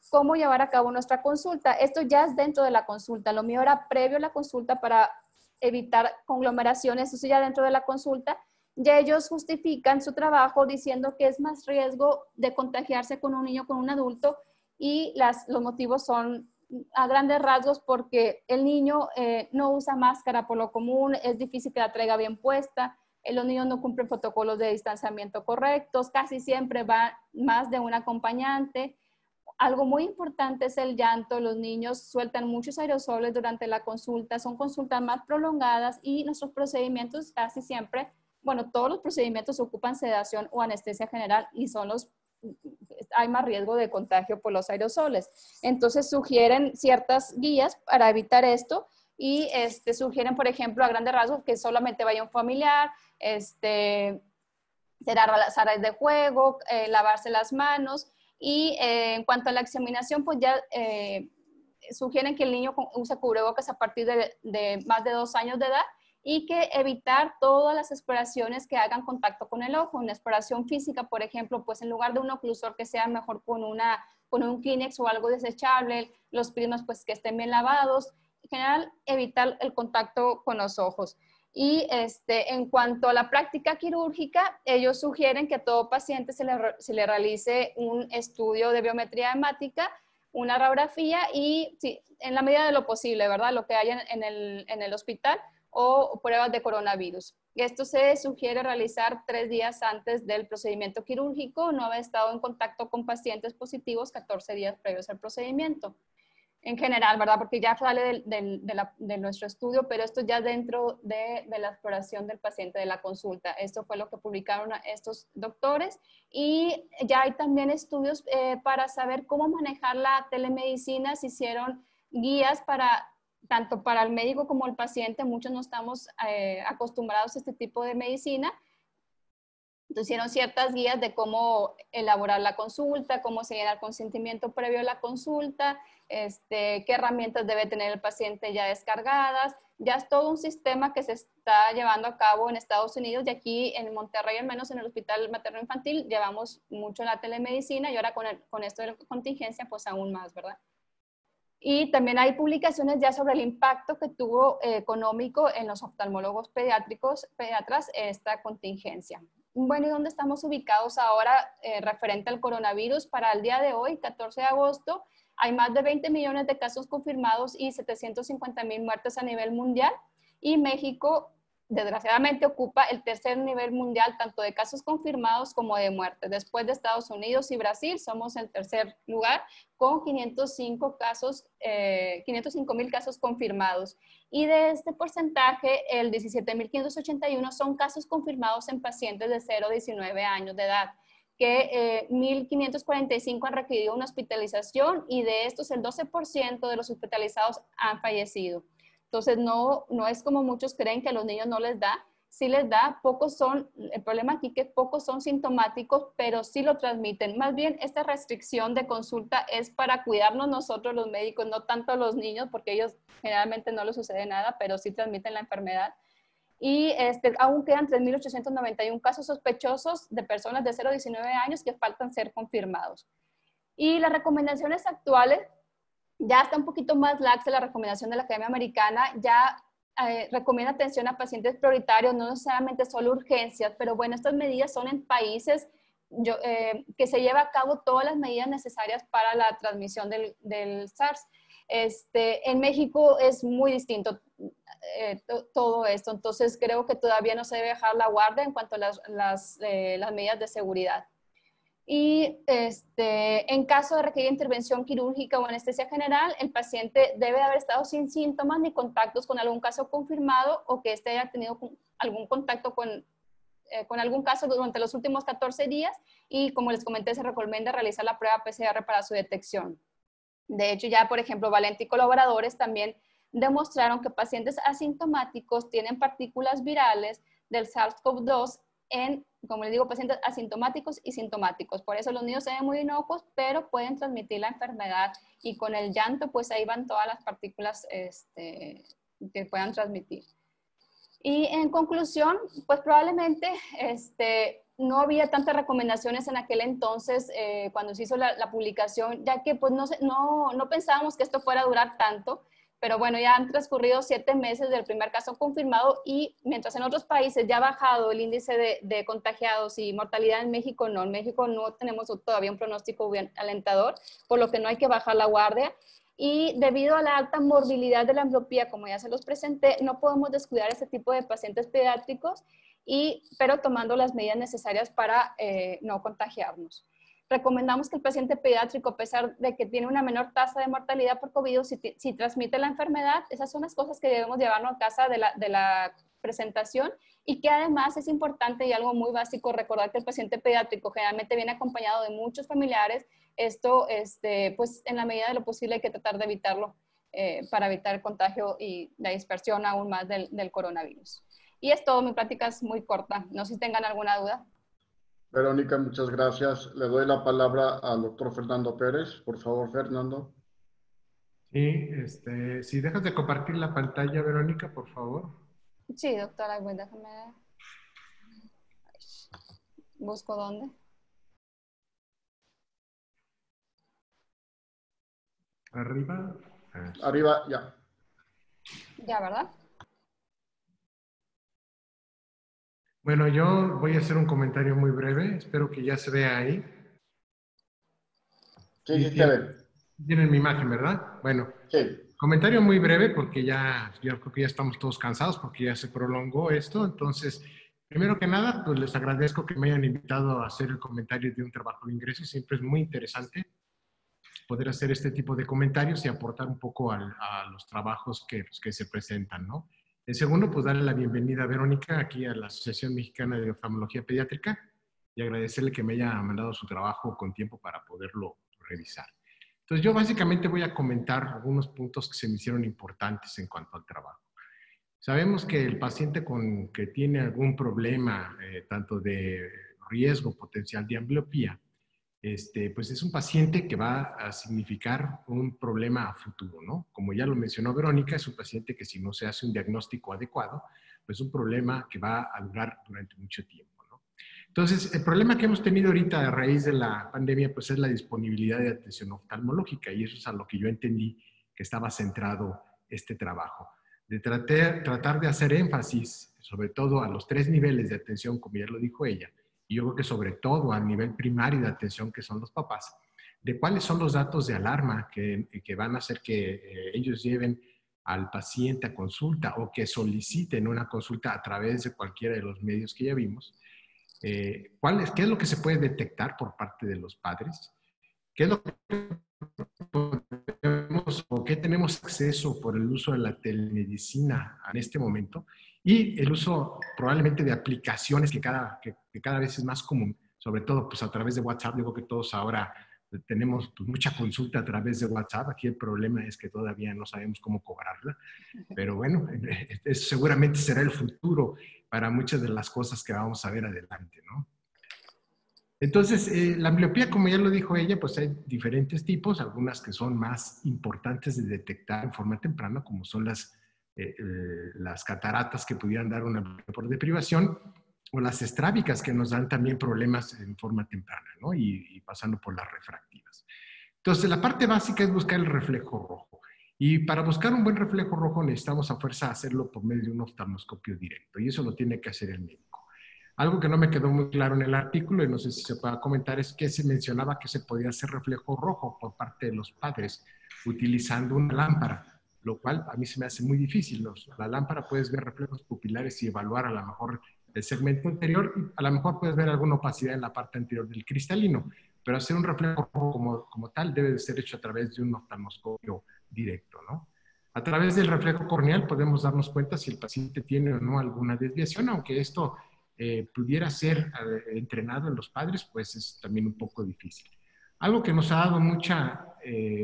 cómo llevar a cabo nuestra consulta. Esto ya es dentro de la consulta. Lo mío era previo a la consulta para evitar conglomeraciones. Eso ya dentro de la consulta. Ya ellos justifican su trabajo diciendo que es más riesgo de contagiarse con un niño, con un adulto, y los motivos son a grandes rasgos porque el niño no usa máscara por lo común, es difícil que la traiga bien puesta. los niños no cumplen protocolos de distanciamiento correctos, casi siempre va más de un acompañante. Algo muy importante es el llanto. Los niños sueltan muchos aerosoles durante la consulta, son consultas más prolongadas y nuestros procedimientos casi siempre, bueno, todos los procedimientos ocupan sedación o anestesia general y hay más riesgo de contagio por los aerosoles. Entonces sugieren ciertas guías para evitar esto y sugieren, por ejemplo, a grandes rasgos que solamente vaya un familiar, cerrar las áreas de juego, lavarse las manos. Y en cuanto a la examinación, pues ya sugieren que el niño use cubrebocas a partir de más de 2 años de edad y que evitar todas las exploraciones que hagan contacto con el ojo. Una exploración física, por ejemplo, pues en lugar de un oclusor que sea mejor con un Kleenex o algo desechable, los prismas pues que estén bien lavados. En general, evitar el contacto con los ojos. Y en cuanto a la práctica quirúrgica, ellos sugieren que a todo paciente se le realice un estudio de biometría hemática, una radiografía y, sí, en la medida de lo posible, ¿verdad? Lo que haya en el hospital o pruebas de coronavirus. Esto se sugiere realizar 3 días antes del procedimiento quirúrgico, no haber estado en contacto con pacientes positivos 14 días previos al procedimiento. En general, ¿verdad? Porque ya sale de nuestro estudio, pero esto ya dentro de la exploración del paciente, de la consulta. Esto fue lo que publicaron estos doctores. Y ya hay también estudios para saber cómo manejar la telemedicina. Se hicieron guías tanto para el médico como el paciente. Muchos no estamos acostumbrados a este tipo de medicina. Entonces hicieron ciertas guías de cómo elaborar la consulta, cómo se llena el consentimiento previo a la consulta, qué herramientas debe tener el paciente ya descargadas. Ya es todo un sistema que se está llevando a cabo en Estados Unidos y aquí en Monterrey, al menos en el Hospital Materno Infantil, llevamos mucho la telemedicina y ahora con esto de la contingencia, pues aún más, ¿verdad? Y también hay publicaciones ya sobre el impacto que tuvo económico en los oftalmólogos pediatras esta contingencia. Bueno, ¿y dónde estamos ubicados ahora referente al coronavirus? Para el día de hoy, 14 de agosto, hay más de 20 millones de casos confirmados y 750,000 muertes a nivel mundial. Y México, desgraciadamente, ocupa el 3er nivel mundial, tanto de casos confirmados como de muertes. Después de Estados Unidos y Brasil, somos el 3er lugar con 505,000 casos confirmados. Y de este porcentaje, el 17,581 son casos confirmados en pacientes de 0 a 19 años de edad, que 1,545 han requerido una hospitalización y de estos el 12% de los hospitalizados han fallecido. Entonces, no es como muchos creen que a los niños no les da. Sí les da, el problema aquí que pocos son sintomáticos, pero sí lo transmiten. Más bien, esta restricción de consulta es para cuidarnos nosotros los médicos, no tanto a los niños, porque ellos generalmente no les sucede nada, pero sí transmiten la enfermedad. Y aún quedan 3,891 casos sospechosos de personas de 0 a 19 años que faltan ser confirmados. Y las recomendaciones actuales, ya está un poquito más laxa la recomendación de la Academia Americana, ya recomienda atención a pacientes prioritarios, no necesariamente solo urgencias, pero bueno, estas medidas son en países que se lleva a cabo todas las medidas necesarias para la transmisión del SARS. En México es muy distinto todo esto, entonces creo que todavía no se debe dejar la guardia en cuanto a las medidas de seguridad. Y en caso de requerir intervención quirúrgica o anestesia general, el paciente debe haber estado sin síntomas ni contactos con algún caso confirmado o que haya tenido algún contacto con algún caso durante los últimos 14 días y, como les comenté, se recomienda realizar la prueba PCR para su detección. De hecho, ya, por ejemplo, Valente y colaboradores también demostraron que pacientes asintomáticos tienen partículas virales del SARS-CoV-2 como les digo, pacientes asintomáticos y sintomáticos. Por eso los niños se ven muy inocuos, pero pueden transmitir la enfermedad y con el llanto, pues ahí van todas las partículas que puedan transmitir. Y en conclusión, pues probablemente no había tantas recomendaciones en aquel entonces cuando se hizo la publicación, ya que pues no pensábamos que esto fuera a durar tanto. Pero bueno, ya han transcurrido 7 meses del primer caso confirmado y mientras en otros países ya ha bajado el índice de contagiados y mortalidad, en México no. En México no tenemos todavía un pronóstico bien alentador, por lo que no hay que bajar la guardia. Y debido a la alta morbilidad de la ambliopía, como ya se los presenté, no podemos descuidar este tipo de pacientes pediátricos pero tomando las medidas necesarias para no contagiarnos. Recomendamos que el paciente pediátrico, a pesar de que tiene una menor tasa de mortalidad por COVID, si transmite la enfermedad, esas son las cosas que debemos llevarnos a casa de la presentación, y que además es importante y algo muy básico recordar que el paciente pediátrico generalmente viene acompañado de muchos familiares. Esto, pues en la medida de lo posible hay que tratar de evitarlo para evitar el contagio y la dispersión aún más del coronavirus. Y es todo, mi plática es muy corta, no sé si tengan alguna duda. Verónica, muchas gracias. Le doy la palabra al doctor Fernando Pérez. Por favor, Fernando. Sí, si dejas de compartir la pantalla, Verónica, por favor. Sí, doctora, pues déjame... ¿Busco dónde? Arriba. Arriba, ya. Ya, ¿verdad? Bueno, yo voy a hacer un comentario muy breve. Espero que ya se vea ahí. Sí, sí se ve. Tienen mi imagen, ¿verdad? Bueno, sí. Comentario muy breve porque yo creo que ya estamos todos cansados porque ya se prolongó esto. Entonces, primero que nada, pues les agradezco que me hayan invitado a hacer el comentario de un trabajo de ingreso. Siempre es muy interesante poder hacer este tipo de comentarios y aportar un poco a los trabajos que se presentan, ¿no? En segundo, pues darle la bienvenida a Verónica aquí a la Asociación Mexicana de Oftalmología Pediátrica y agradecerle que me haya mandado su trabajo con tiempo para poderlo revisar. Entonces, yo básicamente voy a comentar algunos puntos que se me hicieron importantes en cuanto al trabajo. Sabemos que el paciente que tiene algún problema, tanto de riesgo potencial de ambliopía, pues es un paciente que va a significar un problema a futuro, ¿no? Como ya lo mencionó Verónica, es un paciente que si no se hace un diagnóstico adecuado, pues es un problema que va a durar durante mucho tiempo, ¿no? Entonces, el problema que hemos tenido ahorita a raíz de la pandemia, pues es la disponibilidad de atención oftalmológica, y eso es a lo que yo entendí que estaba centrado este trabajo. De tratar de hacer énfasis, sobre todo a los 3 niveles de atención, como ya lo dijo ella, y yo creo que sobre todo al nivel primario de atención, que son los papás, de cuáles son los datos de alarma que van a hacer que ellos lleven al paciente a consulta o que soliciten una consulta a través de cualquiera de los medios que ya vimos. ¿Qué es lo que se puede detectar por parte de los padres? ¿Qué es lo que podemos o qué tenemos acceso por el uso de la telemedicina en este momento? Y el uso probablemente de aplicaciones que cada vez es más común, sobre todo pues a través de WhatsApp. Digo que todos ahora tenemos pues, mucha consulta a través de WhatsApp. Aquí el problema es que todavía no sabemos cómo cobrarla, pero bueno, eso seguramente será el futuro para muchas de las cosas que vamos a ver adelante, ¿no? Entonces, la ambliopía, como ya lo dijo ella, pues hay diferentes tipos, algunas que son más importantes de detectar en forma temprana, como son las cataratas que pudieran dar una ambliopía por deprivación, o las estrábicas que nos dan también problemas en forma temprana, ¿no? Y pasando por las refractivas. Entonces, la parte básica es buscar el reflejo rojo. Y para buscar un buen reflejo rojo necesitamos a fuerza hacerlo por medio de un oftalmoscopio directo, y eso lo tiene que hacer el médico. Algo que no me quedó muy claro en el artículo, y no sé si se pueda comentar, es que se mencionaba que se podía hacer reflejo rojo por parte de los padres utilizando una lámpara, lo cual a mí se me hace muy difícil. La lámpara puedes ver reflejos pupilares y evaluar a lo mejor el segmento anterior, y a lo mejor puedes ver alguna opacidad en la parte anterior del cristalino, pero hacer un reflejo rojo como tal debe de ser hecho a través de un oftalmoscopio directo, ¿no? A través del reflejo corneal podemos darnos cuenta si el paciente tiene o no alguna desviación, aunque esto pudiera ser entrenado en los padres, pues es también un poco difícil. Algo que nos ha dado mucha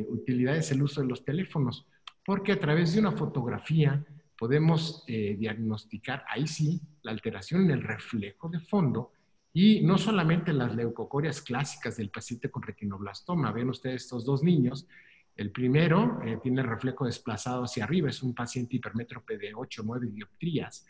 utilidad es el uso de los teléfonos, porque a través de una fotografía podemos diagnosticar, ahí sí, la alteración en el reflejo de fondo, y no solamente las leucocorias clásicas del paciente con retinoblastoma. Ven ustedes estos 2 niños. El primero tiene el reflejo desplazado hacia arriba, es un paciente hipermétrope de 8 o 9 dioptrías,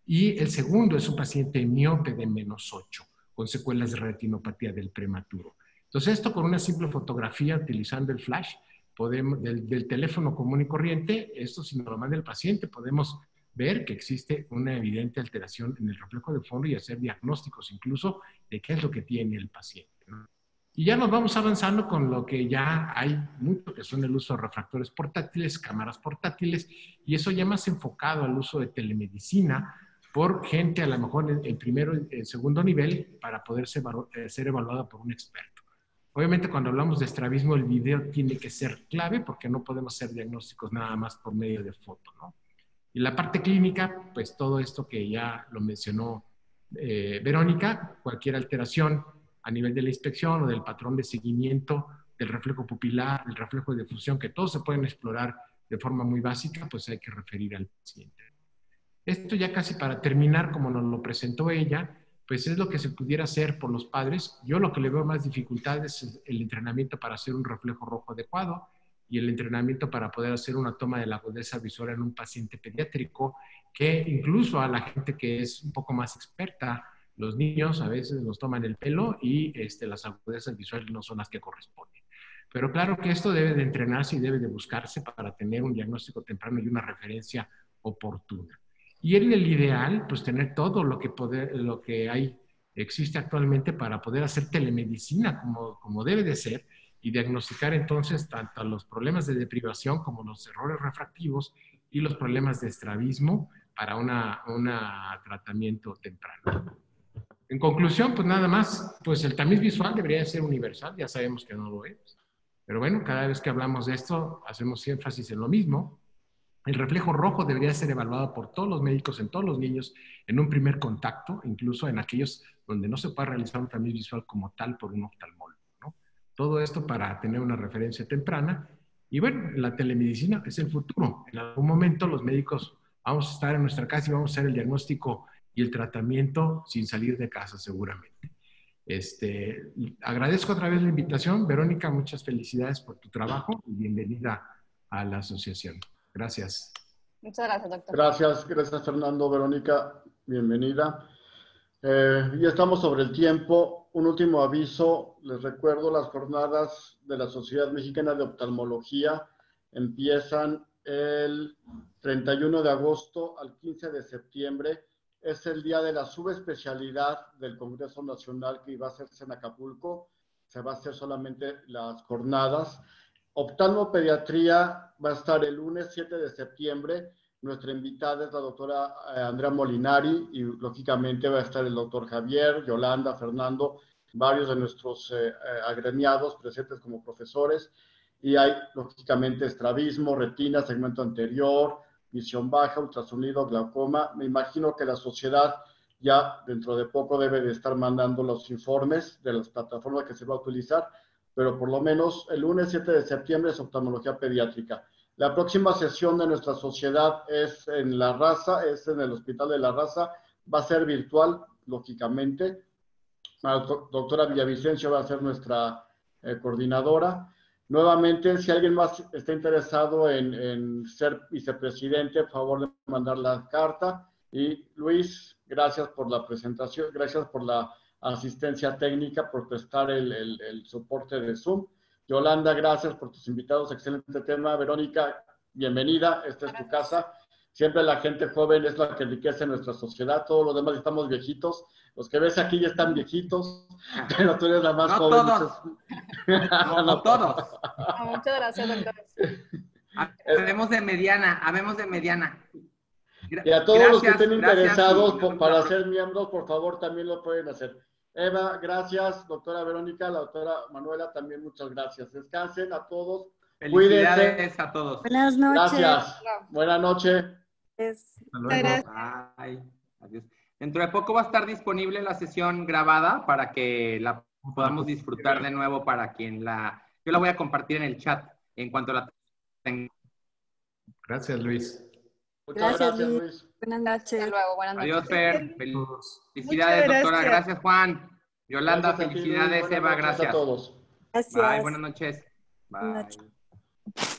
y el segundo es un paciente miope de -8, con secuelas de retinopatía del prematuro. Entonces, esto con una simple fotografía utilizando el flash del teléfono común y corriente, esto sin lo manda el paciente, podemos ver que existe una evidente alteración en el reflejo de fondo y hacer diagnósticos incluso de qué es lo que tiene el paciente, ¿no? Y ya nos vamos avanzando con lo que ya hay mucho, que son el uso de refractores portátiles, cámaras portátiles, y eso ya más enfocado al uso de telemedicina, por gente a lo mejor en primero y segundo nivel para poder ser evaluada por un experto. Obviamente cuando hablamos de estrabismo el video tiene que ser clave porque no podemos hacer diagnósticos nada más por medio de foto, ¿no? Y la parte clínica, pues todo esto que ya lo mencionó Verónica, cualquier alteración a nivel de la inspección o del patrón de seguimiento del reflejo pupilar, del reflejo de difusión, que todos se pueden explorar de forma muy básica, pues hay que referir al paciente. Esto ya casi para terminar, como nos lo presentó ella, pues es lo que se pudiera hacer por los padres. Yo lo que le veo más dificultades es el entrenamiento para hacer un reflejo rojo adecuado y el entrenamiento para poder hacer una toma de la agudeza visual en un paciente pediátrico, que incluso a la gente que es un poco más experta, los niños a veces nos toman el pelo y las agudezas visuales no son las que corresponden. Pero claro que esto debe de entrenarse y debe de buscarse para tener un diagnóstico temprano y una referencia oportuna. Y en el ideal, pues tener todo lo que existe actualmente para poder hacer telemedicina como debe de ser y diagnosticar entonces tanto los problemas de deprivación como los errores refractivos y los problemas de estrabismo para un tratamiento temprano. En conclusión, pues nada más, pues el tamiz visual debería ser universal, ya sabemos que no lo es. Pero bueno, cada vez que hablamos de esto, hacemos énfasis en lo mismo. El reflejo rojo debería ser evaluado por todos los médicos en todos los niños en un primer contacto, incluso en aquellos donde no se puede realizar un tamiz visual como tal por un oftalmólogo, ¿no? Todo esto para tener una referencia temprana. Y bueno, la telemedicina es el futuro. En algún momento los médicos vamos a estar en nuestra casa y vamos a hacer el diagnóstico y el tratamiento sin salir de casa seguramente. Agradezco otra vez la invitación. Verónica, muchas felicidades por tu trabajo y bienvenida a la asociación. Gracias. Muchas gracias, doctor. Gracias Fernando, Verónica, bienvenida. Ya estamos sobre el tiempo. Un último aviso, les recuerdo, las jornadas de la Sociedad Mexicana de Oftalmología empiezan el 31 de agosto al 15 de septiembre. Es el día de la subespecialidad del Congreso Nacional que iba a hacerse en Acapulco. Se va a hacer solamente las jornadas. Oftalmopediatría va a estar el lunes 7 de septiembre. Nuestra invitada es la doctora Andrea Molinari y lógicamente va a estar el doctor Javier, Yolanda, Fernando, varios de nuestros agremiados presentes como profesores. Y hay lógicamente estrabismo, retina, segmento anterior, visión baja, ultrasonido, glaucoma. Me imagino que la sociedad ya dentro de poco debe de estar mandando los informes de las plataformas que se va a utilizar, pero por lo menos el lunes 7 de septiembre es oftalmología pediátrica. La próxima sesión de nuestra sociedad es en La Raza, es en el Hospital de La Raza, va a ser virtual, lógicamente. La doctora Villavicencio va a ser nuestra coordinadora. Nuevamente, si alguien más está interesado en ser vicepresidente, por favor de mandar la carta. Y Luis, gracias por la presentación, gracias por la asistencia técnica, por prestar el soporte de Zoom. Yolanda, gracias por tus invitados, excelente tema. Verónica, bienvenida, esta es tu casa. Siempre la gente joven es la que enriquece nuestra sociedad, todos los demás estamos viejitos. Los que ves aquí ya están viejitos, pero tú eres la más joven. Todos. No todos. Muchas gracias, doctor. Habemos de mediana. Y a todos los que estén interesados para ser miembros, por favor, también lo pueden hacer. Eva, gracias. Doctora Verónica, la doctora Manuela, también muchas gracias. Descansen a todos. Felicidades Cuídense. A todos. Buenas noches. Gracias. Buenas noches. Hasta luego. Bye. Adiós. Dentro de poco va a estar disponible la sesión grabada para que la podamos disfrutar de nuevo para quien yo la voy a compartir en el chat en cuanto la tenga. Gracias, Luis. Muchas gracias, Luis. Buenas noches. Hasta luego, buenas noches. Adiós, Fer. Felicidades, doctora. Gracias, Juan. Yolanda, Gracias a ti, felicidades. Luis. Eva, Buenas noches gracias. a todos. Gracias. Bye, buenas noches. Buenas noches. Bye.